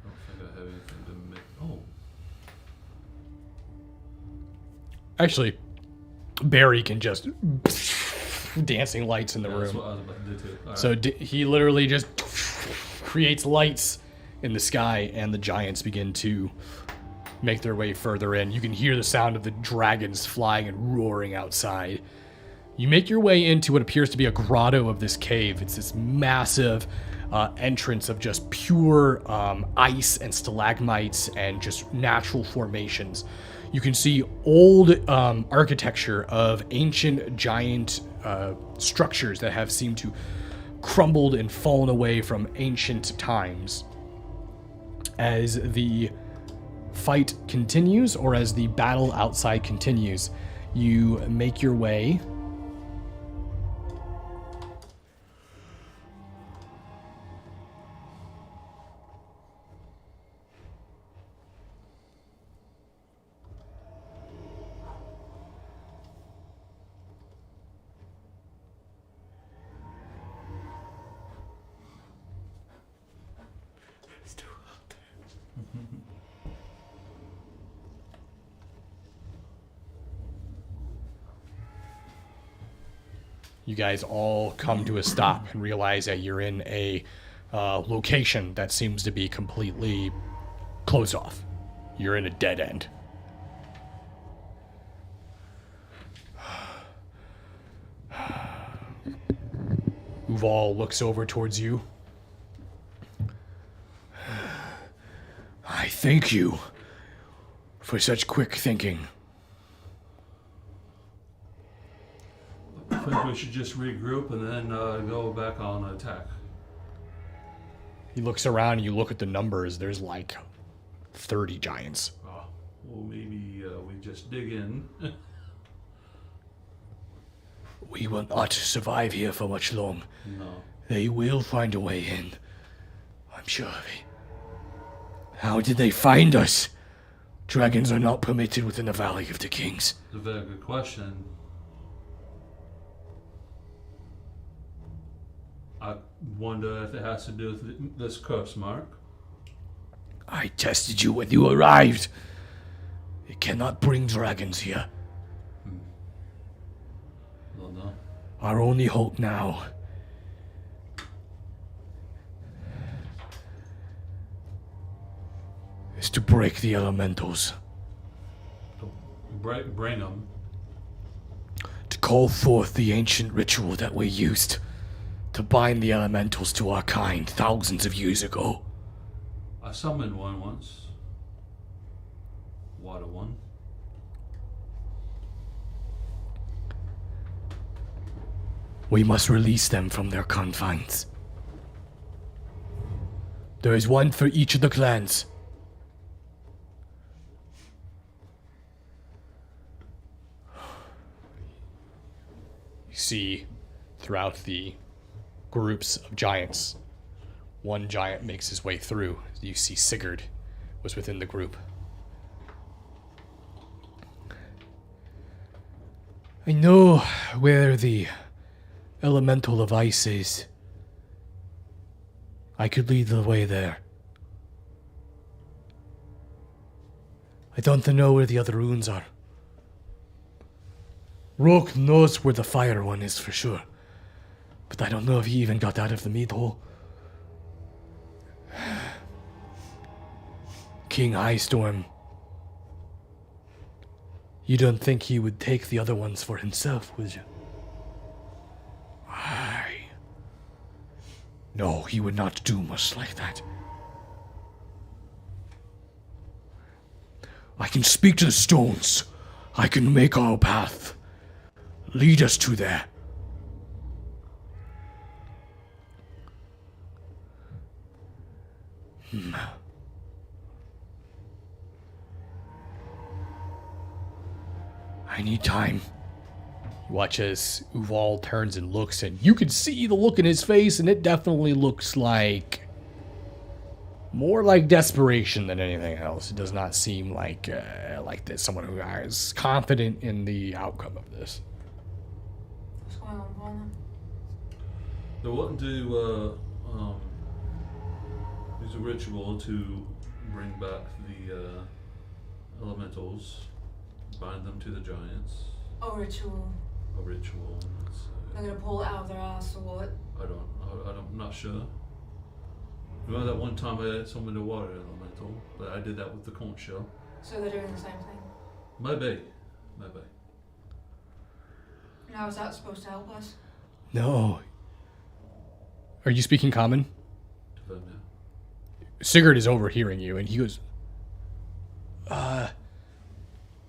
don't think I have anything to make. Oh, Actually, Barry can just dancing lights in the yeah, that's room. what I was about to do too. All right. So he literally just creates lights in the sky, and the giants begin to make their way further in. You can hear the sound of the dragons flying and roaring outside. You make your way into what appears to be a grotto of this cave. It's this massive entrance of just pure ice and stalagmites and just natural formations. You can see old architecture of ancient giant structures that have seemed to crumbled and fallen away from ancient times. As the fight continues, or as the battle outside continues, you make your way you guys all come to a stop and realize that you're in a location that seems to be completely closed off. You're in a dead end. Uval looks over towards you. I thank you for such quick thinking. I think we should just regroup and then go back on attack. He looks around and you look at the numbers. There's like 30 giants. Oh, well, maybe we just dig in. We will not survive here for much long. No. They will find a way in. I'm sure of it. How did they find us? Dragons are not permitted within the Valley of the Kings. It's a very good question. I wonder if it has to do with this curse mark. I tested you when you arrived. You cannot bring dragons here. Don't know. Our only hope now is to break the elementals. Bring them. To call forth the ancient ritual that we used to bind the elementals to our kind thousands of years ago. I summoned one once. Water one. We must release them from their confines. There is one for each of the clans. You see throughout the groups of giants, one giant makes his way through. You see Sigurd was within the group. I know where the elemental of ice is. I could lead the way there. I don't know where the other runes are. Rourke knows where the fire one is for sure, but I don't know if he even got out of the meat hole. King Highstorm. You don't think he would take the other ones for himself, would you? Aye. No, he would not do much like that. I can speak to the stones. I can make our path. Lead us to there. I need time. You watch as Uval turns and looks, and you can see the look in his face, and it definitely looks like more like desperation than anything else. It does not seem like there's someone who is confident in the outcome of this. What's going on, Vaughn? They're wanting to use a ritual to bring back the elementals, bind them to the giants. Oh, ritual. A ritual. They're gonna pull it out of their ass or what? I'm not sure. Remember that one time I had someone to water elemental, but I did that with the conch shell. So they're doing the same thing. Maybe. How is that supposed to help us? No. Are you speaking common? To them, yeah. Sigurd is overhearing you, and he goes,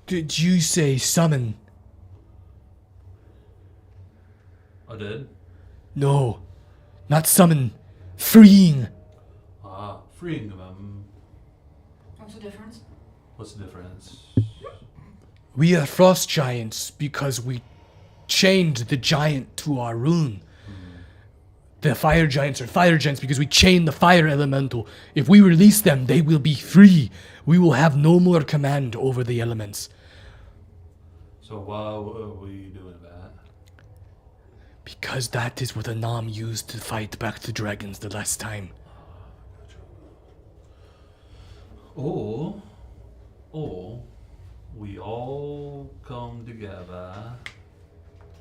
Did you say summon? I did. No. Not summon. Freeing. Freeing them. What's the difference? What's the difference? We are frost giants because we chained the giant to our rune. The fire giants are fire giants because we chained the fire elemental. If we release them, they will be free. We will have no more command over the elements. So why were we doing that? Because that is what Anam used to fight back the dragons the last time. Or we all come together,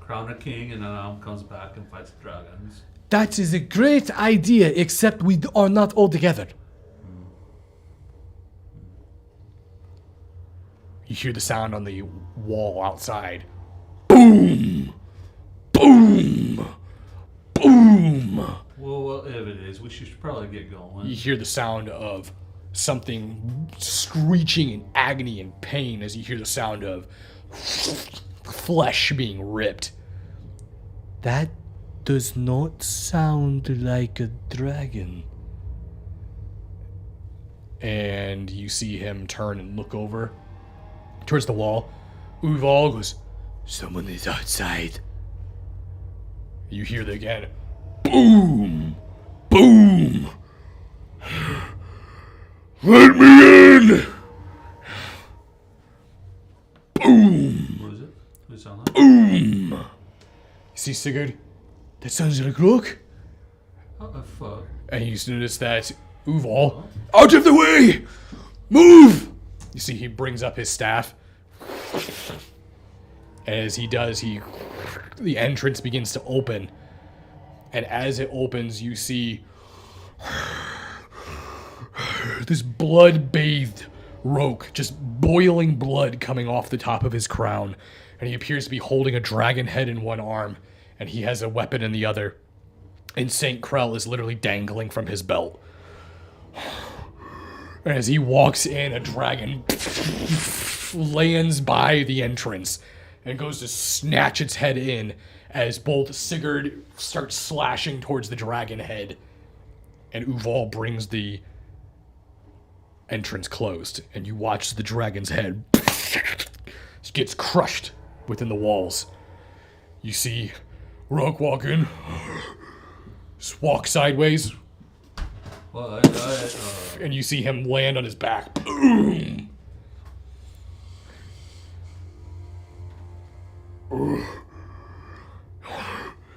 crown a king, and then comes back and fights the dragons. That is a great idea, except we are not all together. you hear the sound on the wall outside. Boom! Boom! Boom! anyways. We should probably get going. You hear the sound of something screeching in agony and pain as you hear the sound of flesh being ripped. That does not sound like a dragon. And you see him turn and look over towards the wall. Uval goes, "Someone is outside." You hear it again. Boom! Boom! Let me in! Boom! What is it? What does it sound like? Boom! You see Sigurd? That sounds like rock. What the fuck? And you notice that Uval, out of the way! Move! You see he brings up his staff. As he does, the entrance begins to open. And as it opens, you see this blood-bathed Roke, just boiling blood coming off the top of his crown. And he appears to be holding a dragon head in one arm, and he has a weapon in the other. And St. Krell is literally dangling from his belt. And as he walks in, a dragon lands by the entrance and goes to snatch its head in as both Sigurd starts slashing towards the dragon head and Uval brings the entrance closed, and you watch the dragon's head gets crushed within the walls. You see Rogue walk in, just walk sideways, Well, and you see him land on his back. Boom!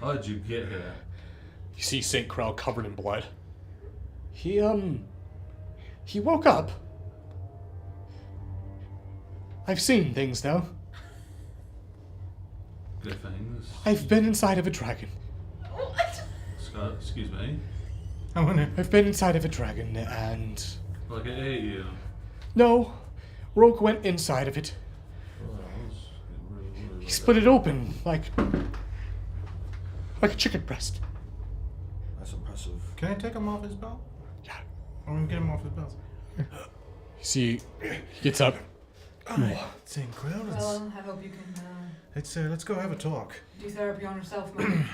how'd you get here? You see St. Krell covered in blood. He woke up. I've seen things now. Good things. I've been inside of a dragon. What? Scott, excuse me. I've been inside of a dragon, and... Like it ate you. No, Roke went inside of it. Well, that was really He split it open, like a chicken breast. That's impressive. Can I take him off his belt? Yeah. I want to get him off his belt. You see, he gets up. St. Krell, Well, I hope you can let's go have a talk. do therapy on yourself, man.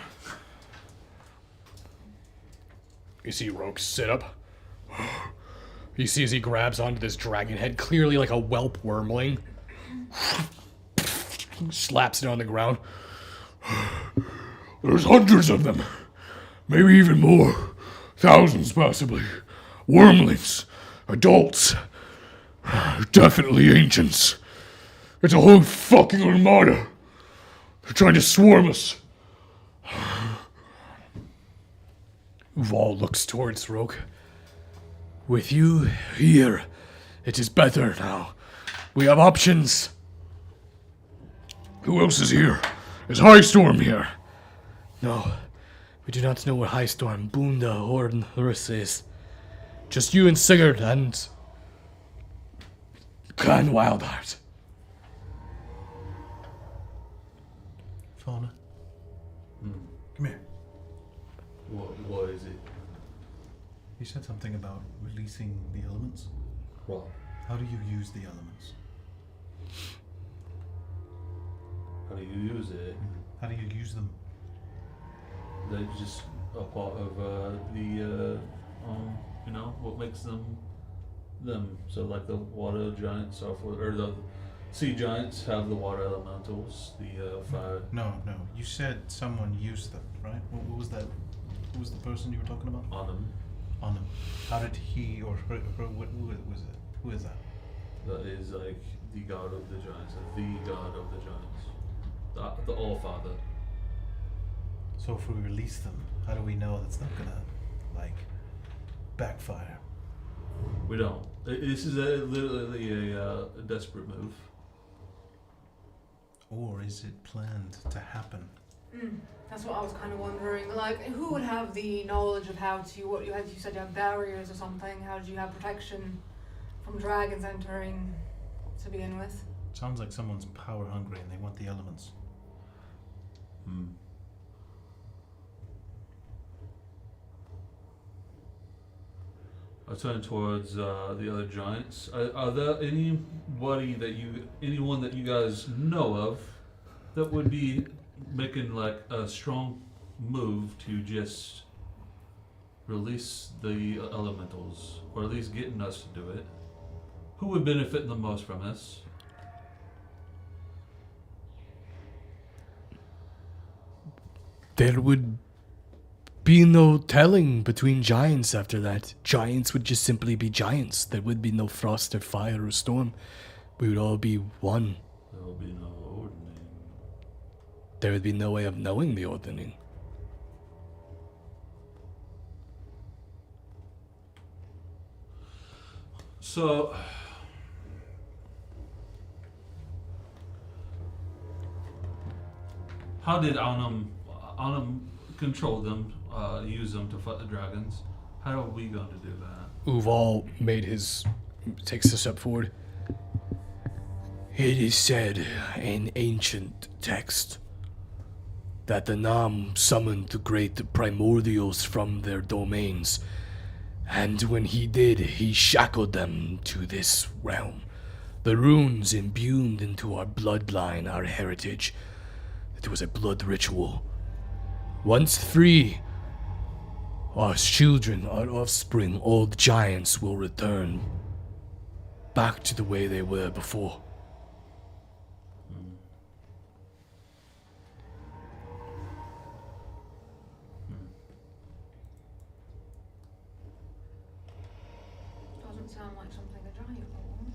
You see Roke sit up. You see as he grabs onto this dragon head, clearly like a whelp wormling. Slaps it on the ground. There's hundreds of them. Maybe even more. Thousands, possibly. Wormlings. Adults. Definitely ancients. It's a whole fucking armada. They're trying to swarm us. Uval looks towards Roke. With you here, it is better now. We have options. Who else is here? Is High Storm here? No, we do not know where High Storm, Bunda, Horn, Horus is. Just you and Sigurd and Clan Wildheart. Fauna. Come here. What is it? You said something about releasing the elements. Well, How do you use the elements? how do you use it? How do you use them? They're just a part of what makes them them. So like the water giants or the sea giants have the water elementals, the fire. No. You said someone used them, right? What was that? Who was the person you were talking about? On them. On them. How did he or her who was it? Who is that? That is like the god of the giants, the god of the giants, the All-Father. So if we release them, how do we know that's not gonna, like, backfire? We don't. This is literally a desperate move. Or is it planned to happen? That's what I was kind of wondering. Like, who would have the knowledge of how to, what you said you have barriers or something. How did you have protection from dragons entering to begin with? Sounds like someone's power hungry and they want the elements. I turn towards the other giants. Are there anyone that you guys know of that would be making like a strong move to just release the elementals, or at least getting us to do it? Who would benefit the most from this? There would be no telling between giants after that. Giants would just simply be giants. There would be no frost or fire or storm. We would all be one. There will be no ordering. There would be no way of knowing the ordering. So, how did Anum control them, use them to fight the dragons? How are we going to do that? Uval takes a step forward. It is said in ancient text that the Nam summoned the great primordials from their domains, and when he did, he shackled them to this realm. The runes imbued into our bloodline, our heritage. It was a blood ritual. Once free, our children, our offspring, old giants will return back to the way they were before. Doesn't sound like something a giant would want.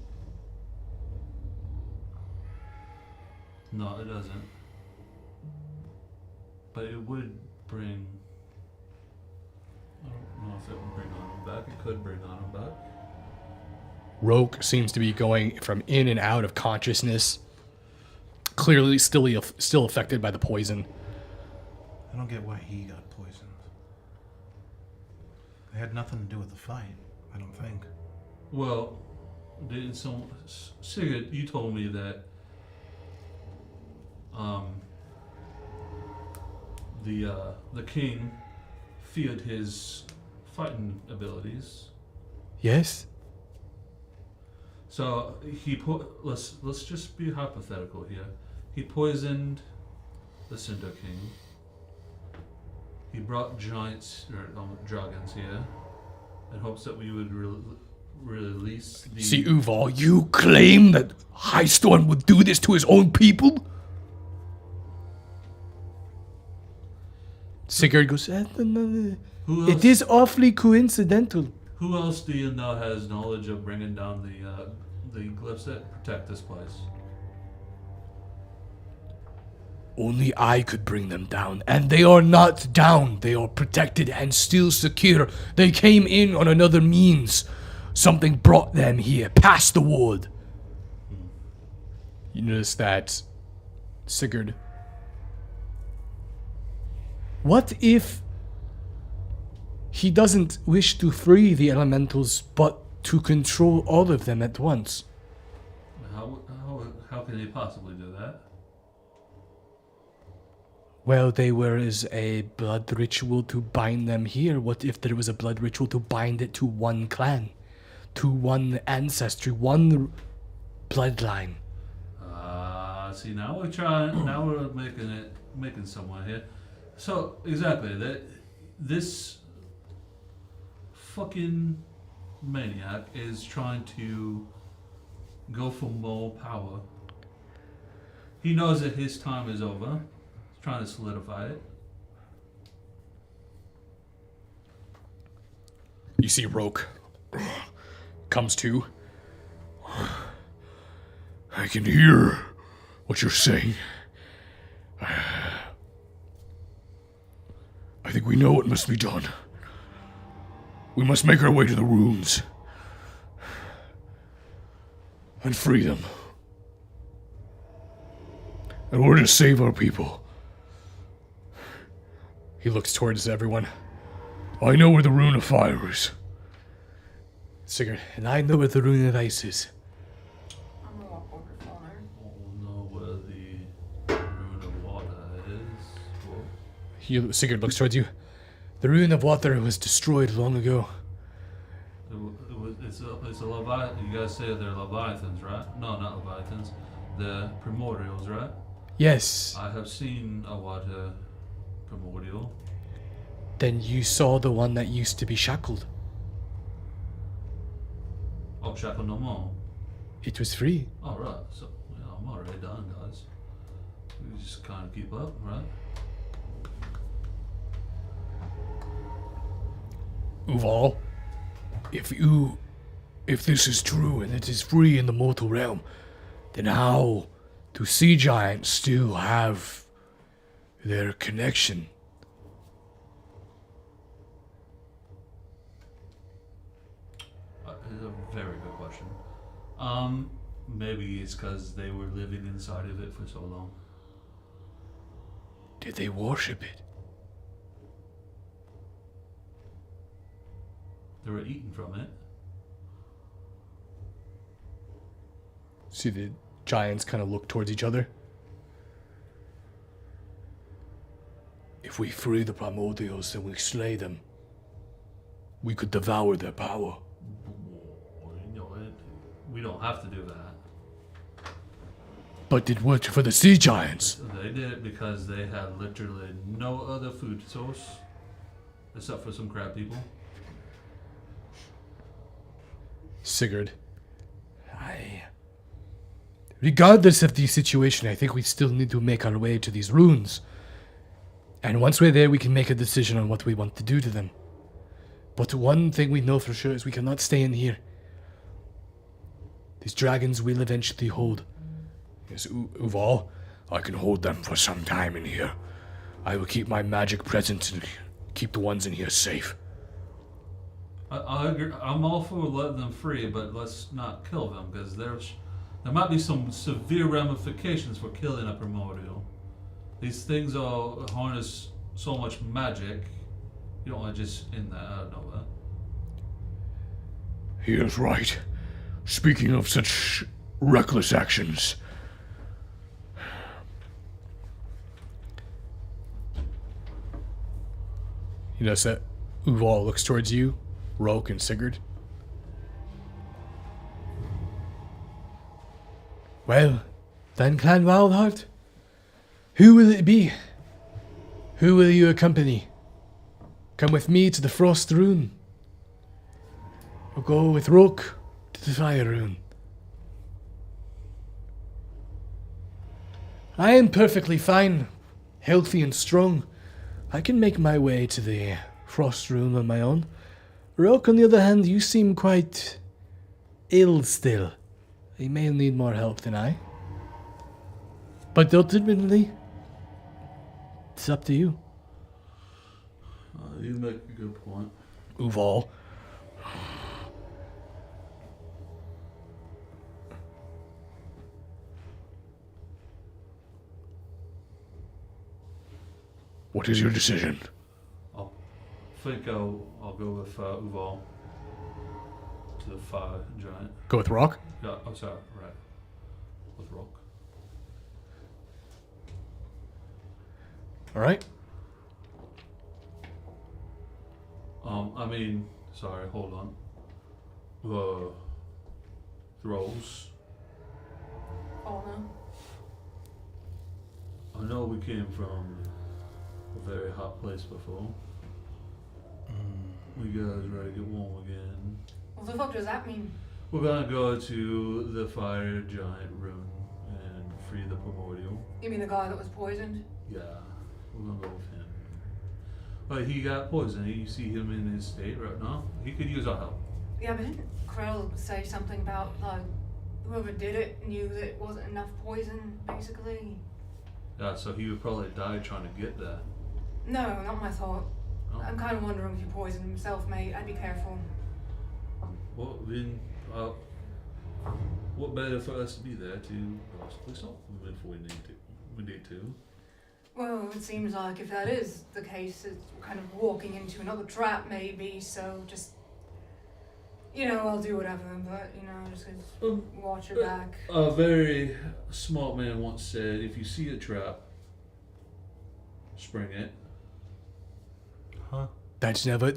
No, it doesn't. But it would bring... I don't know if it would bring Anum back. It could bring Anum back. Roke seems to be going from in and out of consciousness. Clearly still affected by the poison. I don't get why he got poisoned. It had nothing to do with the fight, I don't think. Well, didn't someone... Sigurd, you told me that... The king feared his fighting abilities. Yes? So let's just be hypothetical here. He poisoned the Cinder King. He brought giants or dragons here in hopes that we would release the... See, Uval, you claim that Highstorm would do this to his own people? Sigurd goes, Who else, it is awfully coincidental. Who else do you know has knowledge of bringing down the glyphs that protect this place? Only I could bring them down, and they are not down. They are protected and still secure. They came in on another means. Something brought them here, past the ward. You notice that Sigurd... What if he doesn't wish to free the elementals, but to control all of them at once? How can he possibly do that? Well, they were as a blood ritual to bind them here. What if there was a blood ritual to bind it to one clan, to one ancestry, one bloodline? See, now we're trying. Now we're making someone here. So exactly that. This fucking maniac is trying to go for more power. He knows that his time is over. He's trying to solidify it. You see Roke comes to. I can hear what you're saying. I think we know what must be done. We must make our way to the ruins and free them. In order to save our people. He looks towards everyone. I know where the rune of fire is. Sigurd. And I know where the rune of ice is. I'm gonna walk over to Falner. We'll know where the rune of water is. Sigurd looks towards you. The rune of water was destroyed long ago. You guys say they're Leviathans, right? No, not Leviathans. The Primordials, right? Yes. I have seen a water primordial. Then you saw the one that used to be shackled. Oh, shackle no more. It was free. Alright, so yeah, I'm already done, guys. We just kind of keep up, right? Uval, if this is true and it is free in the mortal realm, then how do sea giants still have their connection? It's a very good question. Maybe it's because they were living inside of it for so long. Did they worship it? They were eating from it. See the giants kind of look towards each other. If we free the primordials and we slay them, we could devour their power. We don't have to do that. But it worked for the sea giants. They did it because they had literally no other food source except for some crab people. Sigurd. Regardless of the situation, I think we still need to make our way to these ruins. And once we're there, we can make a decision on what we want to do to them. But one thing we know for sure is we cannot stay in here. These dragons will eventually hold. Yes, Uval, I can hold them for some time in here. I will keep my magic present and keep the ones in here safe. I agree. I'm all for letting them free, but let's not kill them because there might be some severe ramifications for killing a primordial. These things all harness so much magic. You don't want to just end that out of nowhere. He is right. Speaking of such reckless actions, You notice that Uval looks towards you, Roke and Sigurd. Well, then Clan Wildheart, who will it be? Who will you accompany? Come with me to the Frost Rune. Or go with Roke to the Fire Rune. I am perfectly fine, healthy and strong. I can make my way to the Frost Rune on my own. Roke, on the other hand, you seem quite ill still. You may need more help than I. But ultimately, it's up to you. You make a good point. Uval, what is your decision? I think I'll go with Uval to the fire giant. Go with Rock? Yeah, oh sorry, right. With Rock. Alright. Sorry, hold on. The Thralls. Oh no. I know we came from a very hot place before. We guys ready to get warm again. What the fuck does that mean? We're gonna go to the fire giant rune and free the primordial. You mean the guy that was poisoned? Yeah, we're gonna go with him. But he got poisoned. You see him in his state right now. He could use our help. Yeah, but didn't Krell say something about, like, whoever did it knew that it wasn't enough poison, basically? Yeah, so he would probably die trying to get that. No, not my thought. Oh. I'm kind of wondering if he poisoned himself, mate. I'd be careful. Well, then, what better for us to be there to possibly stop him if we need to. Well, it seems like if that is the case, it's kind of walking into another trap, maybe, so just, I'll do whatever, but, just watch your back. A very smart man once said, if you see a trap, spring it. Huh? That's never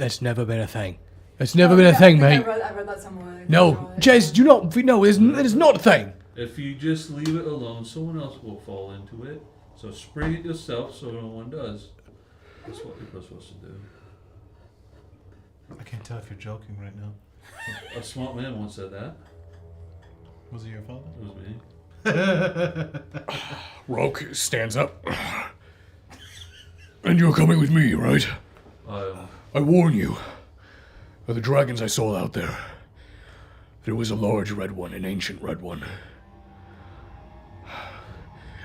been a thing. It's never been a thing, I mate. read that somewhere. No, Jez, do not. No, it is not a thing. If you just leave it alone, someone else will fall into it. So spring it yourself so no one does. That's what people are supposed to do. I can't tell if you're joking right now. A smart man once said that. Was it your father? It was me. Roke stands up. And you're coming with me, right? I warn you. Of the dragons I saw out there, there was a large red one, an ancient red one.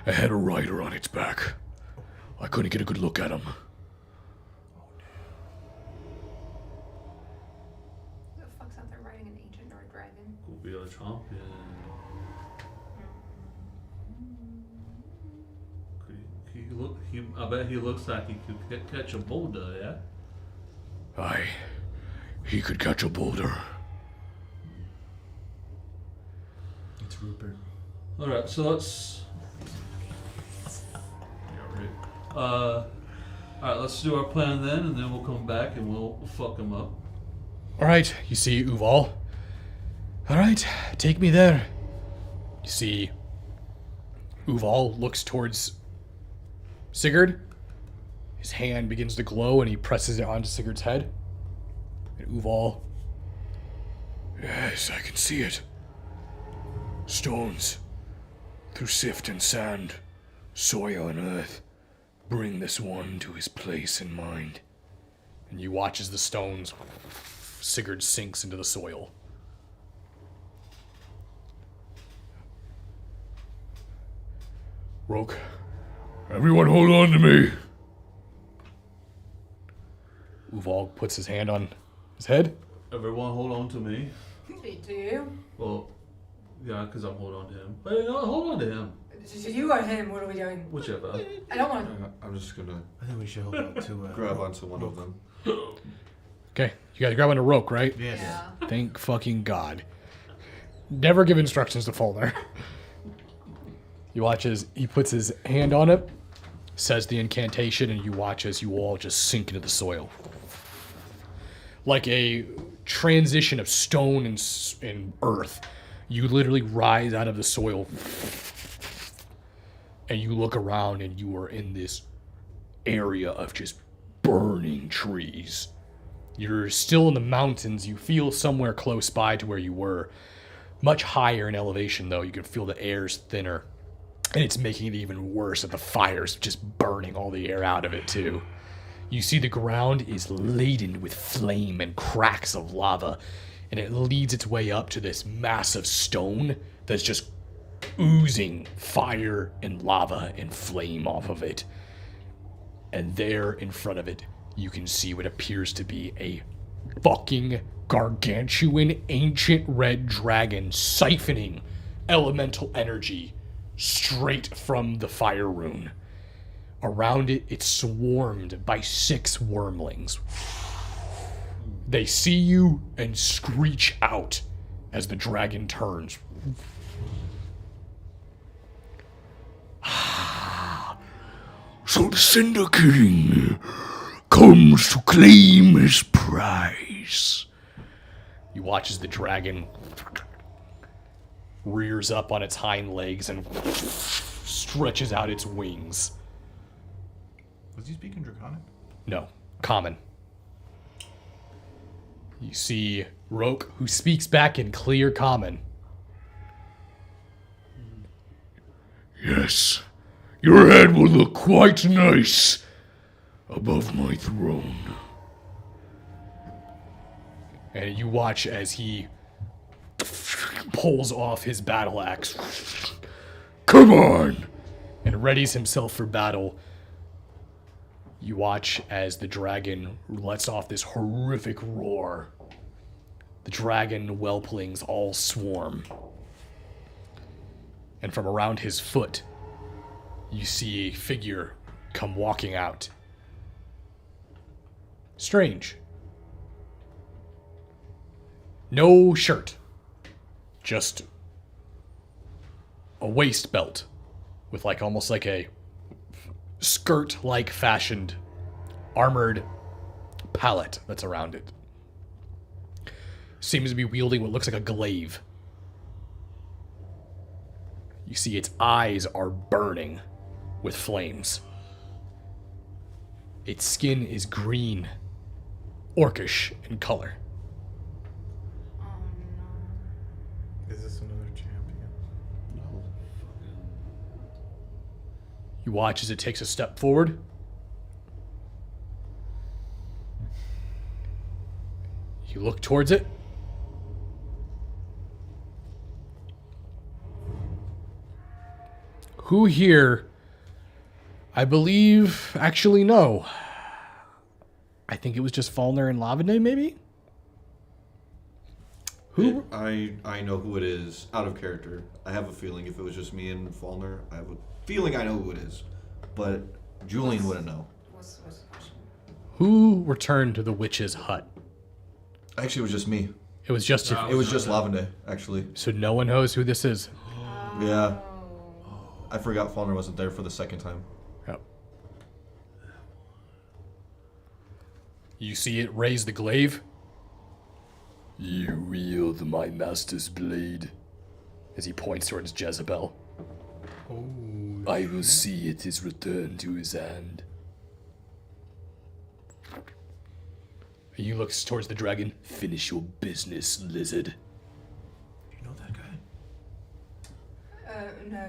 It had a rider on its back. I couldn't get a good look at him. Who the fuck's out there riding an ancient or a dragon? Could be a champion. I bet he looks like he could catch a boulder, yeah? Aye, he could catch a boulder. It's Rupert. Alright, so let's... Yeah, right. Alright, let's do our plan then, and then we'll come back and we'll fuck him up. Alright, you see Uval. Alright, take me there. You see Uval looks towards Sigurd. His hand begins to glow and he presses it onto Sigurd's head. And Uval. Yes, I can see it. Stones. Through sift and sand, soil and earth. Bring this one to his place in mind. And you watch as the stones, Sigurd sinks into the soil. Roke, everyone hold on to me. Uval puts his hand on his head. Everyone hold on to me. Do you? Well, yeah, because I'm holding on to him. Hey, no, hold on to him. So you or him? What are we doing? Whichever. I don't want. I'm just gonna I think we should hold on to grab onto one of them. Okay, you guys grab on a rope, right? Yes. Yeah. Thank fucking God. Never give instructions to fall there. You watch as he puts his hand on it, says the incantation, and you watch as you all just sink into the soil. Like a transition of stone and earth. You literally rise out of the soil, and you look around, and you are in this area of just burning trees. You're still in the mountains. You feel somewhere close by to where you were. Much higher in elevation, though. You can feel the air's thinner. And it's making it even worse that the fire's just burning all the air out of it, too. You see the ground is laden with flame and cracks of lava. And it leads its way up to this massive stone that's just oozing fire and lava and flame off of it. And there in front of it, you can see what appears to be a fucking gargantuan ancient red dragon siphoning elemental energy straight from the fire rune. Around it, it's swarmed by 6 wormlings. They see you and screech out as the dragon turns. So the Cinder King comes to claim his prize. You watch as the dragon rears up on its hind legs and stretches out its wings. Was he speaking Draconic? No, common. You see Roke, who speaks back in clear common. Yes, your head will look quite nice above my throne. And you watch as he pulls off his battle axe. Come on! And readies himself for battle. You watch as the dragon lets off this horrific roar. The dragon whelplings all swarm. And from around his foot, you see a figure come walking out. Strange. No shirt. Just a waist belt with almost like a skirt-like fashioned armored pallet that's around it. seems to be wielding what looks like a glaive. You see its eyes are burning with flames. Its skin is green, orcish in color. Oh no. Is this another champion? You watch as it takes a step forward. You look towards it. Who here, I believe, actually no. I think it was just Falner and Lavender, maybe? Who? I know who it is, out of character. I have a feeling if it was just me and Falner, I have a feeling I know who it is. But Julian wouldn't know. What's the question? Who returned to the witch's hut? Actually, it was just me. It was just you. It was just Lavender, actually. So no one knows who this is. Yeah. I forgot Falner wasn't there for the second time. Yep. You see it raise the glaive. You wield my master's blade. As he points towards Jezebel. Oh. I will see it is returned to his hand. He looks towards the dragon. Finish your business, lizard. Do you know that guy? No.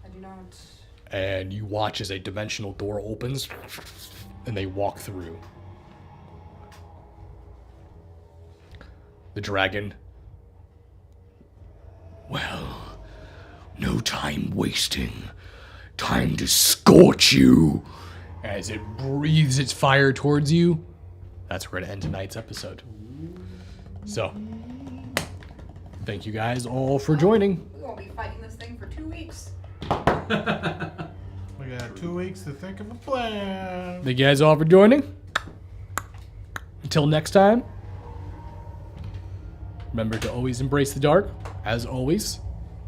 I do not. And you watch as a dimensional door opens. And they walk through. The dragon. Well, no time wasting. Time to scorch you. As it breathes its fire towards you. That's where it ends tonight's episode. So, thank you guys all for joining. We won't be fighting this thing for 2 weeks. We got 2 weeks to think of a plan. Thank you guys all for joining. Until next time, remember to always embrace the dark, as always.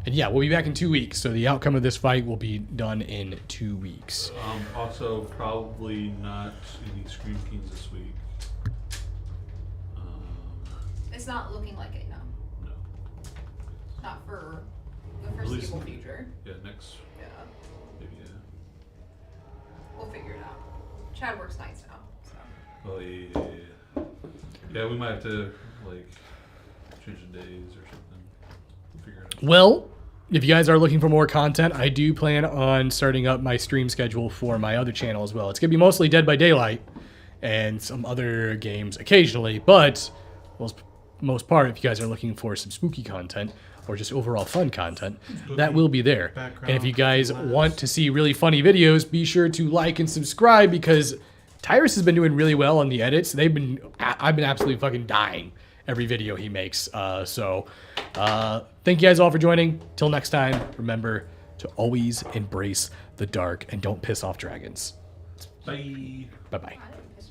And yeah, we'll be back in 2 weeks, so the outcome of this fight will be done in 2 weeks. Also, probably not any Scream Kings this week. It's not looking like it, no. No. Not for the At least- foreseeable future. Yeah, next. Yeah. Maybe, yeah. We'll figure it out. Chad works nights now, so. Oh, yeah. Yeah, we might have to, like, change the days or something. We'll figure it out. Well, if you guys are looking for more content, I do plan on starting up my stream schedule for my other channel as well. It's going to be mostly Dead by Daylight and some other games occasionally, but most part, if you guys are looking for some spooky content or just overall fun content, that will be there. And if you guys want to see really funny videos, be sure to like and subscribe because Tyrus has been doing really well on the edits. I've been absolutely fucking dying every video he makes. So thank you guys all for joining. Till next time, remember to always embrace the dark and don't piss off dragons. Bye. Bye-bye. I didn't piss